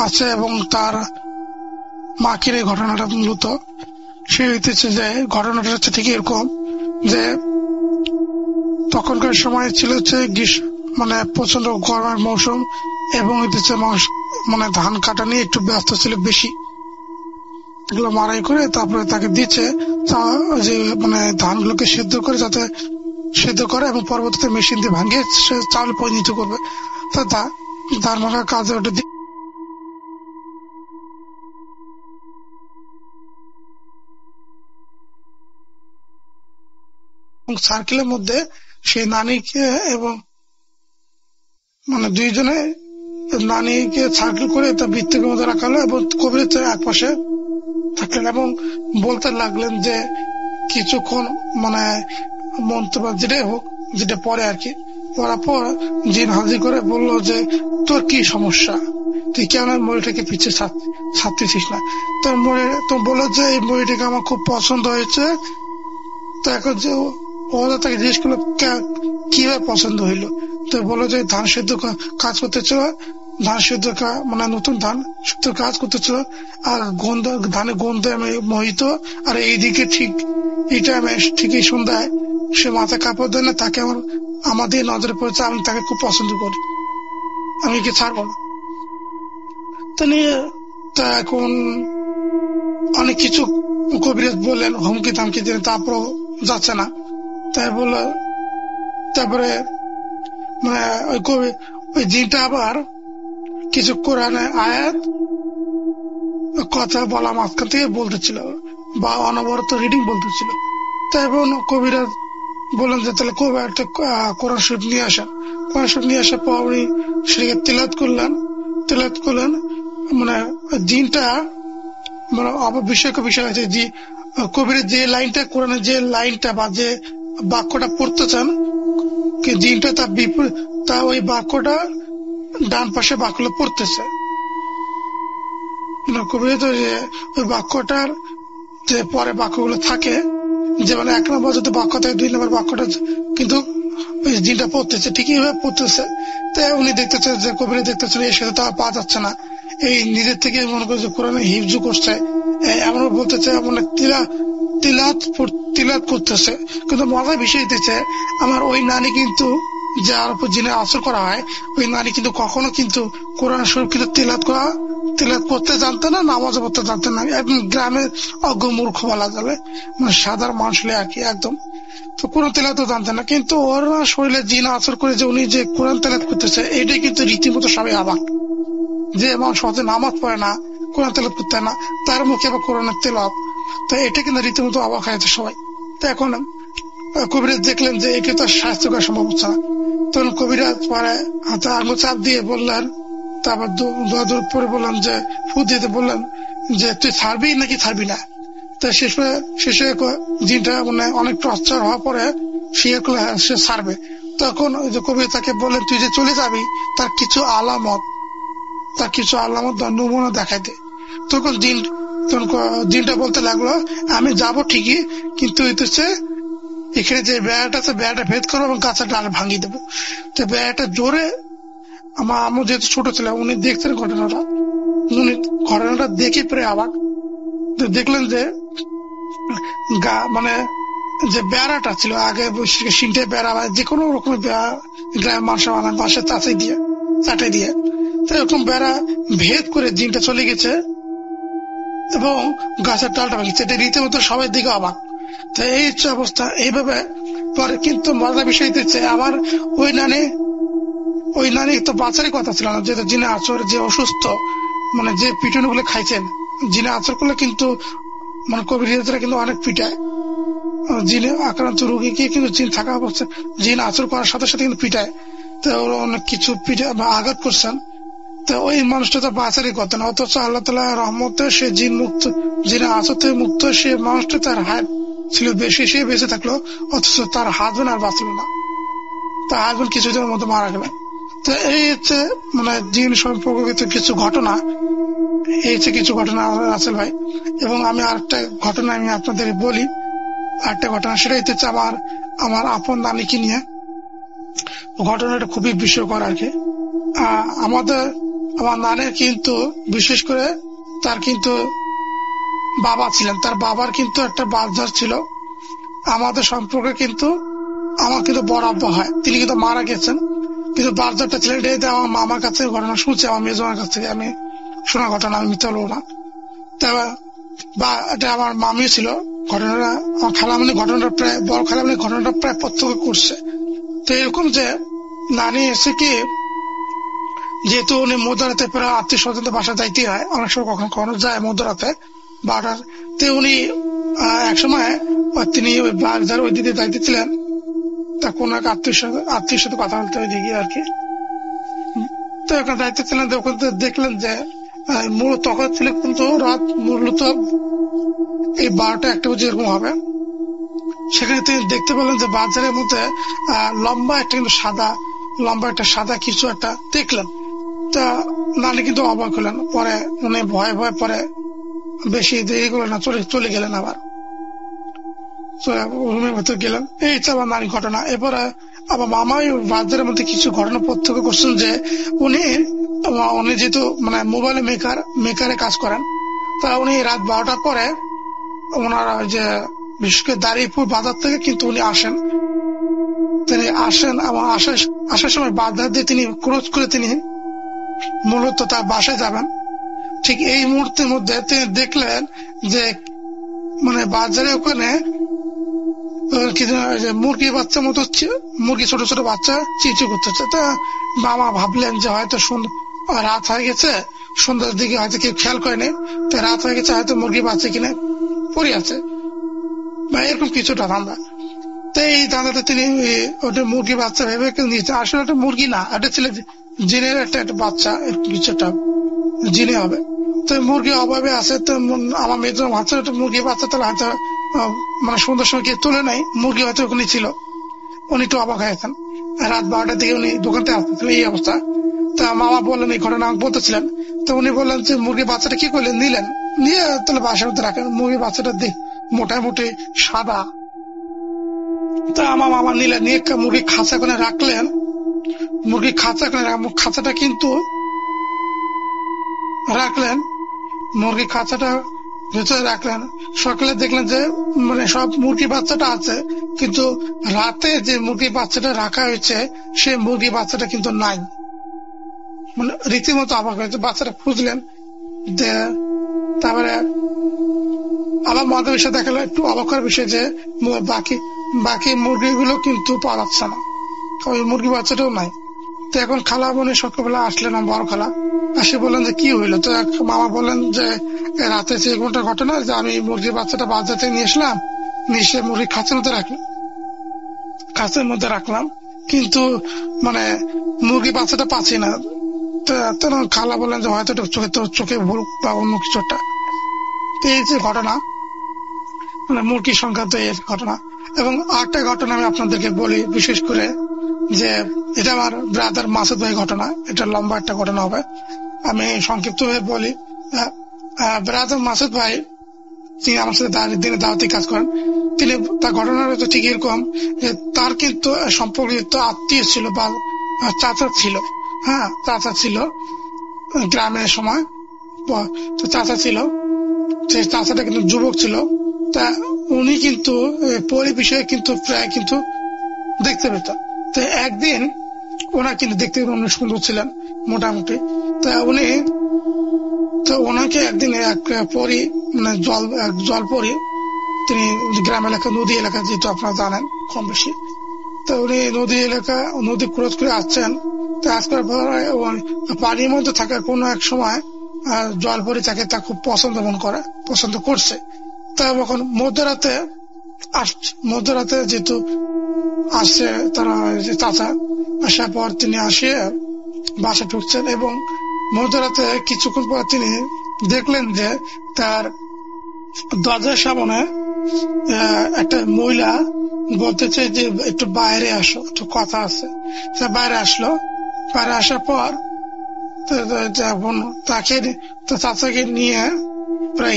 আছে এবং তার মাকে এই ঘটনাটা মূলত সে হইতেছে যে, ঘটনাটা হচ্ছে ঠিক এরকম যে তখনকার সময় ছিল হচ্ছে মানে প্রচন্ড গরমের মৌসুম এবং হইতেছে মানে ধান কাটা নিয়ে একটু ব্যস্ত ছিল বেশি। এগুলো মারাই করে তারপরে তাকে দিচ্ছে যে মানে ধানগুলোকে সিদ্ধ করে, যাতে সিদ্ধ করে এবং পরবর্তীতে মেশিন দিয়ে ভাঙিয়ে সে চাউল পরিণত করবে। তা ধান ভাঙার কাজে ওটা সার্কেলের মধ্যে সেই নানিকে এবং মানে দুইজনে নানিকে সার্কেল করে তার বৃত্তের মধ্যে রাখা হলো এবং কবির এক পাশে থাকলেন এবং বলতে লাগলেন যে কিছুক্ষণ মানে মন্তব্য যেটাই হোক, যেটা পরে আর কি, পড়ার পর জিন হাজির করে বললো যে তোর কি সমস্যা, তুই কেন মরিটাকে পিছিয়ে ছাড়তেছিস না? তোর মরি তো বললো যে এই মরিটাকে আমার খুব পছন্দ হয়েছে। তো এখন যে ওরা তাকে জিজ্ঞেস করলো কিভাবে পছন্দ হইলো, তো বললো যে ধান সিদ্ধ কাজ করতেছিল, ধান সিদ্ধ মানে নতুন ধান সিদ্ধ কাজ করতেছিল, আর ধানের গন্ধে আমি মোহিত, আর এইদিকে ঠিক এই টাইমে ঠিকই সন্ধ্যায় সে মাথায় কাপড় দেয় না, তাকে আমাদের নজরে পড়েছে, আমি তাকে খুব পছন্দ করি, আমি কি ছাড়বো না। তা এখন অনেক কিছু কবিরাজ বললেন, হুমকি থামকি দিলেন, তারপরও যাচ্ছে না। তাই বললো, তারপরে মানে ওই জিনটা আবার কিছু কোরআনে আয়াত কথা বলা মাঝখান থেকে বলতেছিল বা অনবরত রিডিং বলতেছিল। তাই কবিরাজ বললেন যে তাহলে একটা কোরআন শরীফ নিয়ে আসেন। কোরআন শরীফ নিয়ে আসার পর উনি সেটাকে তেলাওয়াত করলেন। মানে জিনটা মানে বিষয় আছে যে কবিরের যে লাইনটা, কোরআনের যে লাইনটা বা যে বাক্যটা পড়তে চান, জিনটা তার বিপরীত, তা ওই বাক্যটা ডান পাশে বাক্যগুলো পড়তেছে। কবিরাজ ওই বাক্যটার যে পরে বাক্যগুলো থাকে, যেমন 1 নম্বর যদি বাক্য থাকে 2 নম্বর বাক্যটা কিন্তু ওই জিনটা পড়তেছে, ঠিকই ভাবে পড়তেছে। তাই উনি দেখতেছে যে কবিরা দেখতেছেন এর সাথে তো পাওয়া যাচ্ছে না, এই নিজের থেকে মনে করছে কোরআনে হিফজু করছে, এমন বলতেছে, এমন তিলাওয়াত করতেছে। কিন্তু মজার বিষয় হইতেছে, আমার ওই নানি কিন্তু যার উপর জিনের আসর করা হয়, ওই নানি কিন্তু কখনো কিন্তু কোরআন শরীফ কিন্তু তিলাওয়াত করতে জানতেন না, নামাজ পড়তে জানতেন না। একদম গ্রামের অজ্ঞ মূর্খ বলা যাবে, মানে সাধারণ মানুষ আর কি একদম। তো কোরআন তেলাওয়াত জানতেন না, কিন্তু ওর শরীরে জিন আসর করে যে উনি যে কোরআন তেলাওয়াত করতেছে, এটাই কিন্তু রীতিমতো সবাই অবাক। যে মানুষ হয়তো নামাজ পড়ে না, কোরআন তেলাওয়াত করতে না, তার মুখে আবার কোরআনের তেলাওয়াত, তো এটা কিন্তু রীতিমতো অবাক হয়েছে সবাই। তো এখন কবিরাজ দেখলেন যে একে তো সাহায্য করা সম্ভব হচ্ছে না। তখন কবিরাজ পরে হাতে আঙুল চাপ দিয়ে বললেন, তারপর দূর পরে বললেন যে ফু দিতে বললেন যে তুই ছাড়বি নাকি ছাড়বি না। তা শেষে জিনটা মানে অনেক টর্চার হওয়ার পরে সে ছাড়বে। তখন ওই যে কবি তাকে বললেন তুই যে চলে যাবি তার কিছু আলামত বা নমুনা দেখাই দে। তখন জিনটা বলতে লাগলো, আমি যাব ঠিকই, কিন্তু হইতেছে এখানে যে বেড়াটা আছে বেড়াটা ভেদ করবো এবং গাছের ডাল ভাঙিয়ে দেবো। তো বেড়াটা জোরে, আমার আম্মু যেহেতু ছোট ছিল উনি দেখছেন ঘটনাটা দেখে পরে আবার দেখলেন যে মানে যে বেড়াটা ছিল আগে সিনটে বেড়া বা যে কোনো রকমের বেড়া গ্রামের মানুষ বানায় বাসে চাটাই দিয়ে, তো এরকম বেড়া ভেদ করে জিনটা চলে গেছে এবং গাছের ডালটা ভাঙিয়েছে। এটা রীতিমতো সবাই দিকে অবাক। তো এই হচ্ছে অবস্থা। এইভাবে পরে কিন্তু মজার বিষয় হচ্ছে, আমার ওই নানি তো বাঁচারই কথা ছিল না, যেহেতু জিনে আসর যে অসুস্থ, মানে যে পিটুনি গুলো খাইছেন জিনে আচর করলে কিন্তু মানে কবিরাজরা কিন্তু অনেক পিটায়। জিনে আক্রান্ত রোগীকে কিন্তু জিন থাকা অবস্থায় জিন আচর করার সাথে সাথে কিন্তু পিটায়। তো ওরা অনেক কিছু পিটায় বা আঘাত করছেন। তো ওই মানুষটা তো বাঁচারই কথা না, অথচ আল্লাহ তাআলা রহমতে সে জিন মুক্ত, জিনে আচর থেকে মুক্ত। সে মানুষটা তার হাত ছিল বেশি, সে বেঁচে থাকলো, অথচ তার হাজবেন্ড আর বাঁচলো না, তার হাজবেন্ড কিছুদিনের মধ্যে মারা গেল। তো এই হচ্ছে মানে জিন সম্পর্কিত কিছু ঘটনা, এই হচ্ছে কিছু ঘটনা রাসেল ভাই। এবং আমি আরেকটা ঘটনা আমি আপনাদের বলি, আরেকটা ঘটনা, সেটা হচ্ছে আমার আপন নানিকে নিয়ে। ঘটনাটা খুবই বিস্ময়কর আর কি। আমার নানের কিন্তু বিশেষ করে তার কিন্তু বাবা ছিলেন, তার বাবার কিন্তু একটা বাজার ছিল। আমাদের সম্পর্কে কিন্তু আমার কিন্তু বড় আব্বা হয়, তিনি কিন্তু মারা গেছেন, কিন্তু বাজারটা ছিলেন। এটা আমার মামার কাছে ঘটনা শুনছি, আমার মেজমার কাছ থেকে আমি শোনা ঘটনা, আমি মিথ্যা বলবো না। এটা আমার মামি ছিল ঘটনাটা। আমার খালামণি ঘটনাটা প্রায়, বড় খালামণি ঘটনাটা প্রায় প্রত্যক্ষ করছে। তো এরকম যে নানি এসে কি, যেহেতু উনি মধ্যরাতে প্রায় আত্মীয় স্বজনদের বাসা যাইতে হয়, অনেক সময় কখনো কখনো যায় মধ্যরাতে 12টার। তো উনি একসময় তিনি ওই বাজার ওই দিকে যাইতেছিলেন, তা কোন এক আত্মীয় সাথে কথা বলতে ওই দিকে আর কি। তো ওখানে যাইতেছিলেন, দেখলেন যে মূলত তখন ছিল কিন্তু রাত মূলত এই 12টা-1টা বাজে এরকম হবে। সেখানে তিনি দেখতে পেলেন যে বাজারের মধ্যে লম্বা একটা সাদা কিছু একটা দেখলেন। তা নানি কিন্তু অবাক হলেন, পরে উনি ভয়ে পরে বেশি দেরি করলেন না, চলে গেলেন, আবার রুমের ভেতর গেলেন। এই হচ্ছে আমার নানি ঘটনা। এরপরে আমার মামাই বাজারের মধ্যে কিছু ঘটনা প্রত্যক্ষ করছেন যে উনি যেহেতু মানে মোবাইলে মেকারে কাজ করেন, তা উনি রাত 12টার পরে ওনারা যে বিশেষ করে দাঁড়িয়েপুর বাজার থেকে কিন্তু উনি আসেন। তিনি আসেন, আমার আসার সময় বাজার দিয়ে তিনি ক্রস করে তিনি মূলত তার বাসায় যাবেন। ঠিক এই মুহূর্তের মধ্যে তিনি দেখলেন যে মানে বাজারে ওখানে মুরগি বাচ্চা মতো, মুরগি ছোট ছোট বাচ্চা চিঁচু করতেছে। তা মামা ভাবলেন যে হয়তো রাত হয়ে গেছে, সন্ধ্যার দিকে হয়তো কেউ খেয়াল করেনি, তো রাত হয়ে গেছে, হয়তো মুরগি বাচ্চা কিনে পড়ে আছে বা এরকম কিছুটা ধান্দা। তো এই ধান্দাতে তিনি ওটা মুরগি বাচ্চা ভেবে নিয়েছে, আসলে একটা মুরগি না, এটা ছিল জিনের একটা বাচ্চা, কিছু একটা জিনে হবে। তো মুরগি অভাবে আছে, তো আমার মেয়েদের ভাবছে মুরগি বাচ্চা তাহলে হয়তো মানে সন্ধ্যার সময় কেউ তুলে নাই, মুরগি হয়তো ওখানে ছিল। উনি একটু অবাক হয়েছেন, রাত 12টার দিকে উনি দোকানতে আসতেছিল, এই অবস্থা। তা মামা বললেন, এই ঘটনা বলতেছিলেন। তো উনি বললেন যে মুরগি বাচ্চাটা কি করলেন, নিলেন, নিয়ে তাহলে বাসার মধ্যে রাখেন। মুরগি বাচ্চাটা মোটামুটি সাদা। তা আমার মামা নিলেন, নিয়ে মুরগি খাঁচা করে রাখলেন। মুরগি খাঁচাটা কিন্তু রাখলেন, মুরগি খাঁচাটা ভেতরে রাখলেন। সকালে দেখলেন যে মানে সব মুরগি বাচ্চাটা আছে, কিন্তু রাতে যে মুরগি বাচ্চাটা রাখা হয়েছে সেই মুরগি বাচ্চাটা কিন্তু নাই। মানে রীতিমতো অবাক হয়েছে, বাচ্চাটা খুঁজলেন। তারপরে আবার মজার বিষয় দেখালো, একটু অবাক করার বিষয় যে বাকি মুরগিগুলো কিন্তু পাওয়া যাচ্ছে না, ওই মুরগি বাচ্চাটাও নাই। তো এখন খালা বোনে সকালবেলা আসলেন, বড় খালা আসে বললেন যে কি হইলো। তো মামা বললেন যে রাতে যে কোনটা ঘটনা, যে আমি মুরগির বাচ্চাটা বাজার থেকে নিয়ে আসলাম, নিয়ে এসে মুরগি খাঁচার মধ্যে রাখলাম, কিন্তু মানে মুরগি বাচ্চাটা পাচ্ছি না। তো খালা বললেন যে হয়তো চোখে ভুল বা অন্য কিছু একটা। এই যে ঘটনা, মানে মুরগি সংক্রান্ত এই ঘটনা। এবং আরেকটা ঘটনা আমি আপনাদেরকে বলি, বিশেষ করে যে এটা আমার ব্রাদার মাসুদ ভাই ঘটনা, এটা লম্বা একটা ঘটনা হবে, আমি সংক্ষিপ্ত ভাবে বলি। ব্রাদার মাসুদ ভাই, তিনি আমার সাথে দিনে দাওয়াতি কাজ করেন। তিনি তার ঘটনাটা ঠিক এরকম যে তার কিন্তু সম্পর্কিত আত্মীয় ছিল বা চাচা ছিল, চাচা ছিল গ্রামের সময়। তো চাচা ছিল, সেই চাচাটা কিন্তু যুবক ছিল। তা উনি কিন্তু পরি বিষয়ে কিন্তু প্রায় কিন্তু দেখতে পেত। তো একদিন ওনার কিন্তু দেখতে অনেক সুন্দর ছিলেন মোটামুটি। তা ওনাকে একদিন এক পরি, মানে জল পরি, তিনি গ্রাম এলাকা, নদী এলাকা, যেহেতু আপনারা জানেন কম বেশি, তো উনি নদী ক্রস করে আসছেন। তো আসার পর পানির মধ্যে থাকার কোন এক সময় জলপরি তাকে তা খুব পছন্দ করছে। তা এখন মধ্যরাতে যেহেতু আসছে তারা চাচা, আসার পর তিনি আসিয়ে বাসা ঢুকছেন এবং মধ্যরাতে কিছুক্ষণ পর তিনি দেখলেন যে তার দরজার সামনে একটা মহিলা বলতেছে যে একটু বাইরে আসো, একটু কথা আছে। সে বাইরে আসলো। বাইরে আসার পর তাকে চাচাকে নিয়ে প্রায়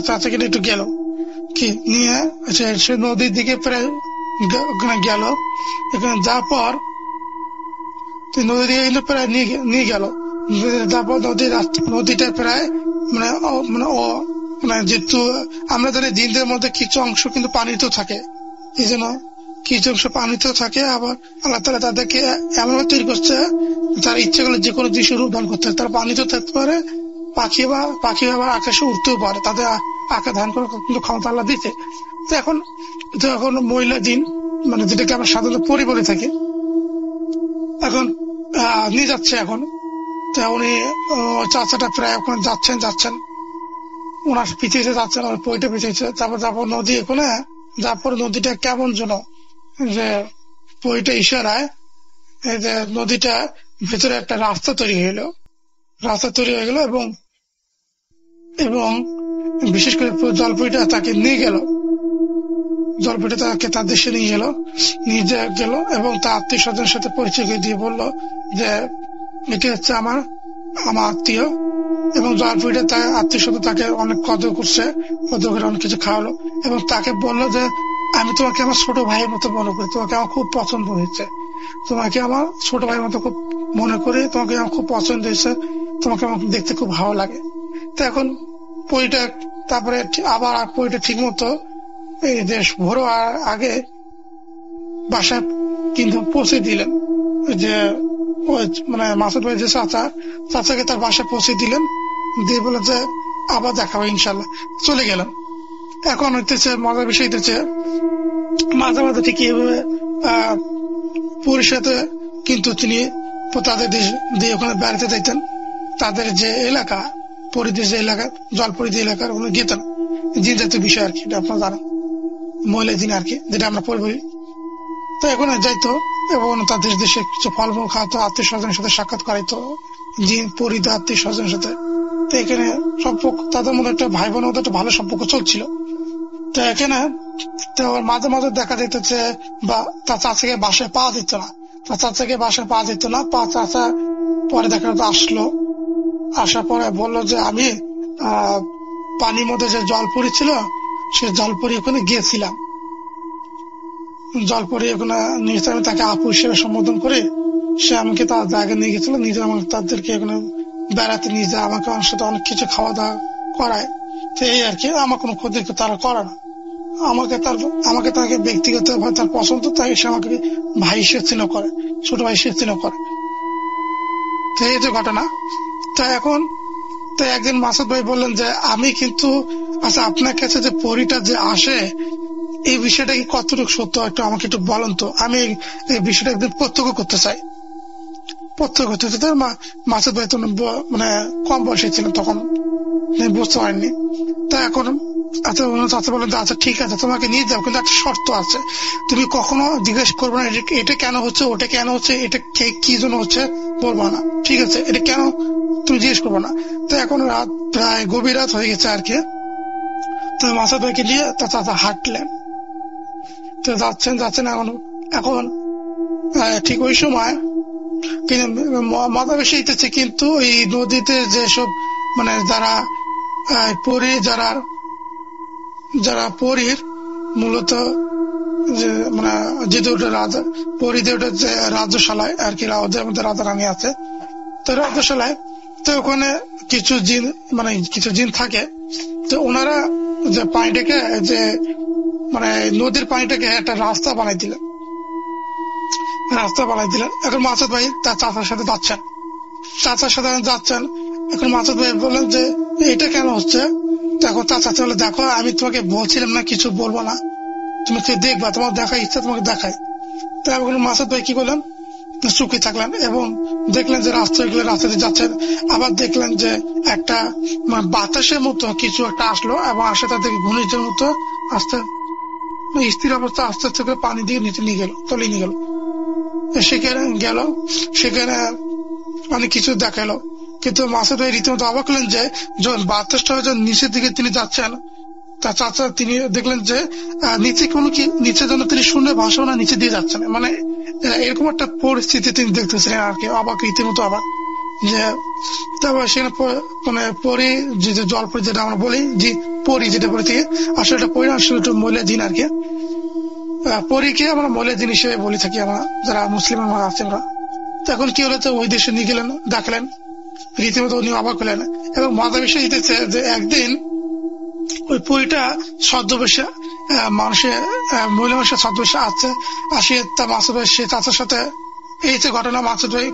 চাচাকে একটু গেল নিয়ে সে নদীর দিকে প্রায় ওখানে গেল। এখানে যাওয়ার পর নদীর দিকে প্রায় নিয়ে গেল। তারপর নদীটা প্রায় মানে যেহেতু আমরা জানি দিনের মধ্যে কিছু অংশ কিন্তু পানিতেও থাকে, এই জন্য কিছু অংশ পানিতেও থাকে। আবার আল্লাহ তাআলা তাদেরকে এমন তৈরি করছে তার ইচ্ছে করলে যে কোনো দৃশ্য রূপ দান করতে পারে। তারা পানিতেও থাকতে পারে, পাখি আবার আকাশে উঠতেও পারে, তাদের আকাশ ধারণ করার কিন্তু ক্ষমতা আল্লাহ দিতে। তো এখন মহিলা জিন মানে যেটাকে আমরা সাধারণত পরি বলে থাকি, এখন নিয়ে যাচ্ছে। এখন উনি চাচাটা প্রায় ওখানে যাচ্ছেন ওনার পিছিয়ে যাচ্ছেন, পইটা পিছিয়েছে। তারপর নদী ওখানে যাওয়ার পর নদীটা কেমন যেন যে পইটা ইশারায় এই যে নদীটা ভেতরে একটা রাস্তা তৈরি হয়ে গেল এবং বিশেষ করে জলপরিটা তাকে নিয়ে গেল, জলপরিটা তাকে তার দেশে নিয়ে গেল এবং তার আত্মীয় স্বজনের সাথে পরিচয় দিয়ে বলল যে এটি হচ্ছে আমার আত্মীয়। এবং জলপরিটা তার আত্মীয় স্বজন তাকে অনেক কদর করে অনেক কিছু খাওয়ালো এবং তাকে বললো যে আমি তোমাকে আমার ছোট ভাইয়ের মতো মনে করি, তোমাকে আমার খুব পছন্দ হয়েছে, তোমাকে আমার ছোট ভাইয়ের মতো খুব মনে করি, তোমাকে আমার খুব পছন্দ হয়েছে, তোমাকে আমার দেখতে খুব ভালো লাগে। তো এখন পরিটা তারপরে আবার পরিটা ঠিক মতো এই যে ভোর আগে বাসায় কিন্তু পৌঁছে দিলেন, যে মানে মাসুদ ভাই যে চাচাকে তার বাসায় পৌঁছে দিলেন, দিয়ে বলে যে আবার দেখাবো ইনশাল্লাহ। চলে গেলেন। এখন হইতেছে মজার বিষয় হইতেছে মাঝে মাঝে ঠিক এইভাবে পরির সাথে কিন্তু তিনি তাদের দেশ দিয়ে ওখানে বেড়াতে যাইতেন। তাদের যে এলাকা পরিদেশ যে এলাকা জলপরি যে এলাকার ওখানে যেতেন, জিন জাতীয় বিষয় আর কি, এটা আপনার জানেন, মহিলা জিন আর কি, যেটা আমরা পড়বো। তো এখন যাইতো এবং তাদের দেশে কিছু ফলমূল খাওয়াতো, আত্মীয় স্বজনের সাথে সাক্ষাৎ করাইতো, জিন পরিত আত্মীয় স্বজনের সাথে। তো এখানে সম্পর্ক তাদের মধ্যে একটা ভাই বোনের মধ্যে একটা ভালো সম্পর্ক চলছিল। তো এখানে তো মাঝে মাঝে দেখা যেতেছে বা তার চাচাকে বাসায় পাওয়া যেত না, চাচা পরে দেখা যেত আসার পরে বললো যে আমি পানির মধ্যে যে জলপরি ছিল সে জলপরি ওখানে গিয়েছিলাম, জলপরি ওখানে নিয়েছে, আমি তাকে আপু হিসেবে সম্বোধন করে সে আমাকে তার জায়গায় নিয়ে গেছিল, নিজে আমাকে তাদেরকে এখানে বেড়াতে নিয়ে যায়, আমাকে আমার সাথে অনেক কিছু খাওয়া দাওয়া করায়। তো এই আর কি, আমার কোনো ক্ষতি তারা করে না, আমাকে তাকে ব্যক্তিগত ভাবে তার পছন্দ, তাই সে আমাকে ভাই হিসেবে চিহ্ন করে, ছোট ভাই হিসেবে চিহ্ন করে। তো এই যে ঘটনা। তো এখন তো একদিন মাসুদ ভাই বললেন যে আমি কিন্তু আচ্ছা আপনার কাছে যে পরিটা যে আসে এই বিষয়টা কি কতটুকু সত্য, একটু আমাকে একটু বলেন তো, আমি এই বিষয়টা একদিন প্রত্যক্ষ করতে চাই। মাসুদ ভাই তো মানে কম বয়সে ছিলেন তখন, বুঝতে পারেননি। তা এখন আচ্ছা বলেন যে আচ্ছা ঠিক আছে তোমাকে নিয়ে যাবো, কিন্তু একটা শর্ত আছে, তুমি কখনো জিজ্ঞেস করবে না এটা কেন হচ্ছে, ওটা কেন হচ্ছে, এটা কি জন্য হচ্ছে বলবো না, ঠিক আছে, এটা কেন তুমি জিজ্ঞেস করবো না। তো এখন রাত প্রায় গভীর রাত হয়ে গেছে আর কি। তো মাসুদ ভাইকে নিয়ে তার চাচা হাঁটলেন। তো যাচ্ছেন এখন ঠিক ওই সময় মজা বেশি হইতেছে, কিন্তু এই নদীতে যেসব মানে যারা পরীর মূলত যে মানে যেহেতু ওটা রাজা পরীদের ওটা যে রাজ্যশালায় আর কি, ওদের মধ্যে রাজা রানী আছে, তো রাজ্যশালায় তো ওখানে কিছু জিন থাকে। তো ওনারা যে পানিটাকে যে মানে নদীর পানিটাকে একটা রাস্তা বানাই দিলেন। এখন মাসুদ ভাই তার চাচার সাথে যাচ্ছেন। এখন মাসুদ ভাই বললেন যে এটা কেন হচ্ছে। এখন তার চাচা বলে দেখো আমি তোমাকে বলছিলাম না কিছু বলবো না, তুমি দেখবা, তোমার দেখার ইচ্ছা তোমাকে দেখাই। তো এখন মাসুদ ভাই কি করলেন, চুকিয়ে থাকলেন এবং দেখলেন যে রাস্তাতে যাচ্ছেন। আবার দেখলেন যে একটা বাতাসের মতো কিছু একটা আসলো এবং আসে তার থেকে ঘূর্ণিঝড়ের মতো আস্তে স্থির অবস্থা আস্তে আস্তে করে পানি দিয়ে নিচে নিয়ে গেল, তলিয়ে নিয়ে গেল। সেখানে অনেক কিছু দেখালো, কিন্তু মাসুদ ভাই রীতিমতো অবাক হলেন যে যখন বাতাসটা নিচের দিকে তিনি যাচ্ছেন, তার চাচা তিনি দেখলেন যে নিচে যেন তিনি শূন্য ভাষণা নিচে দিয়ে যাচ্ছেন। মানে এরকম একটা পরিস্থিতি তিনি দেখতেছিলেন আর কি, অবাক, রীতিমতো অবাক। যে তারপর সেখানে মানে পরি যে জলপরি যেটা আমরা বলি, যে পরি যেটা পরি থেকে আসলে এটা পরি আসলে একটু মহিলা জিন আর কি। পরীকে আমরা মহিলা জিন হিসেবে বলে থাকি আমরা, যারা মুসলিম আমরা আছি আমরা। তখন কি হলো, ওই দেশে নিয়ে গেলেন, দেখলেন, রীতিমতো উনি অবাক হলেন। এবং মজা বিষয় দিতেছে যে একদিন ওই পরীটা ছদ্মবেশে মহিলা মানুষের ছদ্মবেশে আসিয়ে তার মাসুদ ভাই সে চাচার সাথে এই যে ঘটনা, মাসুদ ভাই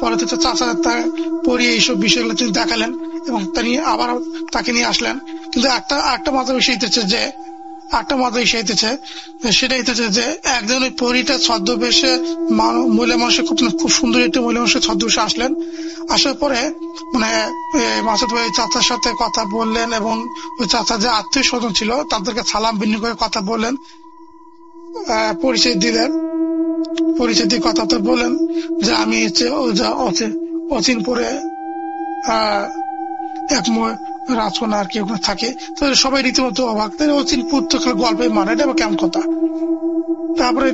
পরে চাচা তার পরি এইসব বিষয়গুলো তিনি দেখালেন এবং তিনি আবার তাকে নিয়ে আসলেন। কিন্তু একটা মজা বিষয় হইতেছে সেটা হইতেছে যে একজন ওই পরীটা ছদ্মবেশে মহিলা মানুষের খুব সুন্দর একটি মহিলা মানুষের ছদ্মবেশে আসলেন। আসার পরে মানে মাসুদ ভাই চাচার সাথে কথা বললেন এবং ওই চাচা যে আত্মীয় স্বজন ছিল তাদেরকে সালাম বিনিময় করে কথা বললেন, পরিচয় দিয়ে কথা বললেন যে আমি অচিনপুরে এক রাজকন্যা আর কি ওখানে থাকে। তো সবাই রীতিমতো অবাক, অচিনপুর তো গল্পের মানে এটা কেমন কথা। তারপরে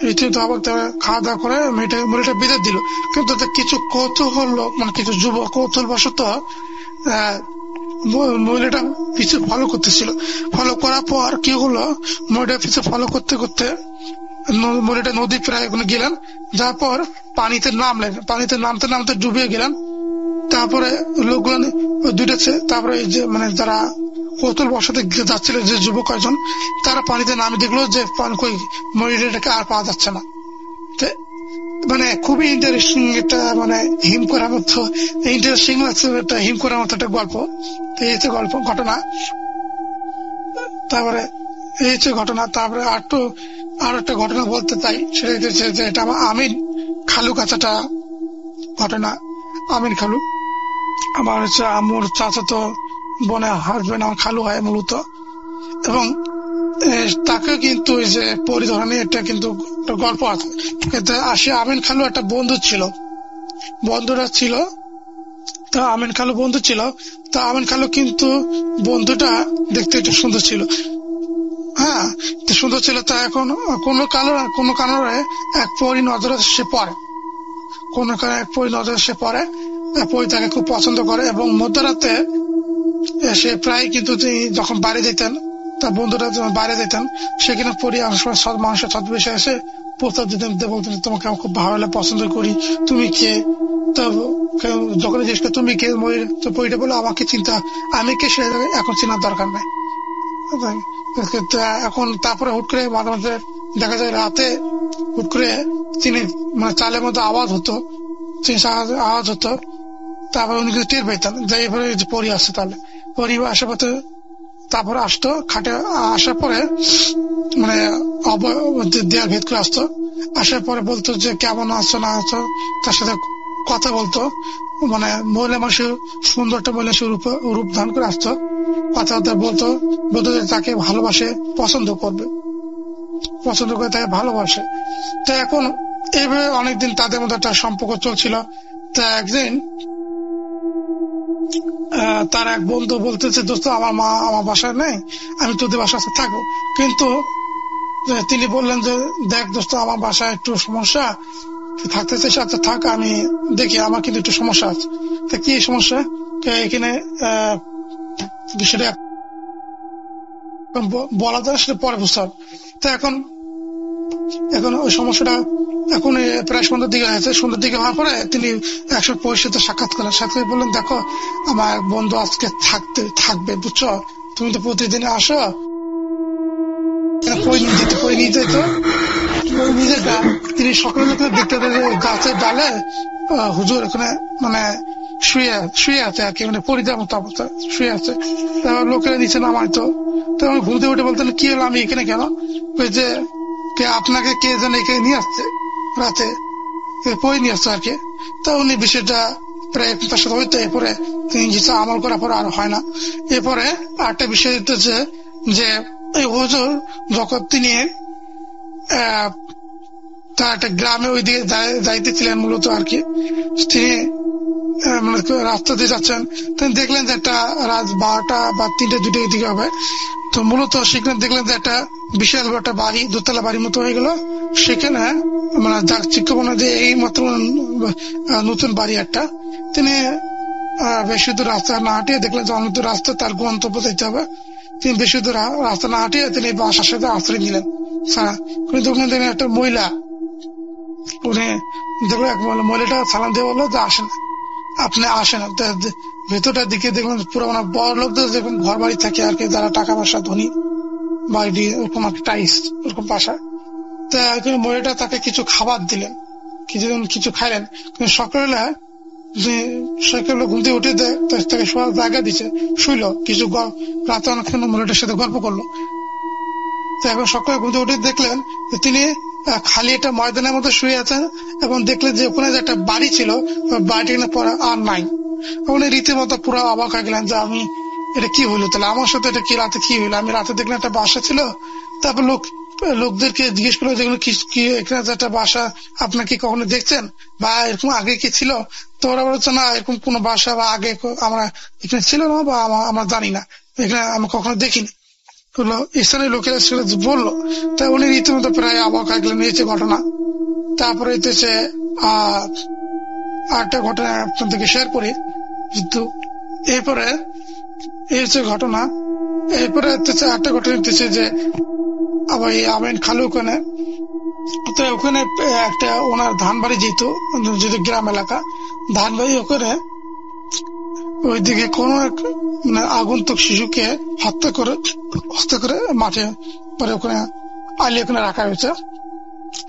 রীতিমতো অবাক, খাওয়া দাওয়া করে মেয়েটা বিদায় দিল। কিন্তু কিছু কৌতূহল মানে কিছু যুবক কৌতূহল বশত মহিলাটা পিছু ফলো করতেছিল। ফলো করার পর কি হলো, মহিলাটা পিছু ফলো করতে করতে মহিলাটা নদী প্রায় ওখানে গেলেন, যার পর পানিতে নামতে ডুবিয়ে গেলেন। তারপরে লোকগুলো দুইটা, তারপরে এই যে মানে যারা কৌতূহল বসাতে যাচ্ছিল যে যুবক কয়েকজন, তারা পানিতে নামে দেখলো যে মহিলাটাকে আর পাওয়া যাচ্ছে না। মানে খুবই ইন্টারেস্টিং একটা মানে হিম করার মতো ইন্টারেস্টিং লাগছে, একটা হিম করার মতো একটা গল্প। এই হচ্ছে ঘটনা। তারপরে এই হচ্ছে ঘটনা। তারপরে আর একটা ঘটনা বলতে চাই, সেটা হচ্ছে যে এটা আমার আমিন খালু কাছাটা ঘটনা। আমিন খালু আমার হচ্ছে আমার চাচাতো বোনের হাজবেন্ড, আমার খালু হয় মূলত। এবং তাকে কিন্তু ওই যে পরিধরণী এটা কিন্তু একটা গল্প আছে। আমিন খালু একটা বন্ধুরা ছিল, তা আমিন খালু বন্ধু ছিল। তা আমিন খালু কিন্তু বন্ধুটা দেখতে একটু সুন্দর ছিল, হ্যাঁ সুন্দর ছিল। তা এখন কোনো কারণে এক পরি নজরে সে পড়ে, পরি তাকে খুব পছন্দ করে। এবং মধ্যরাতে সে প্রায় কিন্তু যখন বাড়ি যেতেন, তার বন্ধুরা যখন বাইরে যেতেন, সেখানে পরি মানুষের ছদ্মবেশে এসে প্রস্তাব দিতেন, বলতেন তোমাকে আমার খুব ভালো লাগে, পছন্দ করি, তুমি কে? তো যখন জিজ্ঞেস করে তুমি কে, তো পরিটা বলে আমাকে আমি কে সে এখন চেনার দরকার নাই। এখন তারপরে হুট করে মাঝে মাঝে দেখা যায় রাতে হুট করে মানে চালের মধ্যে আওয়াজ হতো, তারপরে উনি কিন্তু টের পেতেন যে এবারে পরি আসছে। তাহলে পরি আসার পথে তারপরে আসতো, খাটে আসার পরে মানে দেয়াল ভেদ করে আসতো। আসার পরে বলতো যে কেমন আছো না আছো, তার সাথে কথা বলতো। মানে মহিলা মানুষের সুন্দর একটা মহিলা রূপ ধারণ করে আসতো, কথাবার্তা বলতো যে তাকে ভালোবাসে, পছন্দ করে তাকে ভালোবাসে। তো এখন এইভাবে অনেকদিন তাদের মধ্যে একটা সম্পর্ক চলছিল। তা একদিন তার এক বন্ধু বলতেছে, দোস্ত আমার মা আমার বাসায় নেই, আমি তোদের বাসায় থাকবো। কিন্তু তিনি বললেন যে দেখ দোস্ত আমার বাসায় একটু সমস্যা, থাকতে চাইছে, আচ্ছা থাক, আমি দেখি, আমার কিন্তু একটু সমস্যা আছে। তা কি সমস্যা এখানে বিষয়টা বলা যায়, সেটা পরে বুঝতে হবে। তো এখন ওই সমস্যাটা এখন প্রায় সন্ধ্যার দিকে হয়েছে। সন্ধ্যার দিকে হওয়ার পরে তিনি একশো পরিষদে সাক্ষাৎ বললেন, দেখো আমার বন্ধু আজকে থাকবে, বুঝছো, তুমি তো প্রতিদিন আসো, তিনি সকালে দেখতে গাছের ডালে হুজুর এখানে মানে শুয়ে আছে আর কি, মানে পরিজার মতো অবস্থা শুয়ে আছে। তারপর লোকেরা নিচে নামাইতো। তো আমি ঘুরতে উঠে বলতেন কি হলো, আমি এখানে কেন? ওই যে আপনাকে কে যেন এখানে নিয়ে আসছে রাতে, পড়ে নিয়ে আসতো আর কি। তা উনি বিষয়টা প্রায় তার সাথে হইতো, এরপরে তিনি কিছু আমল করার পর আর হয় না। এরপরে আরেকটা বিষয় হচ্ছে যে এই হুজুর যখন তিনি তার একটা গ্রামে ওই দিকে যাইতেছিলেন মূলত আর কি, তিনি রাস্তা দিয়ে যাচ্ছেন, তিনি দেখলেন যে একটা রাত 12টা বা 3টে 2টা দিকে হবে। তো মূলত সেখানে দেখলেন যে একটা বিশাল একটা বাড়ি, দোতলা বাড়ির মতো হয়ে গেল। সেখানে মানে চিন্তা ভাবনা যে এই মাত্র নতুন বাড়ি একটা, তিনি বেশি দূর রাস্তা না হাঁটিয়ে দেখলেন যে অনেক দূর রাস্তা তার গন্তব্য যেতে হবে। তিনি বেশি দূর রাস্তা না হাঁটিয়ে তিনি বাসার সাথে আশ্রয় নিলেন। দেখলেন একটা মহিলা, উনি দেখলো এক মহিলাটা সালাম দিয়ে বললো যে আসেন, আপনি আসেন। ভেতরটার দিকে দেখবেন পুরো মানে বড় লোকদের যেরকম ঘর বাড়ি থাকে আর কি, যারা টাকা পয়সা ধনী বাড়ি ওরকম একটা টাইস ওরকম বাসা। তা মহিলাটা তাকে কিছু খাবার দিলেন, কিছু খাইলেন। কিন্তু সকালে ঘুম থেকে উঠে তাকে শোয়ার জায়গা দিচ্ছে, শুইল কিছু, রাতে অনেকক্ষণ মহিলাটার সাথে গল্প করলো। তো এখন সকালে ঘুম থেকে উঠে দেখলেন যে তিনি খালি একটা ময়দানের মধ্যে শুয়ে আছেন, এবং দেখলেন যে ওখানে যে একটা বাড়ি ছিল বাড়িটা পরে আর নাই। ওখানে রীতিমতো পুরো অবাক হয়ে গেলেন যে আমি এটা কি হইলো, তাহলে আমার সাথে এটা কি রাতে কি হইলো? আমি রাতে দেখলাম একটা বাসা ছিল। তারপর লোকদেরকে জিজ্ঞেস করলো যেগুলো কি এখানে একটা বাসা আপনার কি কখনো দেখছেন বা এরকম আগে কি ছিল? তো ওরা বলছে না, এরকম কোন বাসা বা আগে আমরা এখানে ছিল না বা আমরা জানি না, এখানে আমরা কখনো দেখিনি। স্থানীয় লোকেরা সেটা বললো। তাই উনি রীতিমতো প্রায় অবাক হয়ে গেলেন, এই ঘটনা। তারপরে হইতেছে আরেকটা ঘটনা আপনাদেরকে শেয়ার করি। কিন্তু এরপরে এই হচ্ছে ঘটনা। এরপরে হচ্ছে আরেকটা ঘটনা হইতেছে যে আবার এই আমিন খালু ওখানে, তো ওখানে একটা ওনার ধান বাড়ি যেত, যেহেতু গ্রাম এলাকা ধান বাড়ি, ওখানে ওইদিকে কোন এক মানে আগন্তুক শিশুকে হত্যা করে মাঠে পরে ওখানে আলিয়ে ওখানে রাখা হয়েছে।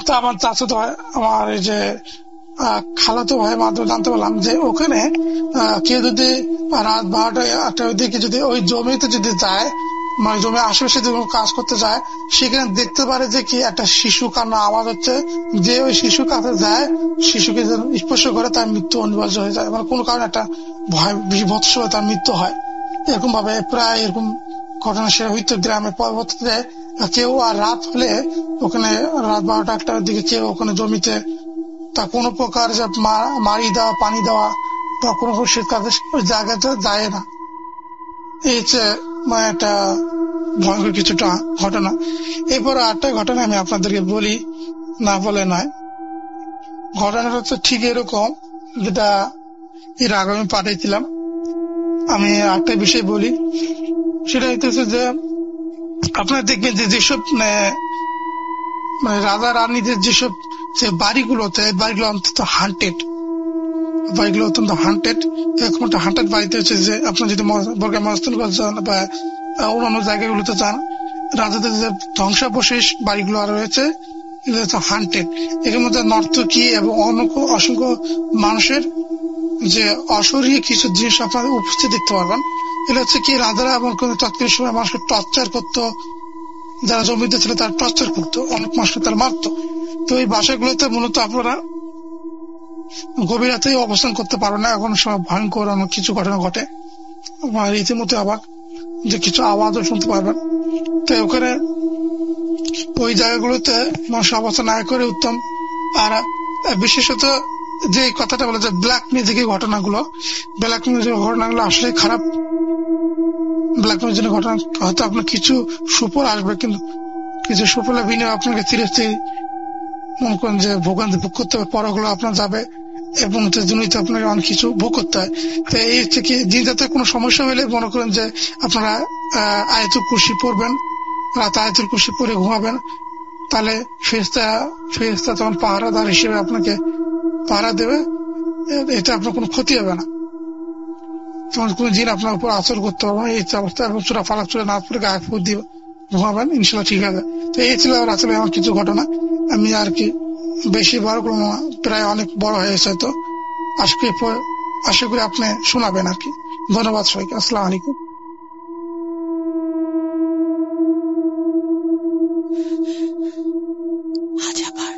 তো আমার চাচাতো ভাই, আমার এই যে খালাতো ভাই মাধ্যমে জানতে পারলাম যে ওখানে কেউ যদি রাত 12টা 1টা দিকে যদি ওই জমিতে যদি যায়, মানে জমি আশেপাশে যদি কাজ করতে যায়, সেখানে দেখতে পারে যে কি একটা শিশু কান্না আওয়াজ হচ্ছে। যে ওই শিশু কাছে যায়, শিশুকে স্পর্শ করে তার মৃত্যু অনিবার্য হয়ে যায়, মানে কোনো কারণে একটা ভয় বিভৎস তার মৃত্যু হয়। এরকম ভাবে প্রায় এরকম ঘটনা সে হইতো গ্রামে। পরবর্তীতে কেউ আর রাত হলে ওখানে রাত 12টা 1টার দিকে কেউ ওখানে জমিতে তা কোনো প্রকার মারি দেওয়া, পানি দেওয়া বা কোনো কাজে ওই জায়গাতে যায় না। এই হচ্ছে মানে একটা ভয়ঙ্কর কিছুটা ঘটনা। এরপর আরেকটা ঘটনা আমি আপনাদেরকে বলি, না বলে নয়। ঘটনাটা হচ্ছে ঠিক এরকম, যেটা এর আগে আমি পাঠিয়েছিলাম। আমি আরেকটা বিষয় বলি, সেটা হইতেছে যে আপনারা দেখবেন যে যেসব মানে রাজা রানীদের যেসব যে বাড়িগুলোতে, বাড়িগুলো অন্তত হান্টেড, বাড়িগুলো অত্যন্ত হান্টেড। এরকম একটা হান্টেড বাড়িতে হচ্ছে যে আপনার যদি বর্গা মহাস্থানগঞ্জ যান বা অন্যান্য জায়গাগুলোতে যান, রাজাদের যে ধ্বংসাবশেষ বাড়িগুলো আর রয়েছে এগুলো হচ্ছে হান্টেড। এর মধ্যে নর্তকী এবং অসংখ্য মানুষের যে অশরীরী কিছু জিনিস আপনাদের উপস্থিত দেখতে পারবেন। এটা হচ্ছে কি, রাজারা এবং তৎকালীন সময় মানুষকে টর্চার করতো, যারা জমিতে ছিল তারা টর্চার করতো, অনেক মানুষকে তারা মারতো। তো এই বাসাগুলোতে মূলত আপনারা গভীর রাতেই অবস্থান করতে পারবেন না। এখন সময় ভয়ঙ্কর অনেক কিছু ঘটনা ঘটে, রীতিমতো অবাক যে কিছু আওয়াজও শুনতে পারবেন। তো ওখানে ওই জায়গাগুলোতে মানুষ অবস্থান না করে উত্তম। আর বিশেষত যে কথাটা বলে যে ব্ল্যাক মিউজিকের ঘটনাগুলো, ব্ল্যাক মিউজিকের ঘটনাগুলো আসলে খারাপ। ব্ল্যাক মিউজিকের ঘটনা হয়তো আপনার কিছু সুফল আসবে, কিন্তু কিছু সুফলের বিনিময়ে আপনাকে চিরস্থায়ী মনে করেন যে ভোগান্তি ভোগ করতে হবে, পরগুলো আপনার যাবে এবং দুনিয়াতে আপনাকে অনেক কিছু ভোগ করতে হয়। তো এই হচ্ছে কি, দিন যাতে কোনো সমস্যা হলে মনে করেন যে আপনারা আয়াতুল কুরসি পড়বেন, রাত আয়াতুল কুরসি পড়ে ঘুমাবেন, তাহলে ফেরেশতা তখন পাহারাদার হিসেবে আপনাকে পাহারা দেবে, এটা আপনার কোনো ক্ষতি হবে না, তখন কোন জিন আপনার উপর আচর করতে হবে এই অবস্থা। এবং চূড়া ফালাক চূড়া না পড়ে গায়ে ফুট দিয়ে ঘুমাবেন, ইনশাল্লাহ ঠিক আছে। তো এই ছিল আসলে আমার কিছু ঘটনা। আমি আর কি বেশি বড় করবো না, প্রায় অনেক বড় হয়েছে। তো আশা করি আপনি শোনাবেন আর কি। ধন্যবাদ সবাইকে। আসসালামু আলাইকুম। আজ আবার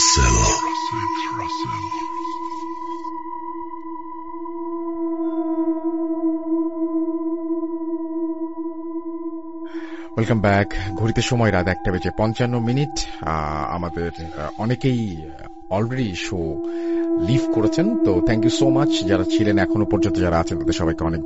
Russell. Welcome back. ঘড়িতে সময় রাত 1:55। আমাদের অনেকেই অলরেডি শো লিভ করেছেন, তো থ্যাংক ইউ সো মাচ। যারা ছিলেন এখনো পর্যন্ত, যারা আছেন তাদের সবাইকে অনেক